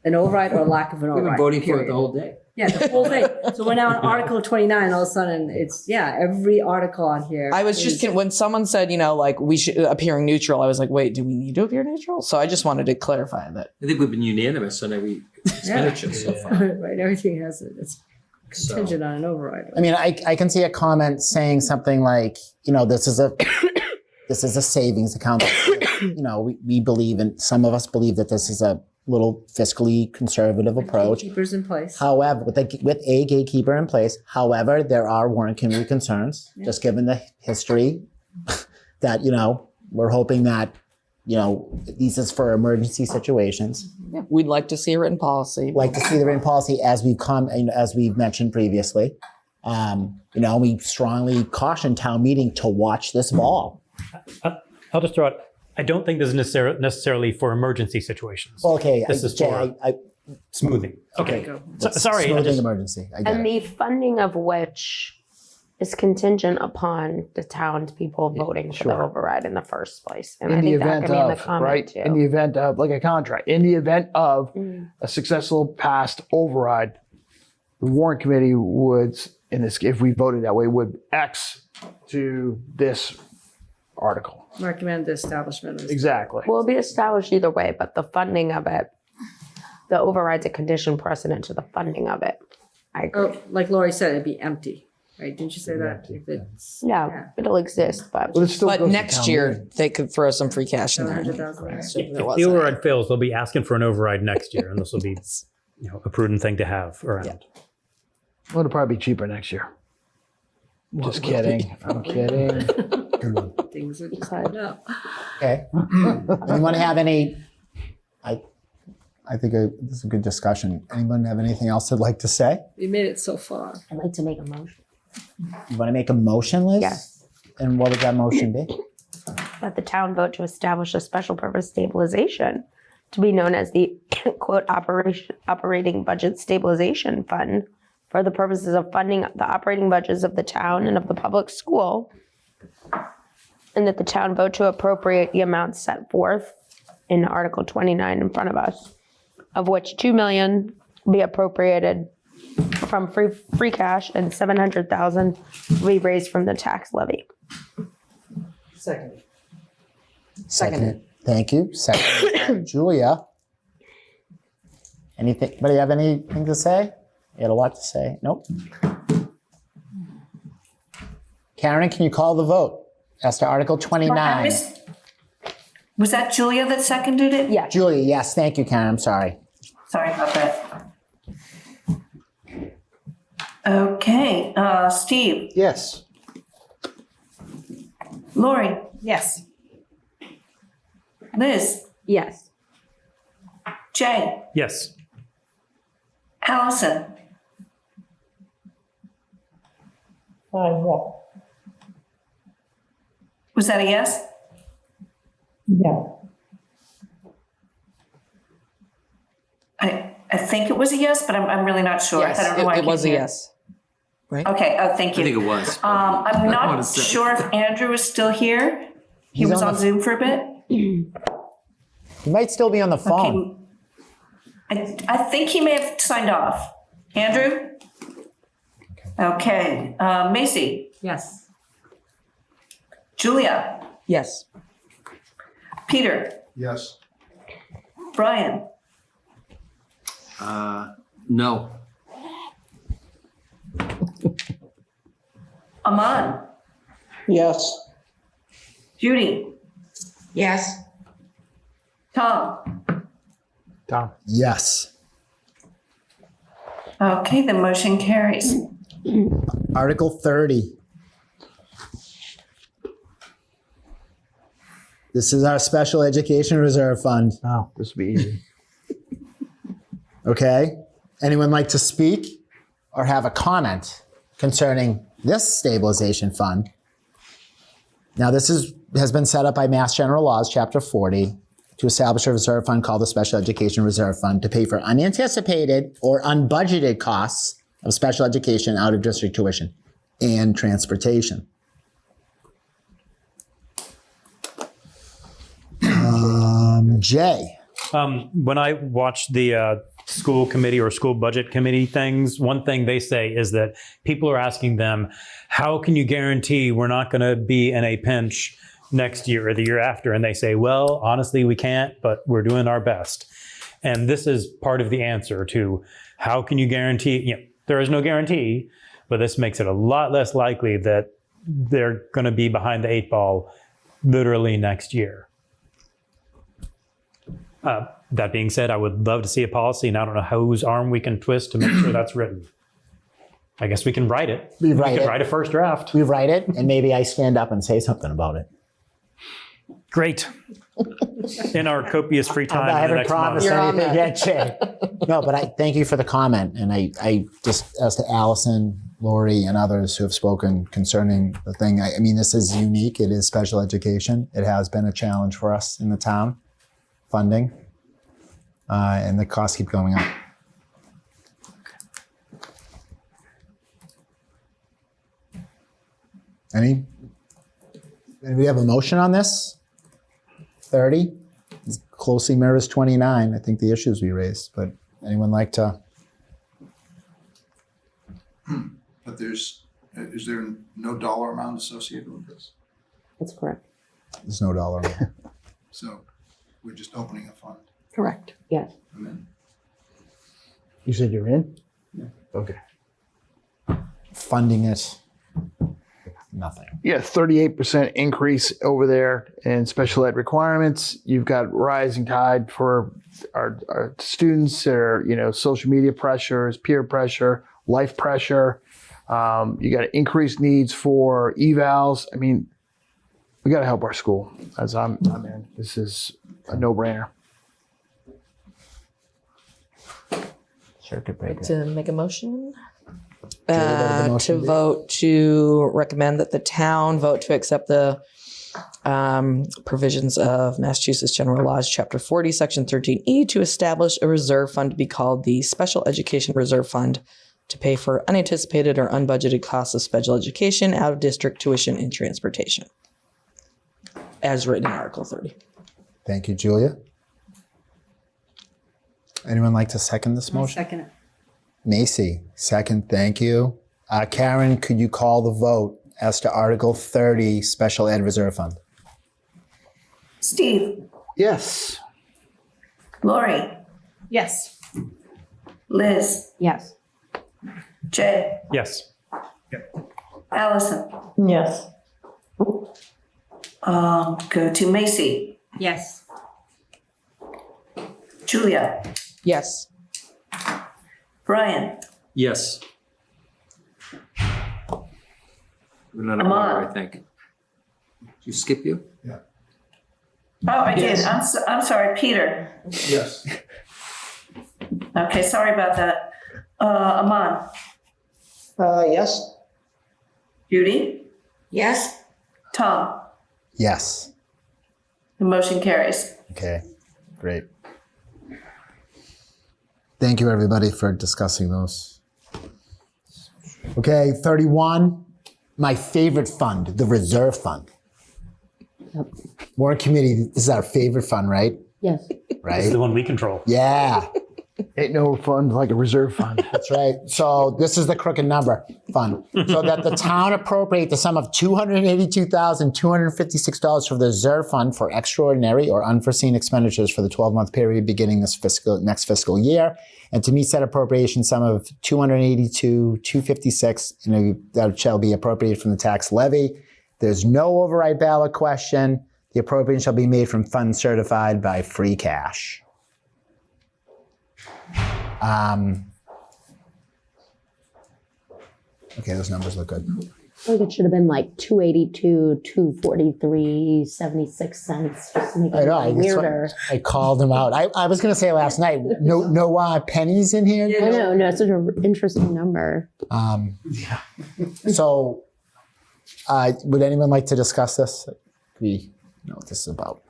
an override or lack of an We've override. been voting for it period. the whole day. Yeah, the whole thing. So we're now on Article 29, all of a sudden it's, every article on here. I was just when someone said, like we should appearing neutral, I was like, wait, do we need to appear neutral? So I just wanted to clarify that. I think we've been unanimous on every expenditure so far. Right, everything has, it's contingent on an override. I mean, I can see a comment saying something like, this is a savings account. We believe in, some of us believe that this is a little fiscally conservative approach. Keepers in place. However, with a gatekeeper in place, however, there are warrant committee concerns, just given the history that, we're hoping that, these is for emergency situations. Yeah, we'd like to see a written policy. Like to see the written policy as we've mentioned previously. We strongly caution town meeting to watch this ball. I'll just throw it. I don't think this is necessarily for emergency situations. Okay, This is for smoothing. Okay. go. Sorry. Smoothing emergency. I get And it. the funding of which is contingent upon the townspeople voting for the override in the first place. And I In the think that event can be in the of, comment right? too. In the event of, like a contract, in the event of a successful passed override, the warrant committee would, if we voted that way, would X to this article. Recommend the establishment of. Exactly. Will be established either way, but the funding of it, the override's a condition precedent to the funding of it. I agree. Oh, like Lori said, it'd be empty, right? Didn't you say that? If it's Yeah, it'll exist, but But it still But goes to next town year meeting. they could throw some free cash in there. 700,000. So there If was the that. override fails, they'll be asking for an override next year, and this will be a prudent thing to have around. Well, it'll probably be cheaper next year. Just kidding. I'm kidding. Good one. Things are just tied up. Okay. Anyone have any? I think this is a good discussion. Anyone have anything else they'd like to say? We made it so far. I'd like to make a motion You want to make a motion, Liz? Yes. And what would that motion be? that the town vote to establish a special purpose stabilization to be known as the quote operating budget stabilization fund for the purposes of funding the operating budgets of the town and of the public school, and that the town vote to appropriate the amounts set forth in Article 29 in front of us, of which $2 million be appropriated from free cash and $700,000 be raised from the tax levy. Second. Seconded. Thank you. Second, Julia. Anybody have anything to say? You had a lot to say. Nope. Karen, can you call the vote as to Article 29? Was that Julia that seconded it? Yeah. Julia, yes. Thank you, Karen. I'm sorry. Sorry about that. Okay, Steve, Yes. Lori, Yes. Liz, Yes. Jay, Yes. Allison. Was that a yes? Yeah. I think it was a yes, but I'm really not sure. I Yes, don't know why I it was a can't hear. yes. Okay, thank I you. think it was. I'm I wanna not say. sure if Andrew is still here. He He's was on on the- Zoom for a bit. You might still be on the phone. I think he may have signed off. Andrew? Okay, Macy, Yes. Julia, Yes. Peter, Yes. Brian, No. Aman, Yes. Judy, Yes. Tom. Tom. Yes. Okay, the motion carries. Article 30. This is our Special Education Reserve Fund. Oh, this will be easy. Okay. Anyone like to speak or have a comment concerning this stabilization fund? Now, this has been set up by Mass General Laws, Chapter 40, to establish a reserve fund called the Special Education Reserve Fund to pay for unanticipated or unbudgeted costs of special education, out-of-district tuition, and transportation. Jay. When I watch the school committee or school budget committee things, one thing they say is that people are asking them, how can you guarantee we're not going to be in a pinch next year or the year after? And they say, well, honestly, we can't, but we're doing our best. And this is part of the answer to how can you guarantee, there is no guarantee, but this makes it a lot less likely that they're going to be behind the 8 ball literally next year. That being said, I would love to see a policy, and I don't know whose arm we can twist to make sure that's written. I guess we can write it. We can write a first draft. We write it, and maybe I stand up and say something about it. Great. In our copious free time. I in the haven't next promised month. anything yet, Jay. No, but I thank you for the comment, and I just, as to Allison, Lori, and others who have spoken concerning the thing, I mean, this is unique. It is special education. It has been a challenge for us in the town, funding, and the costs keep going up. Anybody have a motion on this? 30? It closely mirrors 29, I think, the issues we raised, but anyone like to? But is there no dollar amount associated with this? That's correct. There's no dollar amount. So we're just opening a fund. Correct. Yes. And then You said you're in? Yeah. Okay. Funding it, nothing. Yeah, 38% increase over there in special ed requirements. You've got rising tide for our students, their social media pressures, peer pressure, life pressure. You got increased needs for evals. I mean, we got to help our school. As I'm in, this is a no-brainer. Circuit breaker. To make a motion? the motion To be? vote to recommend that the town vote to accept the provisions of Massachusetts General Laws, Chapter 40, Section 13E, to establish a reserve fund to be called the Special Education Reserve Fund to pay for unanticipated or unbudgeted costs of special education, out-of-district tuition, and transportation, as written in Article 30. Thank you, Julia. Anyone like to second this motion? Second it. Macy, second, thank you. Karen, could you call the vote as to Article 30, Special Ed Reserve Fund? Steve, Yes. Lori, Yes. Liz, Yes. Jay, Yes. Allison, Yes. go to Macy, Yes. Julia, Yes. Brian, Yes. We're not a Amon. quarter, I think. Did you skip you? oh, I did, I'm sorry, Peter. yes. Okay, sorry about that. Amon, Yes. Judy, Yes? Tom, Yes. the motion carries. Okay, great. Thank you, everybody, for discussing those. Okay, 31, my favorite fund, the Reserve Fund. Warrant Committee, this is our favorite fund, right? Yes. This is Right? the one we control. Yeah, Ain't no fund like a reserve fund. that's right. So this is the crooked number fund. So that the town appropriate the sum of $282,256 for the reserve fund for extraordinary or unforeseen expenditures for the 12-month period beginning next fiscal year, and to meet said appropriation sum of $282,256, and that shall be appropriated from the tax levy. There's no override ballot question. The appropriation shall be made from funds certified by free cash. Okay, those numbers look good. think it should have been like 282, 243, 76 cents. Just to make I it know. weirder. I called him out. I was going to say last night, no pennies in here. I know, no, it's such an interesting number. So, would anyone like to discuss this? We know what this is about.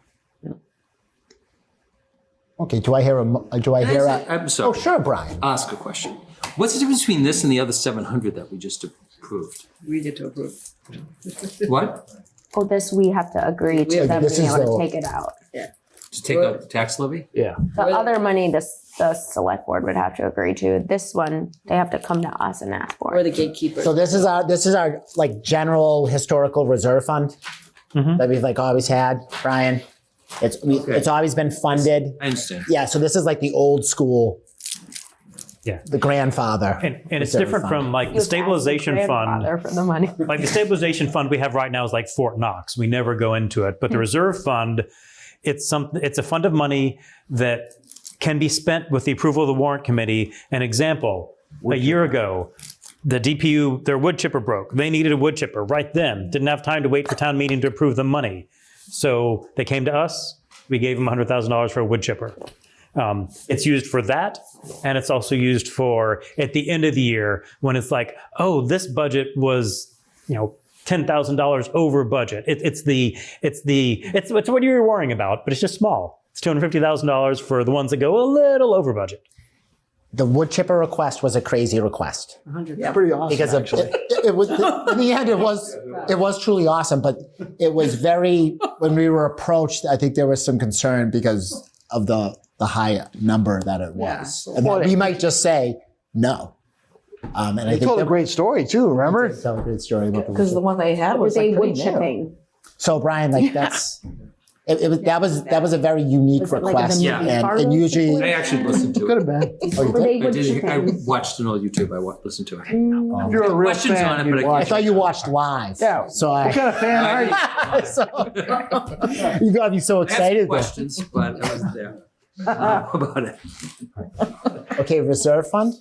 Okay, do I hear I'm sorry. Oh, sure, Brian. Ask a question. What's the difference between this and the other 700 that we just approved? We get to approve. What? Oh, this we have to agree to them this being is able the- to take it out. To take out the tax levy? Yeah. The other money, the select board would have to agree to. This one, they have to come to us and ask for. We're the gatekeepers. So this is our like general historical reserve fund that we've like always had, Brian. It's always been funded. I understand. Yeah, so this is like the old school. Yeah. The grandfather. And it's reserve different fund. from like the stabilization fund. For the money. Like the stabilization fund we have right now is like Fort Knox. We never go into it. But the reserve fund, it's a fund of money that can be spent with the approval of the warrant committee. An example, a year ago, the DPU, their wood chipper broke. They needed a wood chipper right then. Didn't have time to wait for town meeting to approve the money. So they came to us. We gave them $100,000 for a wood chipper. It's used for that, and it's also used for at the end of the year when it's like, oh, this budget was, $10,000 over budget. It's what you were worrying about, but it's just small. It's $250,000 for the ones that go a little over budget. The wood chipper request was a crazy request. 100. It's pretty awesome. Because it was in the end, it was truly awesome, but it was very, when we were approached, I think there was some concern because of the high number that it was. And that we might just say no. And I They think told a great story too, remember? tell a great story about the Because the one they had was They like wood pretty new. chipping. So Brian, like that's that was a very unique Was it like request, the Yeah. movie and Fargo? usually I actually listened to Could it. have been. Oh, you Were they did? wood I chipping? watched it on YouTube. Listened to it. If you're a real Questions fan, on it, you'd but I watch I thought you watched live. Yeah. So What kind of fan are you? so, you gotta be so I had excited. some questions, but I wasn't there about it. Okay, reserve fund?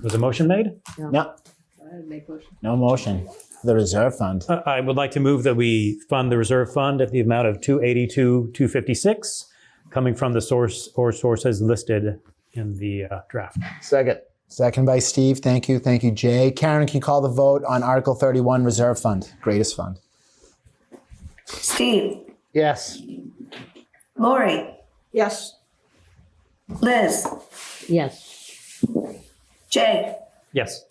Was a motion made? No, I make motion. no motion. The reserve fund. I would like to move that we fund the reserve fund at the amount of $282,256, coming from the source or sources listed in the draft. Second. Second by Steve. Thank you. Thank you, Jay. Karen, can you call the vote on Article 31 reserve fund, greatest fund? Steve, Yes. Lori, Yes. Liz, Yes. Jay, Yes.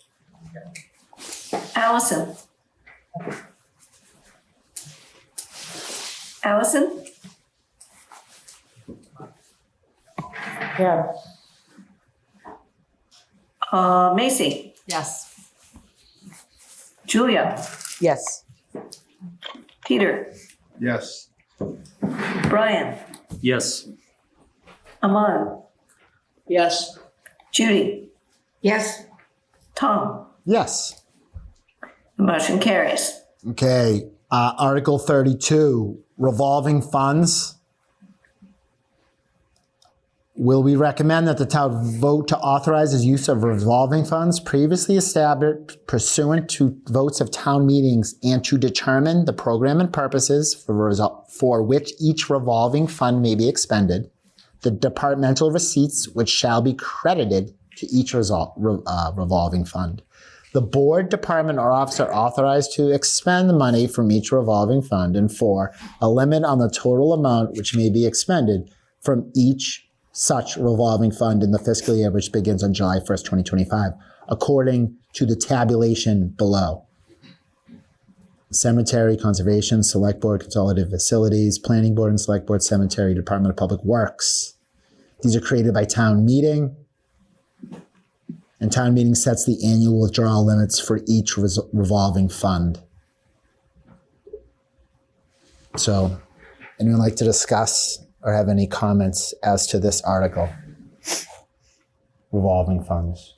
Allison. Allison, Yeah. Macy, Yes. Julia, Yes. Peter, Yes. Brian, Yes. Amon, Yes. Judy, Yes. Tom. Yes. The motion carries. Okay, Article 32, revolving funds. Will we recommend that the town vote to authorize the use of revolving funds previously established pursuant to votes of town meetings and to determine the program and purposes for which each revolving fund may be expended, the departmental receipts which shall be credited to each revolving fund, the board, department, or officer authorized to expend the money from each revolving fund, and 4, a limit on the total amount which may be expended from each such revolving fund in the fiscal year which begins on July 1st, 2025, according to the tabulation below. Cemetery, Conservation, Select Board, Consolidated Facilities, Planning Board and Select Board, Cemetery, Department of Public Works. These are created by town meeting. And town meeting sets the annual withdrawal limits for each revolving fund. So, anyone like to discuss or have any comments as to this article? Revolving funds.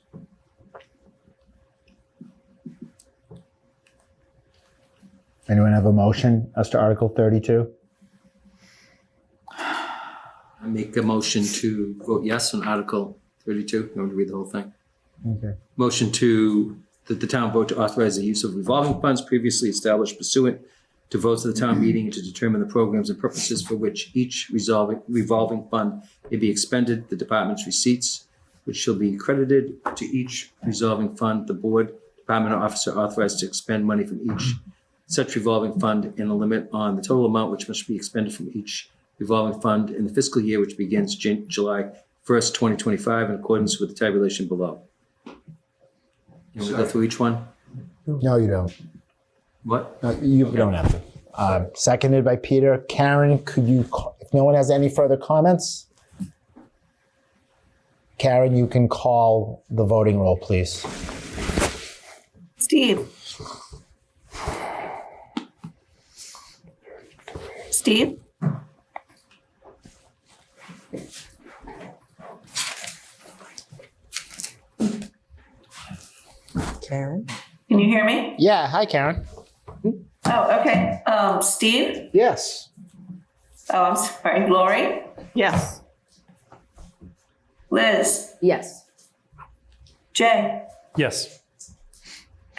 Anyone have a motion as to Article 32? I make a motion to vote yes on Article 32. You want me to read the whole thing? Okay. Motion to that the town vote to authorize the use of revolving funds previously established pursuant to votes of the town meeting and to determine the programs and purposes for which each revolving fund may be expended, the department's receipts, which shall be credited to each revolving fund, the board, department, or officer authorized to expend money from each such revolving fund in a limit on the total amount which must be expended from each revolving fund in the fiscal year which begins July 1st, 2025, in accordance with the tabulation below. You want to go through each one? No, you don't. What? No, you don't have to. Seconded by Peter. Karen, could you, if no one has any further comments? Karen, you can call the voting roll, please. Steve? Steve? Karen? Can you hear me? Yeah, hi, Karen. Oh, okay. Steve? Yes. Oh, I'm sorry. Lori? Yes. Liz? Yes. Jay? Yes.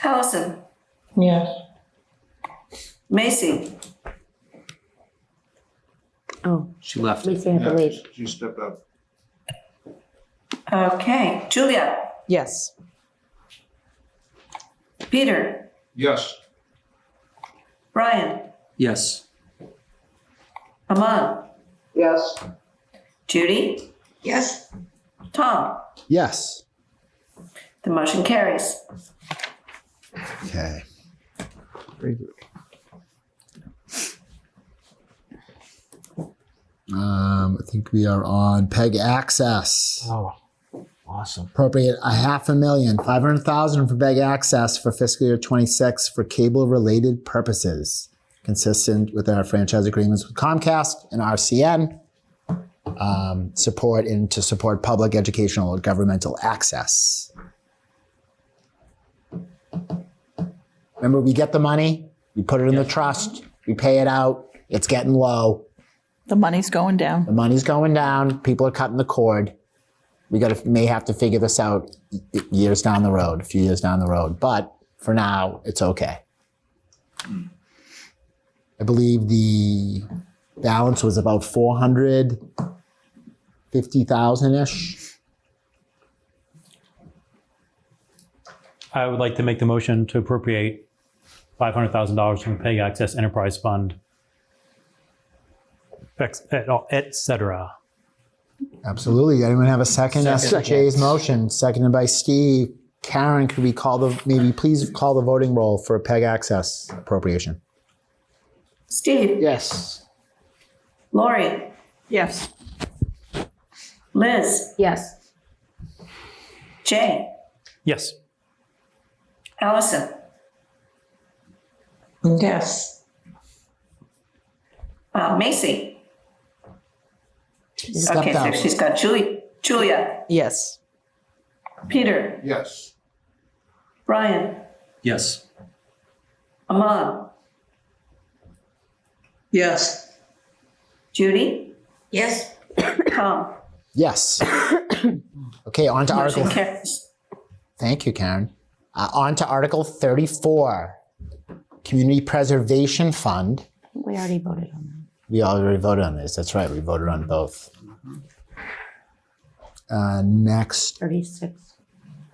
Allison? Yes. Macy? Oh, She left. Lisa had to leave. She stepped up. Okay. Julia? Yes. Peter? Yes. Brian? Yes. Aman? Yes. Judy? Yes. Tom? Yes. The motion carries. Okay. Very good. I think we are on PEG access. Oh, awesome. Appropriate $500,000 for PEG access for fiscal year 26 for cable-related purposes, consistent with our franchise agreements with Comcast and RCN. Support and to support public educational or governmental access. Remember, we get the money, we put it in the trust, we pay it out, it's getting low. The money's going down. The money's going down. People are cutting the cord. We may have to figure this out years down the road, a few years down the road. But for now, it's okay. I believe the balance was about 450,000-ish. I would like to make the motion to appropriate $500,000 from the PEG Access Enterprise Fund, et cetera. Absolutely. Anyone have a second? Second. Jay's motion, seconded by Steve. Karen, could we please call the voting roll for PEG access appropriation? Steve? Yes. Lori? Yes. Liz? Yes. Jay? Yes. Allison? Yes. Macy? Stepped Okay, so out. she's got Julia? Yes. Peter? Yes. Brian? Yes. Aman? Yes. Judy? Yes. Tom? Yes. Okay, on to Motion Article. carries. Thank you, Karen. On to Article 34, Community Preservation Fund. We already voted on that. We already voted on this. That's right. We voted on both. Next 36.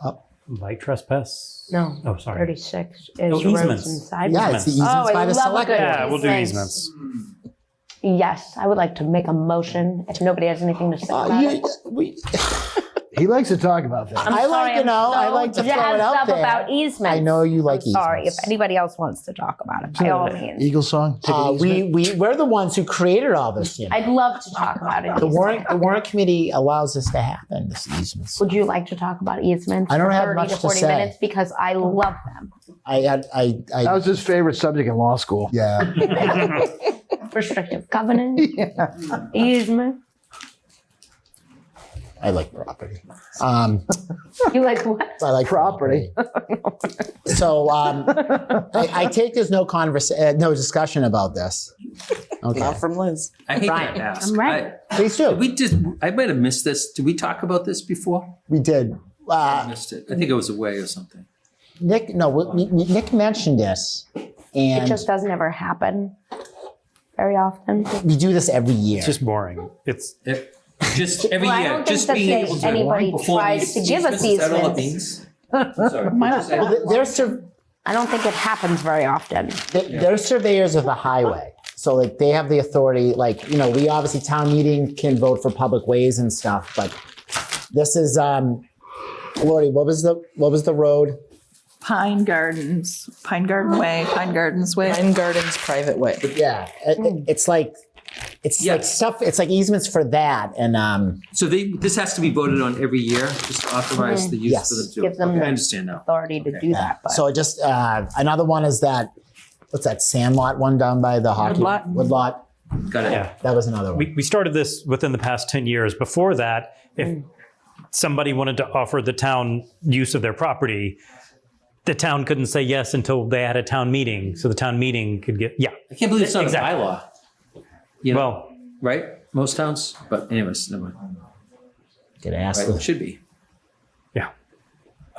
up. Light trespass? No. Oh, sorry. 36 is Oh, roads easements. and sidewalks. Yeah, it's the easements Oh, by I the love a select. good Yeah, we'll do easement. easements. Yes, I would like to make a motion if nobody has anything to say about it. He likes to talk about that. I'm I like, sorry, you know, I'm I so like to throw it jazzed out up there. about easements. I know you like I'm sorry, if easements. anybody else wants to talk about it, by all means. Eagle song? Take it easement? We're the ones who created all this. You know. I'd love to talk about it. The warrant committee allows this to happen. This easements. Would you like to talk about easements I don't for have 30 much to to 40 say. minutes because I love them. That was his favorite subject in law school. Yeah. Restrictive covenant, easement. I like property. You like what? I like Property. So I take there's no no discussion about this. Okay. Not from Liz. I hate Brian, to ask. I'm ready. Please do. I might have missed this. Did we talk about this before? We did. I missed it. I think I was away or something. Nick, no, Nick mentioned this, It and just doesn't ever happen very often. we do this every year. It's just boring. It's Just every Well, I year, don't just think being that able to anybody perform tries these to give us easements, is that all it easements. means? I'm sorry. what'd you say? Well, I don't think it happens very often. they're surveyors of the highway. So like they have the authority, like, you know, we obviously town meeting can vote for public ways and stuff, but this is, Lori, what was the road? Pine Gardens Way, Pine Gardens Way. Pine Gardens private way. Yeah, it's like stuff, it's like easements for that and, So this has to be voted on every year, just to authorize the use Yes. for them to. Gives them Okay, I the understand now. authority to do that, but. so it just, another one is that, what's that Sandlot one down by the hockey? Woodlot. Woodlot. Got it. yeah. That was another one. We started this within the past 10 years. Before that, if somebody wanted to offer the town use of their property, the town couldn't say yes until they had a town meeting. So the town meeting could get, yeah. I can't believe it's not Exactly. a bylaw. You know, Well, right? Most towns, but anyways, never mind. Could ask Right, the- it should be, yeah.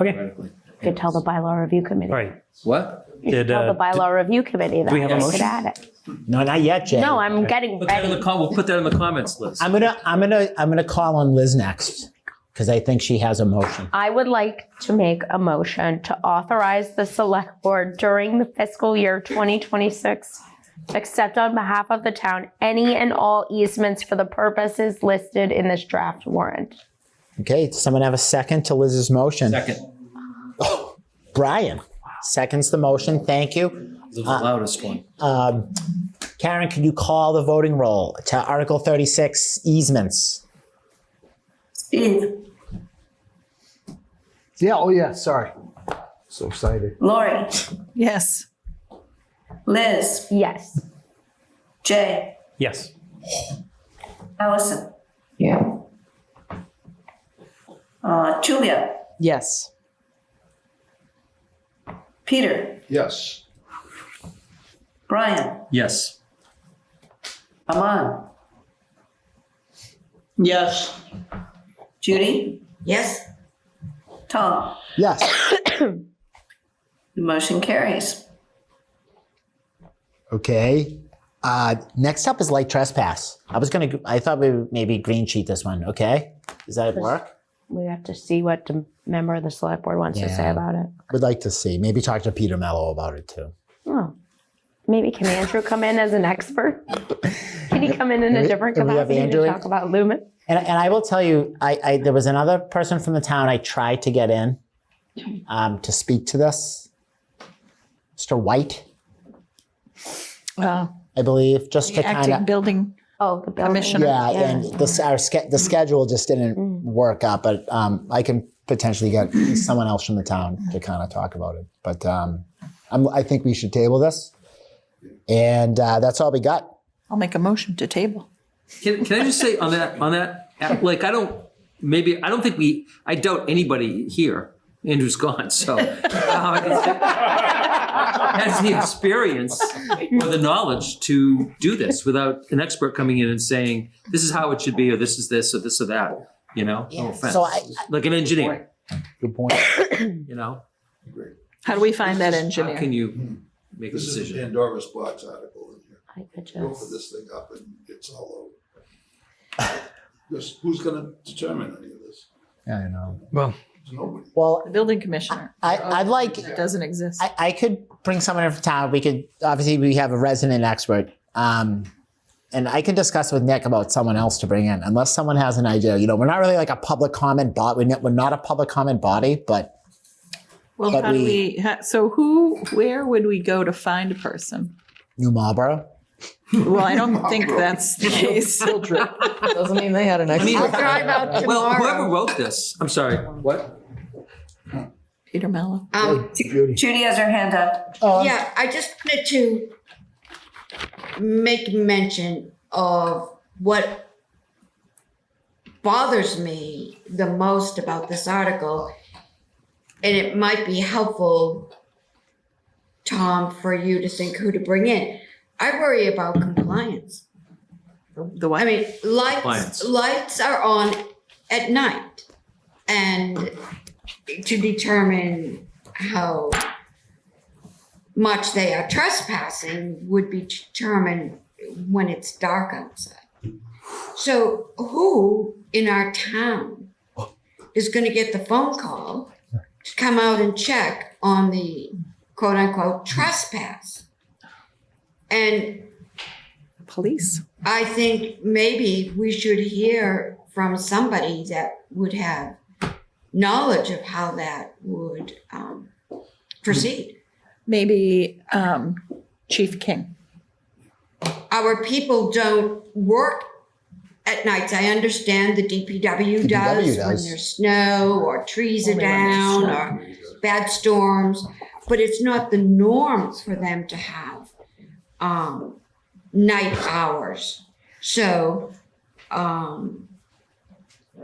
Okay, theoretically. Could tell the bylaw review committee. all right. What? You could tell the bylaw review committee that we have a they motion? could add it. No, not yet, Jay. No, I'm getting Put that in ready. we'll put that in the comments list. I'm gonna call on Liz next because I think she has a motion. I would like to make a motion to authorize the select board during the fiscal year 2026 accept on behalf of the town any and all easements for the purposes listed in this draft warrant. Okay, does someone have a second to Liz's motion? Second, Brian seconds the motion. Thank you. the loudest one. Karen, can you call the voting roll to Article 36 easements? Steve, Yeah, oh yeah, sorry. So excited. Lori, Yes. Liz, Yes. Jay, Yes. Allison, Yeah. Julia, Yes. Peter, Yes. Brian, Yes. Aman, Yes. Judy, Yes, Tom. Yes. The motion carries. Okay. Next up is light trespass. I thought we would maybe green sheet this one. Okay. Does that work? We have to see what the member of the select board wants to say Yeah. about it. Would like to see. Maybe talk to Peter Mello about it too. Oh, maybe can Andrew come in as an expert? Can he come in a different Can we have capacity Andrew to in? talk about lumen? And I will tell you, there was another person from the town I tried to get in to speak to this. Mr. White, I believe, just to kind Acting of. building. Oh, the building. Commissioner. Yeah, and the schedule just didn't work out, but I can potentially get someone else from the town to kind of talk about it. But I think we should table this, and that's all we got. I'll make a motion to table. Can I just say on that, like, I don't think I doubt anybody here. Andrew's gone, so I can say, has the experience or the knowledge to do this without an expert coming in and saying, this is how it should be, or this is this, or this or that, you know? No offense. So like an engineer, Good point. you know? How do we find that How engineer? can you make a This is a decision? Pandora's box article in here. I could You open just. this thing up and it's all over. Just, who's gonna determine any of this? I know. Well, There's nobody. Well, The building commissioner. I'd like. It doesn't exist. I could bring someone in from town. We have a resident expert. And I can discuss with Nick about someone else to bring in, unless someone has an idea. You know, we're not really like a public comment body. We're not a public comment body, but Well, but how do so where would we go to find a person? New Marlboro. Well, I don't think that's the case. Doesn't mean they had an I mean, expert. drive out well, whoever tomorrow. wrote this, I'm sorry, what? Peter Mello. Judy has her hand up. Yeah, I just wanted to make mention of what bothers me the most about this article, and it might be helpful, Tom, for you to think who to bring in. I worry about compliance. The what? I mean, Compliance. lights are on at night, and to determine how much they are trespassing would be determined when it's dark outside. So who in our town is going to get the phone call to come out and check on the quote unquote trespass? And Police. I think maybe we should hear from somebody that would have knowledge of how that would proceed. Maybe Chief King. Our people don't work at nights. I understand the DPW does when there's snow or trees are down or bad storms, but it's not the norm for them to have night hours. So, and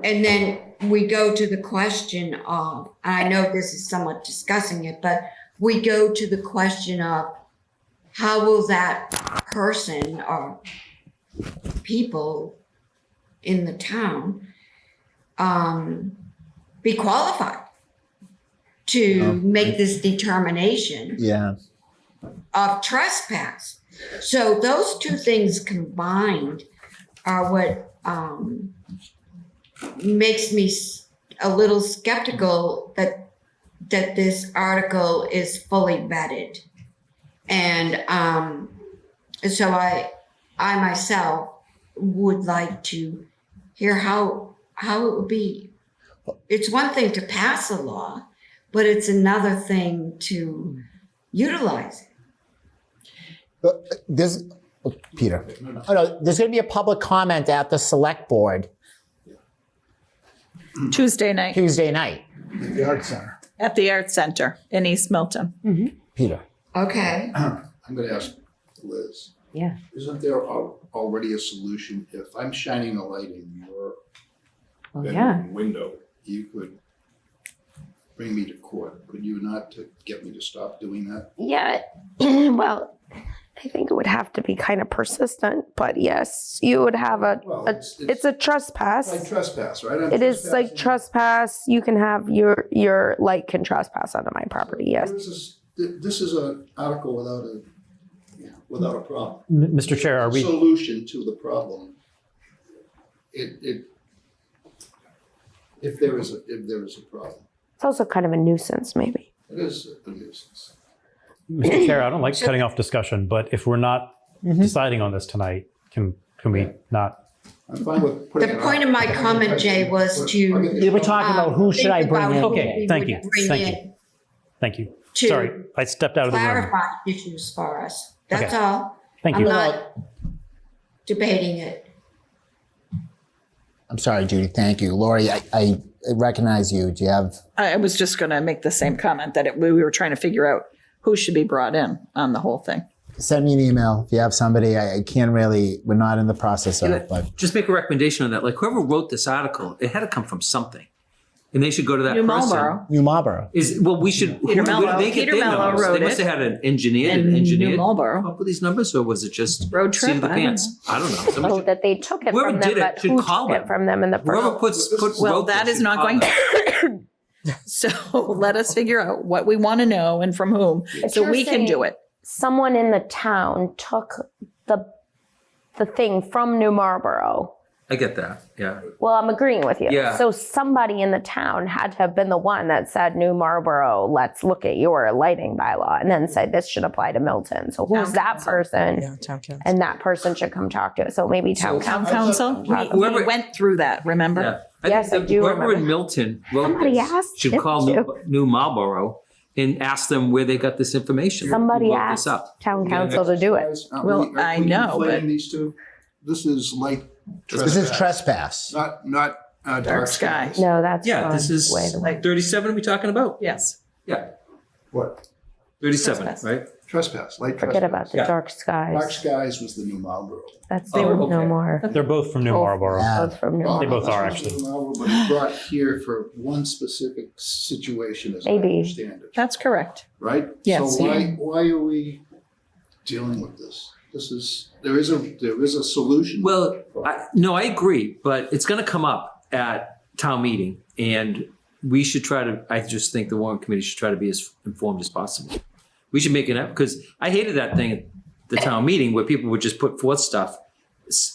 then we go to the question of, and I know this is somewhat discussing it, but we go to the question of how will that person or people in the town be qualified to make this determination of trespass. So those two things combined are what makes me a little skeptical that this article is fully vetted. And so I myself would like to hear how it would be. It's one thing to pass a law, but it's another thing to utilize it. Peter. Oh, no, there's going to be a public comment at the select board Tuesday night. Tuesday night. The Art Center. At the Art Center in East Milton. Peter. Okay. I'm going to ask Liz. Yeah. Isn't there already a solution? If I'm shining a light in your bedroom window, you could bring me to court. Could you not to get me to stop doing that? Yeah. Well, I think it would have to be kind of persistent, but yes, you would have it's a trespass. Like trespass, right? It is like trespass. You can have your light can trespass onto my property. Yes. This is an article without a problem. Mr. Chair, are we? Solution to the problem. If there is a problem. It's also kind of a nuisance, maybe. It is a nuisance. Mr. Chair, I don't like cutting off discussion, but if we're not deciding on this tonight, can we not? I'm fine with putting The point of my comment, Jay, was to. You were talking about who should I bring in? Okay, thank you. Thank you. To Sorry, I stepped out of the room. clarify issues for us. That's Okay. all. Thank you. I'm not debating it. I'm sorry, Judy. Thank you. Lori, I recognize you. Do you have? I was just going to make the same comment that we were trying to figure out who should be brought in on the whole thing. Send me an email if you have somebody. I can't really, we're not in the process of it, but. Just make a recommendation on that. Like whoever wrote this article, it had to come from something. And they should go to that New person. Marlboro. New Marlboro. We should. Peter where Mello. did they get Peter their Mello numbers? wrote They must it. have had an engineer. And New Marlboro. Come up with these numbers, or was it just Road seat trip, of the I don't pants? I don't know. So Somebody should- that they took it Whoever from them, did it but should who call took them. it from them in the Whoever first? Well, wrote that this is should not call going them. So let us figure out what we want to know and from whom, But so you're we can do saying it. Someone in the town took the thing from New Marlboro. I get that. Yeah. Well, I'm agreeing with you. Yeah. So somebody in the town had to have been the one that said, New Marlboro, let's look at your lighting bylaw, and then say this should apply to Milton. So who's that person? Yeah, town council. And that person should come talk to it. So maybe town Town council. council, we went through that, remember? Yeah. Yes, think I do Whoever remember. in Milton wrote Somebody this asked should him call to. New Marlboro and ask them where they got this information. Somebody Who wrote asked this up. town council to do it. Well, I know, but- These two, this is light This is trespass. Not dark sky. skies. No, that's Yeah, this fine. is Way the way. 37 are we talking about? Yes. Yeah, What? 37, Trespass. right? Trespass, light Forget trespass. about the Yeah. dark Dark skies. skies was the New Marlboro. That's Oh, no okay. more. They're both from New Marlboro. Both from New Well, They both are, this was actually. New Marlboro, but it's brought here for one specific situation as I Maybe. understand it, That's correct. right? Yes. So why are we dealing with this? There is a solution. Well, I agree, but it's going to come up at town meeting, and we should try to, I just think the warrant committee should try to be as informed as possible. We should make it up, because I hated that thing at the town meeting where people would just put forth stuff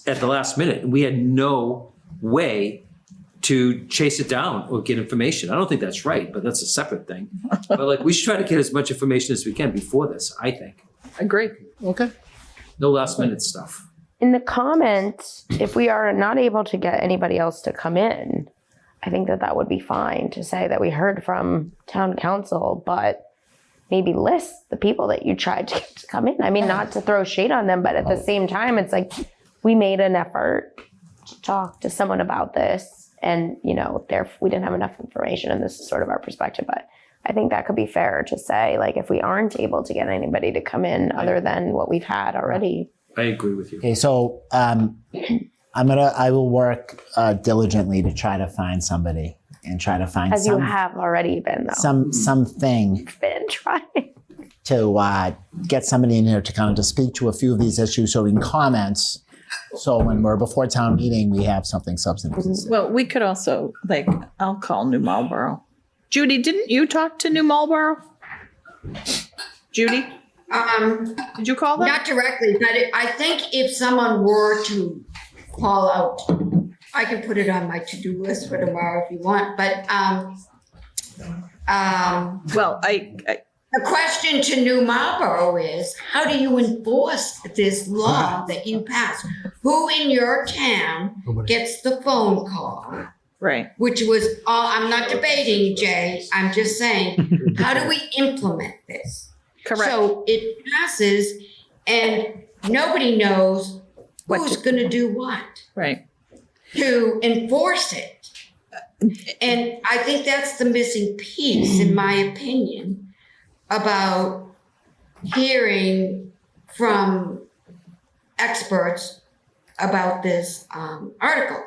at the last minute, and we had no way to chase it down or get information. I don't think that's right, but that's a separate thing. But like, we should try to get as much information as we can before this, I think. Agree. Okay. No last minute stuff. In the comments, if we are not able to get anybody else to come in, I think that would be fine to say that we heard from town council, but maybe list the people that you tried to get to come in. I mean, not to throw shade on them, but at the same time, it's like, we made an effort to talk to someone about this, and, you know, we didn't have enough information, and this is sort of our perspective, but I think that could be fair to say, like, if we aren't able to get anybody to come in other than what we've had already. I agree with you. Okay, so I will work diligently to try to find somebody and try to find As you have already been, though. something Been trying. to get somebody in here to kind of to speak to a few of these issues, so in comments, so when we're before town meeting, we have something substantive to say. Well, we could also, like, I'll call New Marlboro. Judy, didn't you talk to New Marlboro? Judy? Did you call them? Not directly, but I think if someone were to call out, I can put it on my to-do list for tomorrow if you want, but well, the question to New Marlboro is, how do you enforce this law that you passed? Who in your town gets the phone call? Right. Which was all, I'm not debating, Jay, I'm just saying, how do we implement this? Correct. So it passes and nobody knows who's gonna do what Right. to enforce it. And I think that's the missing piece, in my opinion, about hearing from experts about this article.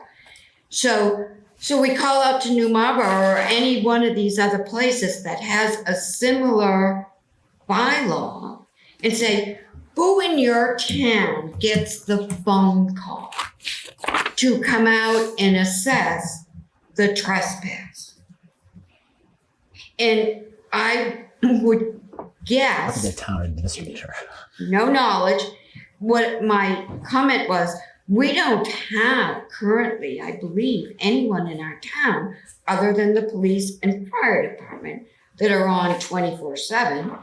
So we call out to New Marlboro or any one of these other places that has a similar bylaw and say, who in your town gets the phone call to come out and assess the trespass? And I would guess, The town administrator. no knowledge, what my comment was, we don't have currently, I believe, anyone in our town other than the police and fire department that are on 24/7,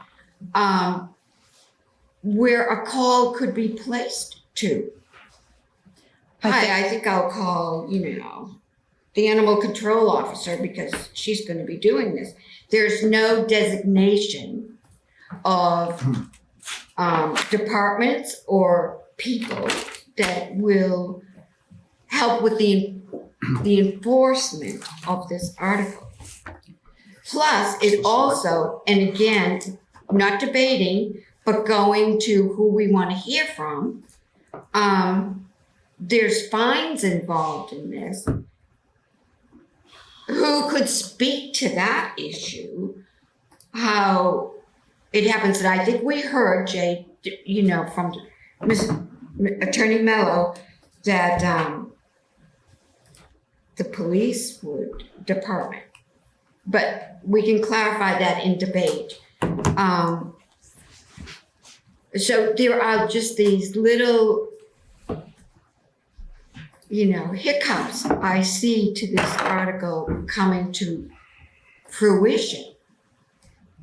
where a call could be placed to. I think I'll call, the animal control officer because she's going to be doing this. There's no designation of departments or people that will help with the enforcement of this article. Plus, it also, and again, not debating, but going to who we want to hear from, there's fines involved in this. Who could speak to that issue? How it happens, and I think we heard, Jay, from Attorney Mello, that the police department, but we can clarify that in debate. So there are just these little, hiccups I see to this article coming to fruition.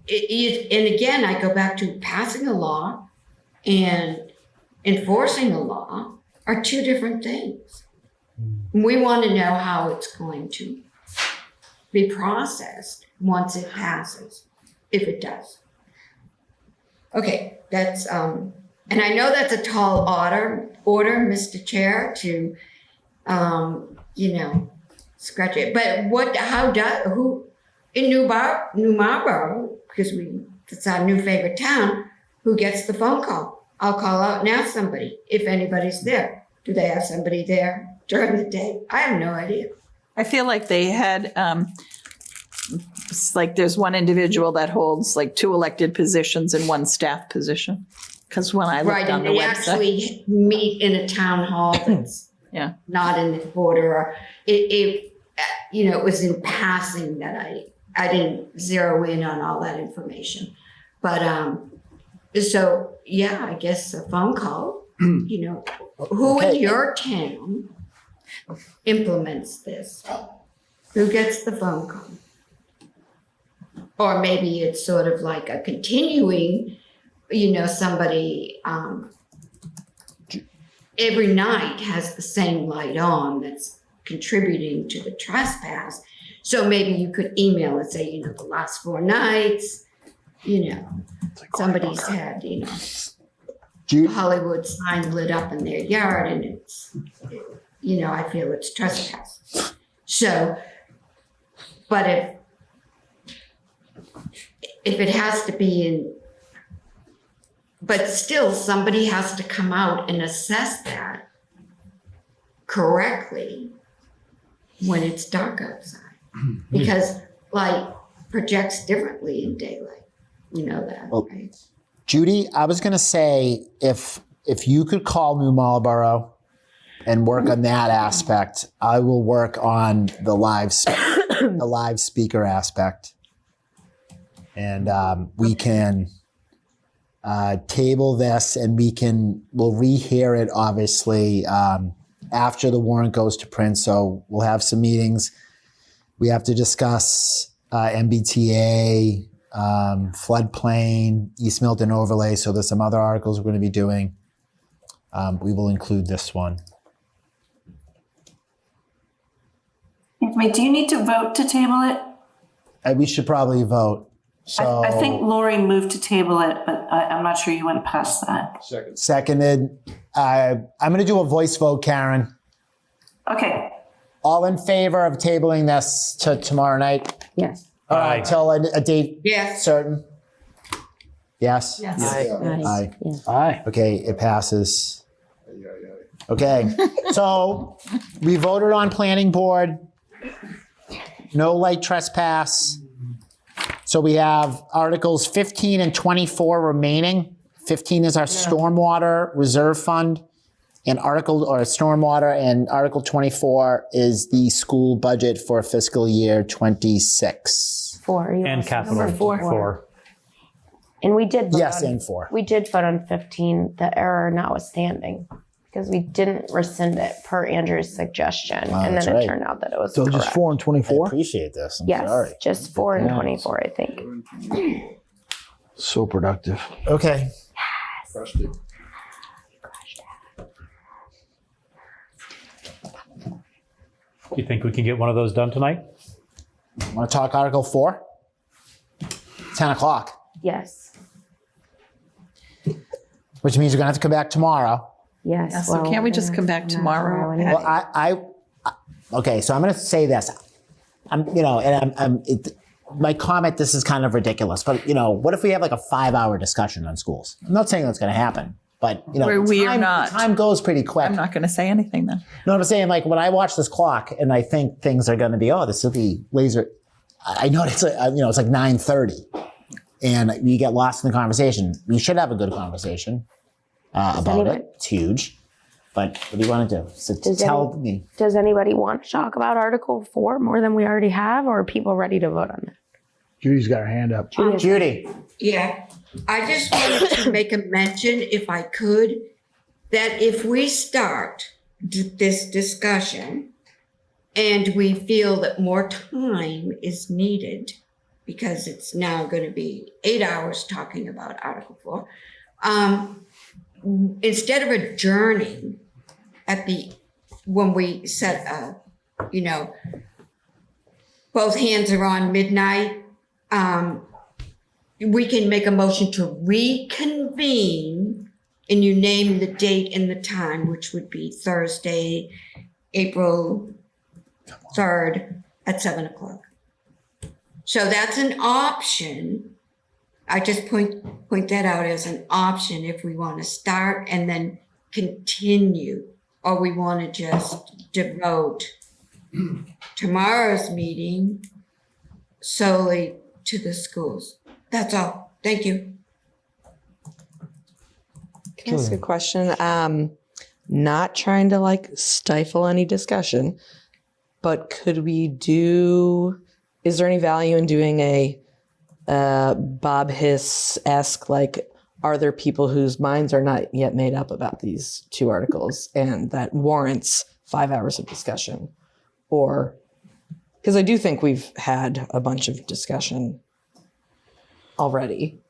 And again, I go back to passing a law and enforcing a law are two different things. We want to know how it's going to be processed once it passes, if it does. Okay, that's, and I know that's a tall order, Mr. Chair, to, scratch it. But who in New Marlboro, because it's our new favorite town, who gets the phone call? I'll call out and ask somebody if anybody's there. Do they have somebody there during the day? I have no idea. I feel like they had, there's one individual that holds like 2 elected positions and 1 staff position. Because when I looked on the website. Right, and they actually meet in a town hall that's not in the border. it was in passing that I didn't zero in on all that information. But, so, yeah, I guess a phone call, who in your town implements this? Who gets the phone call? Or maybe it's sort of like a continuing, somebody every night has the same light on that's contributing to the trespass. So maybe you could email and say, the last 4 nights, somebody's had, Hollywood sign lit up in their yard and it's, I feel it's trespass. So, but if it has to be in, but still somebody has to come out and assess that correctly when it's dark outside. Because light projects differently in daylight. You know that, right? Judy, I was going to say if you could call New Marlboro and work on that aspect, I will work on the live speaker aspect. And we can table this and we'll rehear it obviously after the warrant goes to print. So we'll have some meetings. We have to discuss MBTA, floodplain, East Milton overlay. So there's some other articles we're going to be doing. We will include this one. Wait, do you need to vote to table it? We should probably vote. So I think Lori moved to table it, but I'm not sure you went past that. Seconded. I'm going to do a voice vote, Karen. Okay. All in favor of tabling this to tomorrow night? Yes. All right, till a date certain? Yes? Yes. Aye. Aye. Okay, it passes. Okay, so we voted on planning board. No light trespass. So we have Articles 15 and 24 remaining. 15 is our stormwater reserve fund, and Article 24 is the school budget for fiscal year 26. 4. And capital 4. And we did vote Yes, on, and 4. We did vote on 15, the error notwithstanding, because we didn't rescind it per Andrew's suggestion. And that's then right. it turned out that it was So correct. just 4 and I 24? appreciate this. I'm Yes, sorry. just 4 and 24, I think. So productive. Okay. Crushed it. You think we can get one of those done tonight? Want to talk Article 4? 10 o'clock, Yes. which means you're going to have to come back tomorrow. Yes. Yeah, so can't we just come back tomorrow? Well, okay, so I'm going to say this. My comment, this is kind of ridiculous, but what if we have like a 5-hour discussion on schools? I'm not saying that's going to happen, but We are not. Time goes pretty quick. I'm not going to say anything then. No, I'm saying like when I watch this clock and I think things are going to be, this will be laser. I know it's like, it's like 9:30 and you get lost in the conversation. We should have a good conversation about it. It's huge. But what do you want to do? So tell me. Does anybody want to talk about Article 4 more than we already have, or are people ready to vote on that? Judy's got her hand up. Judy. Yeah, I just wanted to make a mention, if I could, that if we start this discussion and we feel that more time is needed, because it's now going to be 8 hours talking about Article 4, instead of adjourning when we set both hands are on midnight, we can make a motion to reconvene, and you name the date and the time, which would be Thursday, April 3rd at 7 o'clock. So that's an option. I just point that out as an option if we want to start and then continue, or we want to just devote tomorrow's meeting solely to the schools. That's all. Thank you. Can I ask a question? Not trying to stifle any discussion, But could we do, is there any value in doing a Bob Hiss-esque, like, are there people whose minds are not yet made up about these two articles and that warrants 5 hours of discussion? Or, because I do think we've had a bunch of discussion already.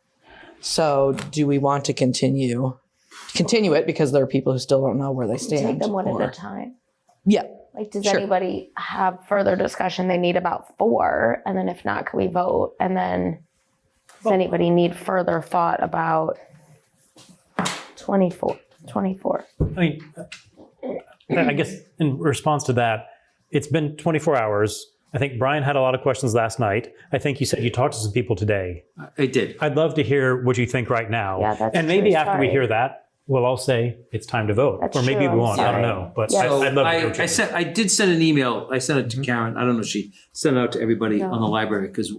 So do we want to continue it because there are people who still don't know where they stand? Take them one or- at a time. Yeah. Like, does Sure. anybody have further discussion? They need about 4, and then if not, can we vote? And then does anybody need further thought about 24? I mean, I guess in response to that, it's been 24 hours. I think Brian had a lot of questions last night. I think you said you talked to some people today. I did. I'd love to hear what you think right now. Yeah, that's and maybe true. after we Sorry. hear that, we'll all say it's time to vote. That's or maybe true. we I'm won't. I sorry. don't know. But Yes. I'd love to hear I did send an email. I sent it to Karen. I don't know if she sent it out to everybody No. on the library because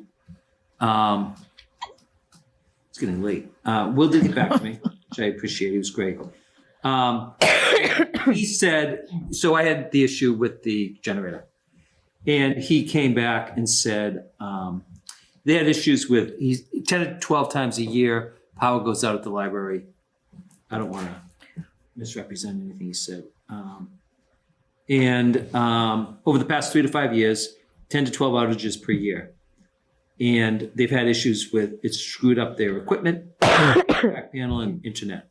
it's getting late. Will did get back to me, which I appreciate. He was great. He said, so I had the issue with the generator. And he came back and said they had issues with 10 to 12 times a year, power goes out at the library. I don't want to misrepresent anything he said. Over the past 3 to 5 years, 10 to 12 outages per year. And they've had issues with, it's screwed up their equipment, back panel and internet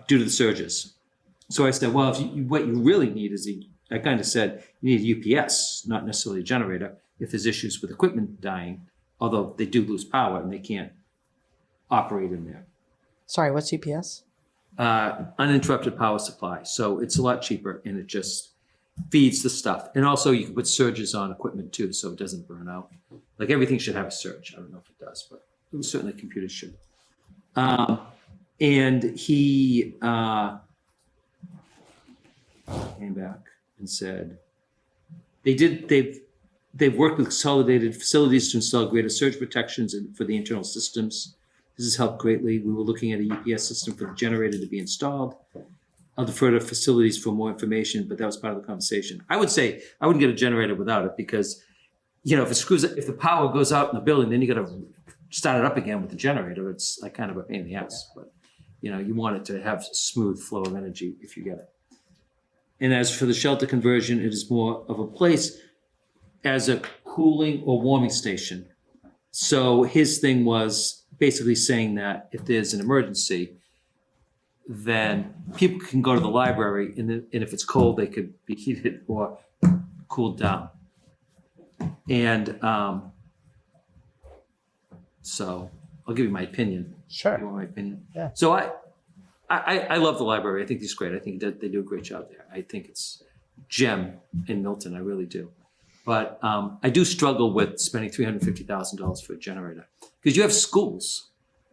due to the surges. So I said, well, what you really need is I kind of said, you need a UPS, not necessarily a generator, if there's issues with equipment dying, although they do lose power and they can't operate in there. Sorry, what's UPS? Uninterrupted power supply. So it's a lot cheaper and it just feeds the stuff. And also you can put surges on equipment too, so it doesn't burn out. Like everything should have a surge. I don't know if it does, but certainly computers should. And he came back and said, they've worked with consolidated facilities to install greater surge protections for the internal systems. This has helped greatly. We were looking at a UPS system for the generator to be installed. I'll defer to facilities for more information, but that was part of the conversation. I would say I wouldn't get a generator without it because, if the power goes out in the building, then you got to start it up again with the generator. It's like kind of a pain in the ass, but you want it to have smooth flow of energy if you get it. And as for the shelter conversion, it is more of a place as a cooling or warming station. So his thing was basically saying that if there's an emergency, then people can go to the library and if it's cold, they could be heated or cooled down. And so I'll give you my opinion. Sure. You want my opinion? Yeah. So I love the library. I think it's great. I think they do a great job there. I think it's gem in Milton. I really do. But I do struggle with spending $350,000 for a generator because you have schools.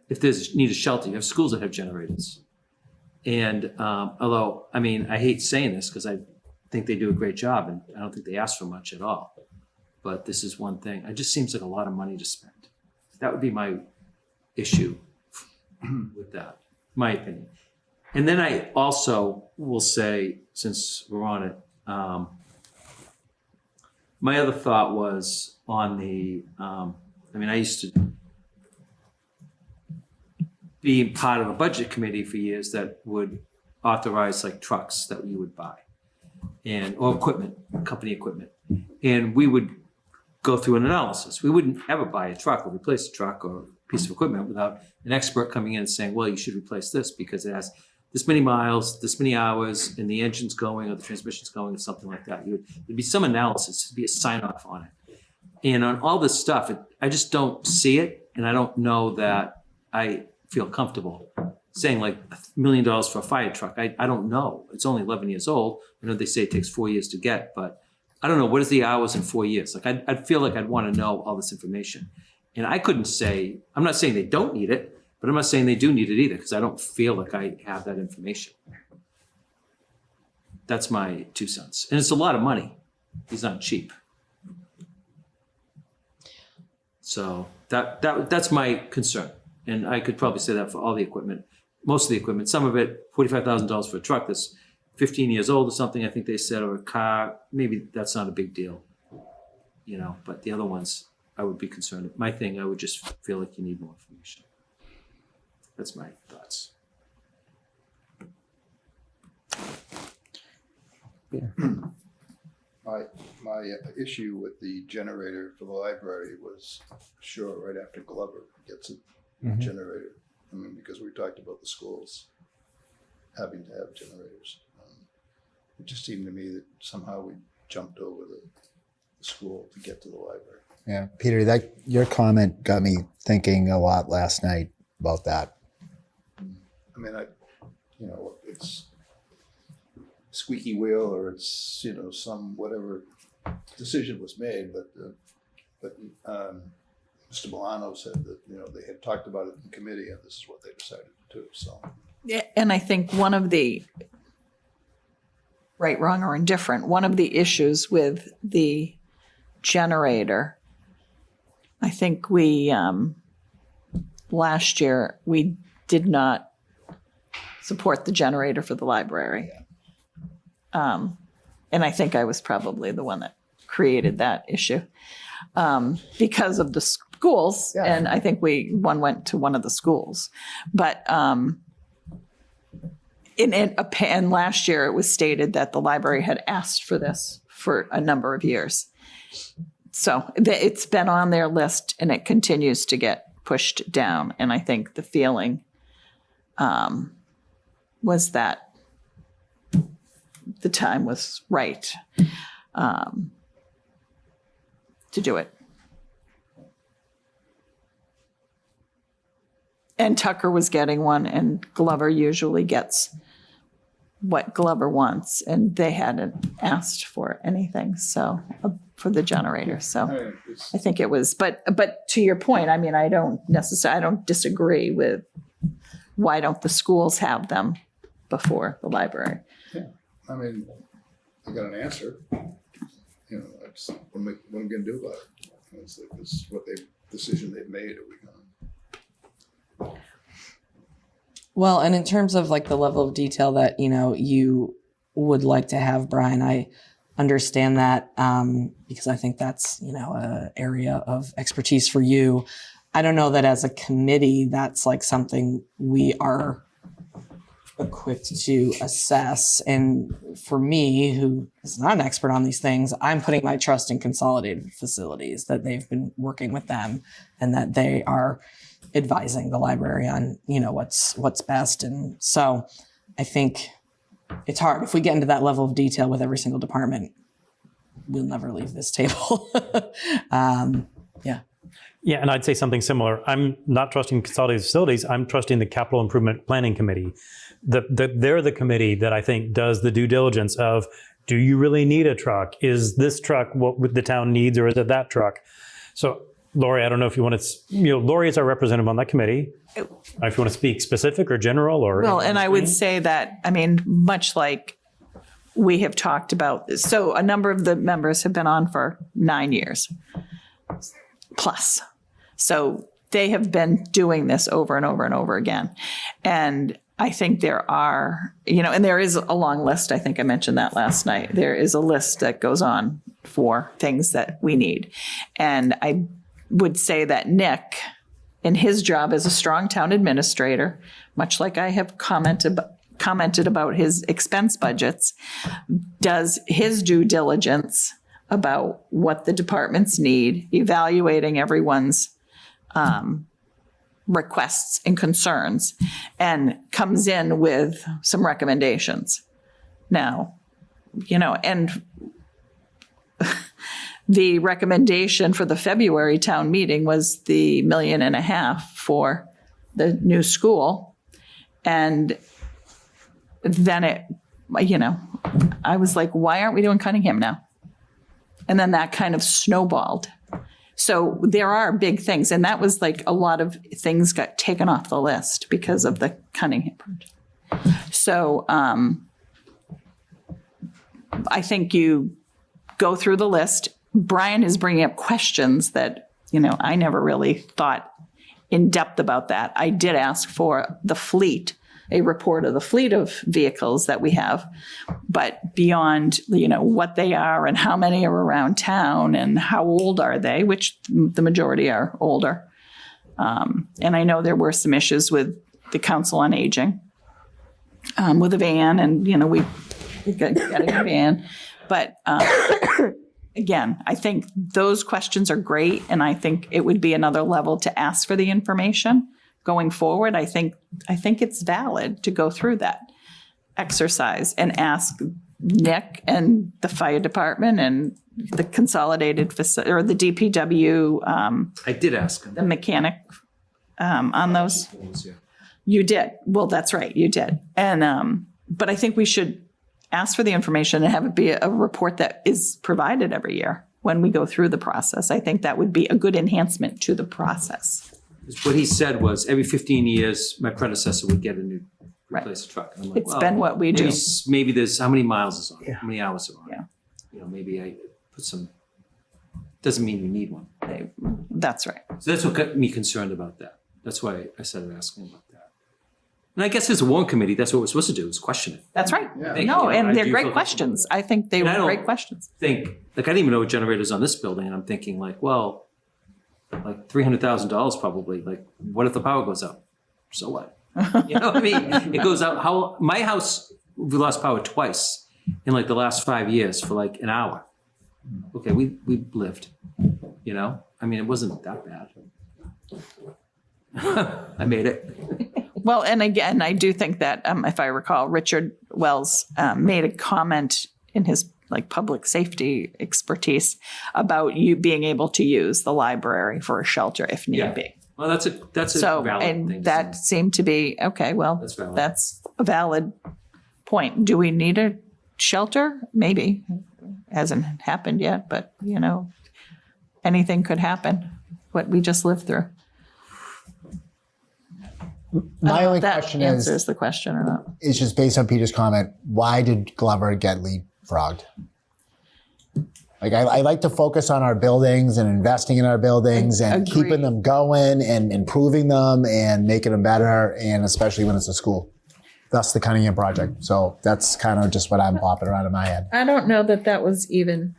If there's need a shelter, you have schools that have generators. And although, I hate saying this because I think they do a great job and I don't think they ask for much at all. But this is one thing. It just seems like a lot of money to spend. That would be my issue with that, my opinion. And then I also will say, since we're on it, my other thought was on the, I used to be part of a budget committee for years that would authorize like trucks that you would buy or equipment, company equipment. And we would go through an analysis. We wouldn't ever buy a truck or replace a truck or a piece of equipment without an expert coming in and saying, well, you should replace this because it has this many miles, this many hours, and the engine's going or the transmission's going or something like that. There'd be some analysis, there'd be a sign off on it. And on all this stuff, I just don't see it. And I don't know that I feel comfortable saying like $1 million for a fire truck. I don't know. It's only 11 years old. I know they say it takes 4 years to get, but I don't know. What is the hours in 4 years? Like I'd feel like I'd want to know all this information. And I couldn't say, I'm not saying they don't need it, but I'm not saying they do need it either because I don't feel like I have that information. That's my 2 cents. And it's a lot of money. These aren't cheap. So that's my concern. And I could probably say that for all the equipment, most of the equipment, some of it, $45,000 for a truck that's 15 years old or something, I think they said, or a car, maybe that's not a big deal. You know, but the other ones, I would be concerned. My thing, I would just feel like you need more information. That's my thoughts. My issue with the generator for the library was sure right after Glover gets a generator. I mean, because we talked about the schools having to have generators. It just seemed to me that somehow we jumped over the school to get to the library. Yeah, Peter, that your comment got me thinking a lot last night about that. I mean, it's squeaky wheel, or it's some whatever decision was made, but Mr. Milano said that they had talked about it in committee, and this is what they decided to do. So, Yeah, and I think one of the right, wrong, or indifferent, one of the issues with the generator, I think we last year we did not support the generator for the library. And I think I was probably the one that created that issue because of the schools. Yeah. And I think one went to one of the schools. But and last year it was stated that the library had asked for this for a number of years. So it's been on their list and it continues to get pushed down. And I think the feeling was that the time was right to do it. And Tucker was getting one, and Glover usually gets what Glover wants, and they hadn't asked for anything for the generator. So I think it was, but to your point, I mean, I don't disagree with why don't the schools have them before the library? Yeah, I mean, I got an answer. It's what am I going to do about it? It's what decision they've made. Are we going? Well, and in terms of like the level of detail that, you would like to have, Brian, I understand that because I think that's, an area of expertise for you. I don't know that as a committee, that's like something we are equipped to assess. And for me, who is not an expert on these things, I'm putting my trust in Consolidated Facilities, that they've been working with them and that they are advising the library on, what's best. And so I think it's hard. If we get into that level of detail with every single department, we'll never leave this table. Yeah. Yeah, and I'd say something similar. I'm not trusting Consolidated Facilities. I'm trusting the Capital Improvement Planning Committee. They're the committee that I think does the due diligence of, do you really need a truck? Is this truck what the town needs, or is it that truck? So, Lori, I don't know if you want to, Lori is our representative on that committee. If you want to speak specific or general or. Well, and I would say that, I mean, much like we have talked about this. So a number of the members have been on for 9 years plus. So they have been doing this over and over and over again. And I think there are, and there is a long list. I think I mentioned that last night. There is a list that goes on for things that we need. And I would say that Nick, in his job as a strong town administrator, much like I have commented about his expense budgets, does his due diligence about what the departments need, evaluating everyone's requests and concerns, and comes in with some recommendations. Now, and the recommendation for the February town meeting was the $1.5 million for the new school. And then I was like, why aren't we doing Cunningham now? And then that kind of snowballed. So there are big things. And that was like a lot of things got taken off the list because of the Cunningham project. So I think you go through the list. Brian is bringing up questions that, I never really thought in depth about that. I did ask for the fleet a report of the fleet of vehicles that we have. But beyond, what they are and how many are around town and how old are they, which the majority are older. And I know there were some issues with the Council on Aging with a van, and, we got a van. But again, I think those questions are great, and I think it would be another level to ask for the information going forward. I think it's valid to go through that exercise and ask Nick and the fire department and the consolidated or the DPW. I did ask him. The mechanic on those. Yeah. You did. Well, that's right. You did. And but I think we should ask for the information and have it be a report that is provided every year when we go through the process. I think that would be a good enhancement to the process. What he said was every 15 years, my predecessor would get a new replace a truck. And I'm like, It's been what we do. Maybe there's how many miles is on it, how many hours are on it. Yeah. Maybe I put some. Doesn't mean you need one. That's right. So that's what got me concerned about that. That's why I started asking about that. And I guess as a warrant committee, that's what we're supposed to do, is question it. That's right. Yeah. No, I and they're do great feel questions. I think they And I were don't great questions. I didn't even know what generators on this building, and I'm thinking like $300,000 probably. Like, what if the power goes out? So what? You know what I mean? It goes out. My house, we lost power twice in like the last 5 years for like an hour. Okay, we lived. I mean, it wasn't that bad. I made it. Well, and again, I do think that if I recall, Richard Wells made a comment in his public safety expertise about you being able to use the library for a shelter if need be. Well, that's a valid and thing. that seemed to be okay. Well, that's a valid point. Do we need a shelter? Maybe. Hasn't happened yet, but anything could happen. What we just lived through. My only that question answers the question or not. is just based on Peter's comment. Why did Glover get leapfrogged? I like to focus on our buildings and investing in our buildings and Agreed. keeping them going and improving them and making them better, and especially when it's a school. Thus the Cunningham project. So that's kind of just what I'm popping around in my head. I don't know that was even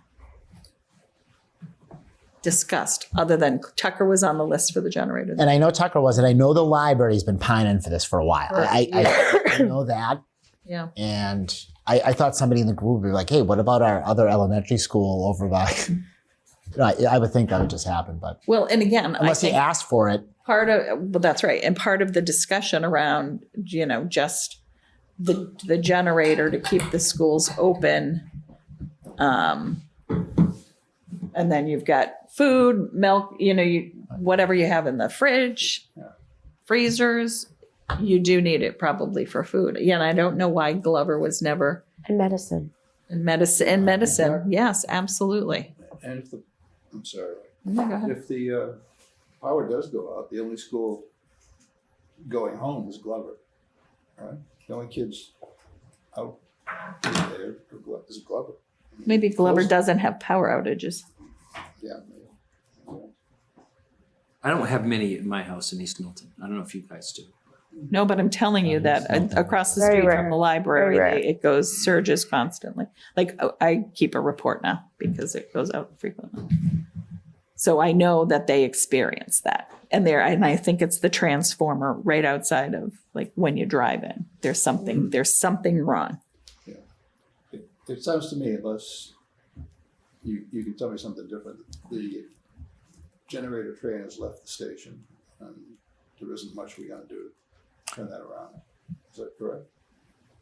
discussed, other than Tucker was on the list for the generator. And I know Tucker wasn't. I know the library's been pining for this for a while. Right. I know that. Yeah. And I thought somebody in the group would be like, hey, what about our other elementary school over by? I would think that would just happen, but Well, and again, unless he asked for it. That's right. And part of the discussion around, just the generator to keep the schools open. And then you've got food, milk, whatever you have in the fridge, freezers, you do need it probably for food. Yeah, and I don't know why Glover was never. And medicine. And medicine. Yes, absolutely. And I'm sorry. No, go ahead. If the power does go out, the only school going home is Glover, right? The only kids out there is Glover. Maybe Glover doesn't have power outages. Yeah. I don't have many in my house in East Milton. I don't know if you guys do. No, but I'm telling you that across the Very street rare. from the library, Very rare. it goes surges constantly. I keep a report now because it goes out frequently. So I know that they experience that. And I think it's the transformer right outside of when you drive in. There's something wrong. Yeah. It sounds to me, unless you can tell me something different, the generator train has left the station and there isn't much we're gonna do to turn that around. Is that correct?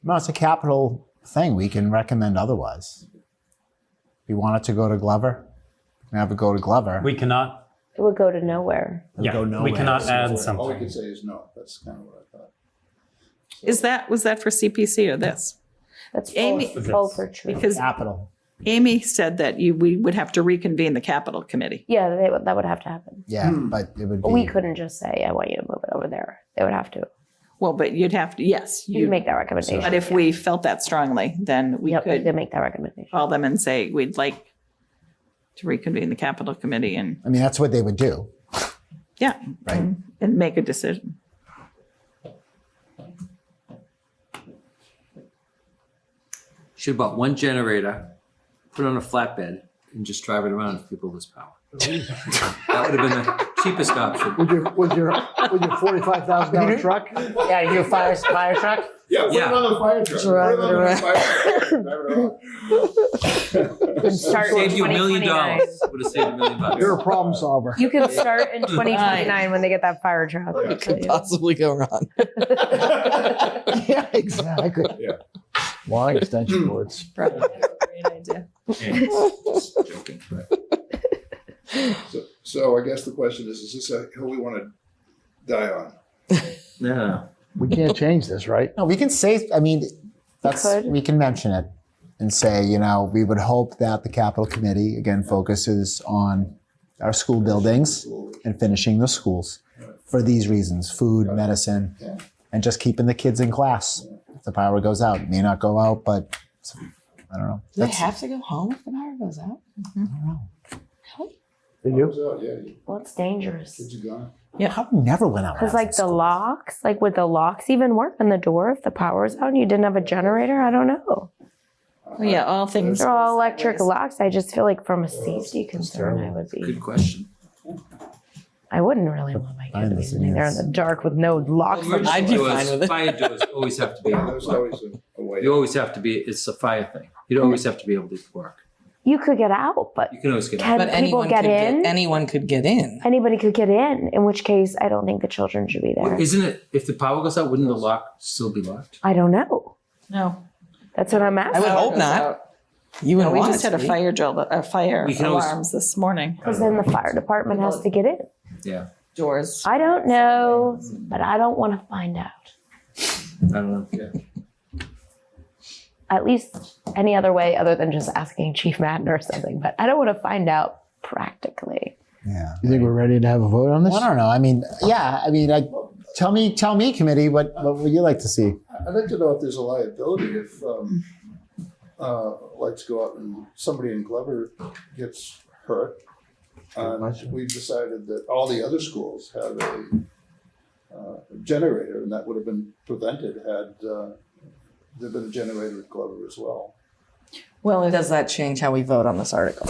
No, it's a capital thing. We can recommend otherwise. If you want it to go to Glover, we can have it go to Glover. We cannot. It would go to nowhere. It would go nowhere. We cannot add All we something. can say is no. That's kind of what I thought. Was that for CPC or this? That's Amy- both are true. Because Capital. Amy said that we would have to reconvene the capital committee. Yeah, that would have to happen. Yeah, but it would be. We couldn't just say, I want you to move it over there. They would have to. Well, but you'd have to, yes. You'd make that recommendation. But if we felt that strongly, then we could They make that recommendation. call them and say, we'd like to reconvene the capital committee and, I mean, that's what they would do. yeah, Right. and make a decision. should have bought one generator, put it on a flatbed, and just drive it around if people lose power. That would have been the cheapest option. With your $45,000 truck? Yeah, your fire truck? Yeah, put it on a fire truck. Drive Put it on a fire truck. Drive it around. Start in Saved you $1 million. 2029. Would have saved $1 million. You're a problem solver. You can start in 2029 when they get that fire truck. What could possibly go wrong? Yeah, exactly. Yeah. Long extension cords. Great idea. Yeah, just joking. So I guess the question is this a hill we want to die on? No. We can't change this, right? No, we can say, I mean, could. we can mention it and say, we would hope that the capital committee, again, focuses on our school buildings and finishing the schools for these reasons, food, medicine, and just keeping the kids in class. If the power goes out, it may not go out, but I don't know. Do they have to go home if the power goes out? I don't know. They do? Yeah, Well, it's dangerous. kids are gone. Power never went out. Because last the school. locks, would the locks even work on the door if the power's out and you didn't have a generator? I don't know. Well, yeah, all things. They're all electric locks. I just feel like from a safety concern, I would be. Good question. I wouldn't really want my kid to be sitting there in the dark with no locks. I'd be fine with it. Fire doors always have to be. There's always a way. You always have to be. It's a fire thing. You always have to be able to work. You could get out, but You can always get Can- out. But people anyone get could in? anyone could get in. anybody could get in which case I don't think the children should be there. Isn't it? If the power goes out, wouldn't the lock still be locked? I don't know. No. That's what I'm I asking. would hope not. You wouldn't We want just it had to a be. fire You can always- alarms this morning. Because then the fire department has to get in. Yeah. Doors. I don't know, but I don't want to find out. I don't know. Yeah. At least any other way other than just asking Chief Madden or something. But I don't want to find out practically. Yeah. You think we're ready to have a vote on this? Well, I don't know. I mean, tell me, committee, what would you like to see? I'd like to know if there's a liability if lights go out and somebody in Glover gets hurt. We've decided that all the other schools have a generator, and that would have been prevented had there been a generator at Glover as well. Well, Does that change how we vote on this article?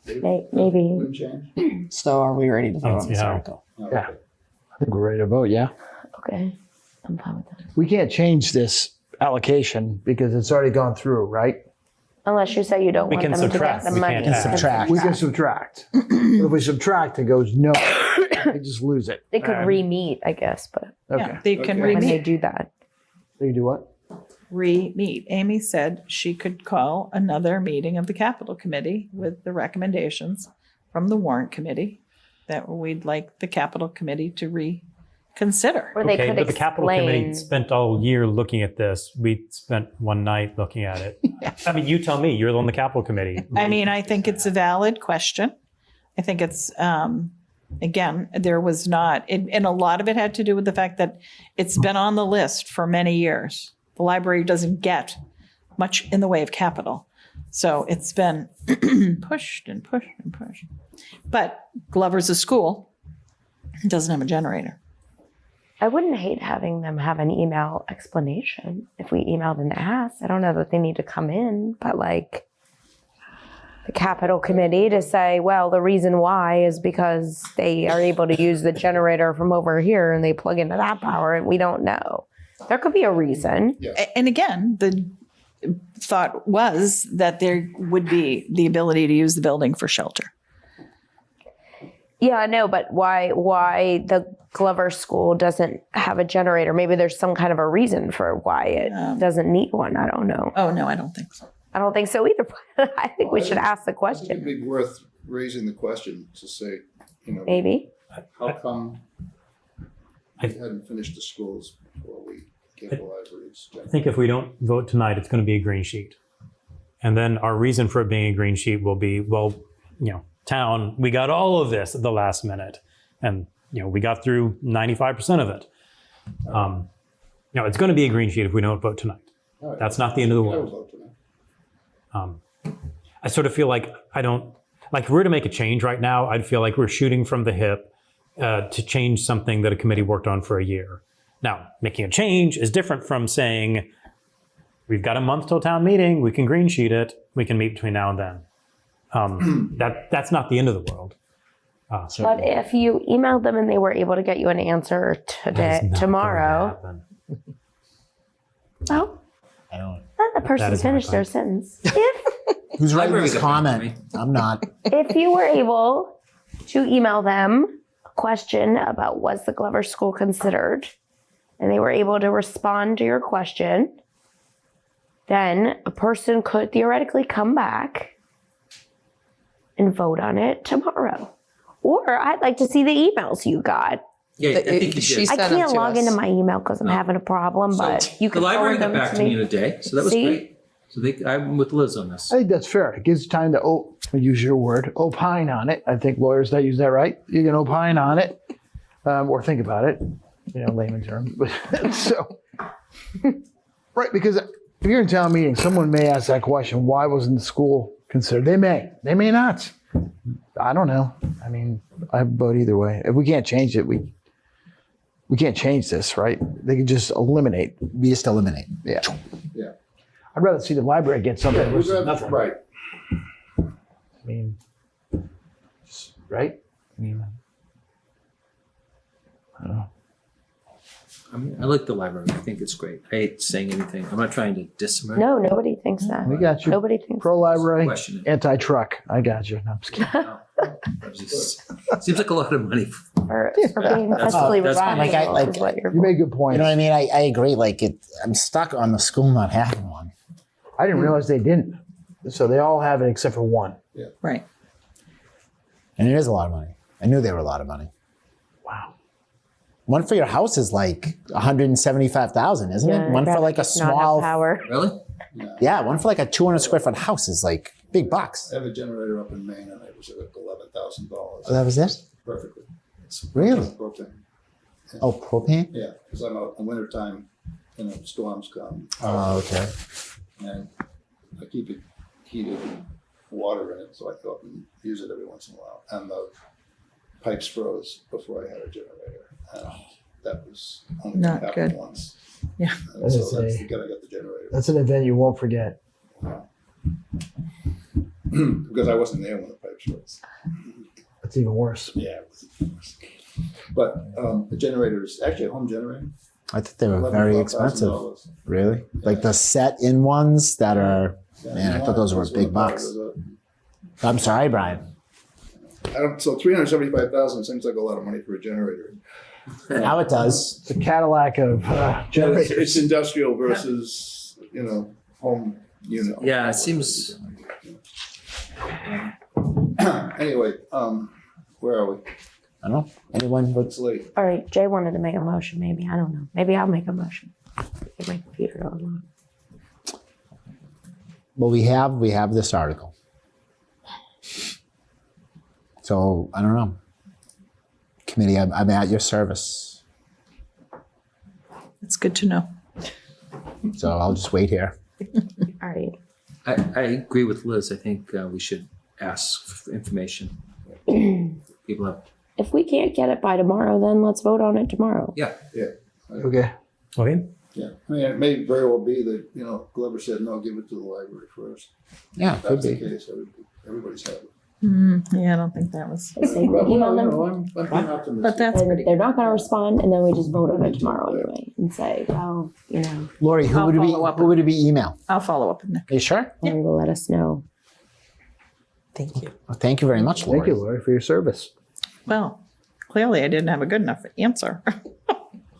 Maybe. Wouldn't change? So are we ready to vote on this Yeah. article? No. Yeah. I think we're ready to vote, yeah. Okay. I'm fine with that. We can't change this allocation because it's already gone through, right? Unless you say you don't We want can them to subtract. get the We money. can't Can add. subtract. We can subtract. But if we subtract, it goes no. They just lose it. They could re-meet, I guess, but Okay. yeah, they can Okay. when they re-meet. do that. They do what? Re-meet. Amy said she could call another meeting of the capital committee with the recommendations from the warrant committee that we'd like the capital committee to reconsider. Or they Okay, could but the capital explain. committee spent all year looking at this. We spent one night looking at it. I mean, you tell me. You're on the capital committee. I mean, I think it's a valid question. I think it's, again, there was not, and a lot of it had to do with the fact that it's been on the list for many years. The library doesn't get much in the way of capital. So it's been pushed and pushed and pushed. But Glover's a school. It doesn't have a generator. I wouldn't hate having them have an email explanation if we emailed and asked. I don't know that they need to come in, but the capital committee to say, well, the reason why is because they are able to use the generator from over here and they plug into that power and we don't know. There could be a reason. And again, the thought was that there would be the ability to use the building for shelter. Yeah, I know, but why the Glover School doesn't have a generator? Maybe there's some kind of a reason for why it doesn't need one. I don't know. Oh, no, I don't think so. I don't think so either. I think we should ask the I think question. it'd be worth raising the question to say, Maybe. how come we hadn't finished the schools before we gave the libraries? I think if we don't vote tonight, it's going to be a green sheet. And then our reason for it being a green sheet will be, town, we got all of this at the last minute. And, we got through 95% of it. It's going to be a green sheet if we don't vote tonight. All right. That's not the end of the I would world. vote tonight. I sort of feel like if we were to make a change right now, I'd feel like we're shooting from the hip to change something that a committee worked on for a year. Now, making a change is different from saying, we've got a month till town meeting. We can green sheet it. We can meet between now and then. That's not the end of the world. But if you emailed them and they were able to get you an answer tomorrow, well, let the person finish their sentence. Who's writing this comment? I'm not. If you were able to email them a question about was the Glover School considered, and they were able to respond to your question, then a person could theoretically come back and vote on it tomorrow. Or I'd like to see the emails you got. Yeah, I think you did. I can't log into my email because I'm having a problem, but you The can library forward got them back to to me me. in a day, so that was See? great. So I'm with Liz on this. I think that's fair. It gives time to, use your word, opine on it. I think lawyers that use that right. You can opine on it or think about it, layman term. So, right, because if you're in town meeting, someone may ask that question, why wasn't the school considered? They may not. I don't know. I mean, I vote either way. If we can't change it, we can't change this, right? They can just eliminate. We just eliminate. Yeah. Yeah. I'd rather see the library get something versus nothing. Right. I mean, right? I mean, I don't know. I like the library. I think it's great. I hate saying anything. I'm not trying to diss them. No, nobody thinks that. We got you. Nobody thinks Pro-library, Question it. anti-truck. I got you. No, I'm just kidding. Seems like a lot of money. for being That's fiscally fine. responsible. Like, I- is what you're You made good points. You know what I mean? I agree. Like I'm stuck on the school not having one. I didn't realize they didn't. So they all have it except for one. Right. And it is a lot of money. I knew they were a lot of money. Wow. One for your house is like 175,000, isn't it? One for like a small power. Really? Yeah, one for like a 200 square foot house is like big bucks. I have a generator up in Maine and it was like $11,000. Oh, that was it? Perfectly. It's Really? propane. Yeah. Oh, propane? Yeah, because I'm out in wintertime, storms come. Oh, okay. And I keep it heated and water in it, so I thought and use it every once in a while. And the pipes froze before I had a generator. And that was only Not happened good. once. Yeah. And That so is that's a- gotta get the generator. That's an event you won't forget. Because I wasn't there when the pipes froze. That's even worse. Yeah, it was worse. But the generator is actually a home generator. I thought they were very expensive. $11,000. Really? Like the set in ones that are, Yeah, man, I you thought those were want- that's big what bucks. it was, I'm sorry, Brian. so 375,000 seems like a lot of money for a generator. Now it does. The Cadillac of generators. It's industrial versus, home unit. Yeah, it seems. Anyway, where are we? I don't know. Anyone would. It's late. All right, Jay wanted to make a motion, maybe. I don't know. Maybe I'll make a motion. Get my computer on. Well, we have this article. So I don't know. Committee, I'm at your service. It's good to know. So I'll just wait here. All right. I agree with Liz. I think we should ask for information. People have. If we can't get it by tomorrow, then let's vote on it tomorrow. Yeah. Yeah. Okay. Okay. Yeah. I mean, it may very well be that, Glover said, no, give it to the library first. Yeah, If could that's the be. case, everybody's had it. Yeah, I don't think that was. Say, email them. I'm being optimistic. But that's And pretty. they're not going to respond, and then we just vote on it tomorrow anyway, and say, well, Lori, who I'll would it be? follow up. Who would it be? Email. I'll follow up in there. Are you sure? and will let us know. Thank you. Well, thank you very much, Lori. Thank you, Lori, for your service. Well, clearly I didn't have a good enough answer.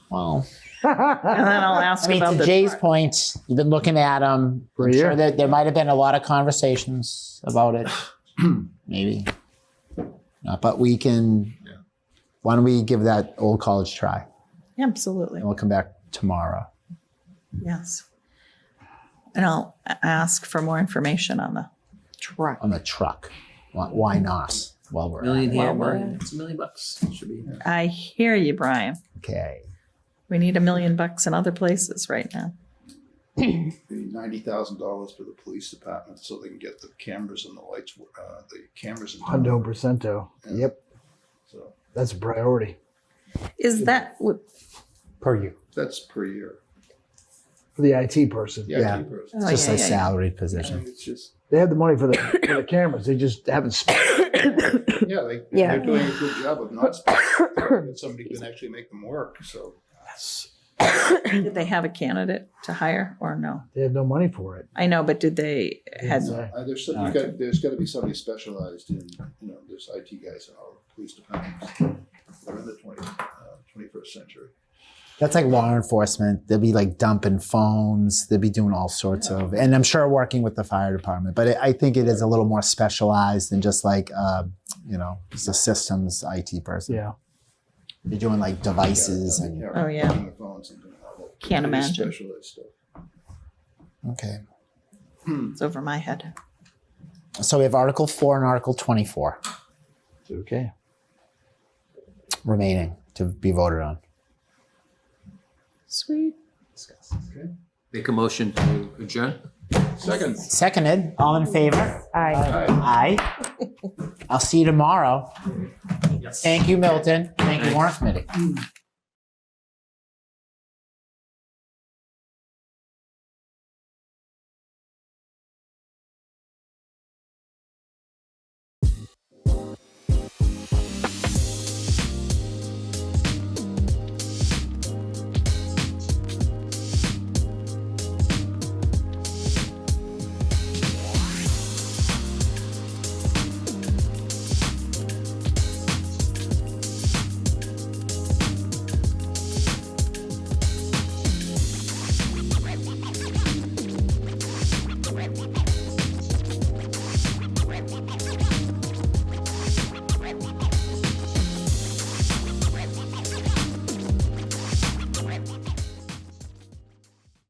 Well, And then I'll ask I mean, about to the. Jay's point, you've been looking at them. For a I'm year. sure that there might have been a lot of conversations about it. Maybe. But we can. Why don't we give that old college try? Absolutely. And we'll come back tomorrow. Yes. And I'll ask for more information on the truck. On the truck. Why not? While we're Million at it. here, Well, million. It's $1 million. Should be. I hear you, Brian. Okay. We need $1 million in other places right now. Maybe $90,000 for the police department so they can get the cameras and the lights, the cameras. in town. Hundo percento. Yeah. Yep. So That's a priority. Is that, Per you. that's per year. for the IT person. Yeah. IT person. Oh, Just yeah, a yeah, yeah. salaried position. It's just, They have the money for the cameras. They just haven't spent. yeah, Yeah. they're doing a good job of not spending. Somebody can actually make them work, so. Did they have a candidate to hire or no? They have no money for it. I know, but did they had? There's got to be somebody specialized in, there's IT guys in all the police departments. We're in the 21st century. That's like law enforcement. They'll be like dumping phones. They'll be doing all sorts of, and I'm sure working with the fire department. But I think it is a little more specialized than just like, just a systems IT person. Yeah. They're doing like devices and. Oh, yeah. On the phones and doing all that. Can't Really imagine. Specialized stuff. Okay. It's over my head. So we have Article 4 and Article 24 Okay. remaining to be voted on. Sweet. Okay. Make a motion to adjourn? Second. Seconded. All in favor? Aye. Aye. I'll see you tomorrow. Thank you, Milton. Thank you, Warrant Committee.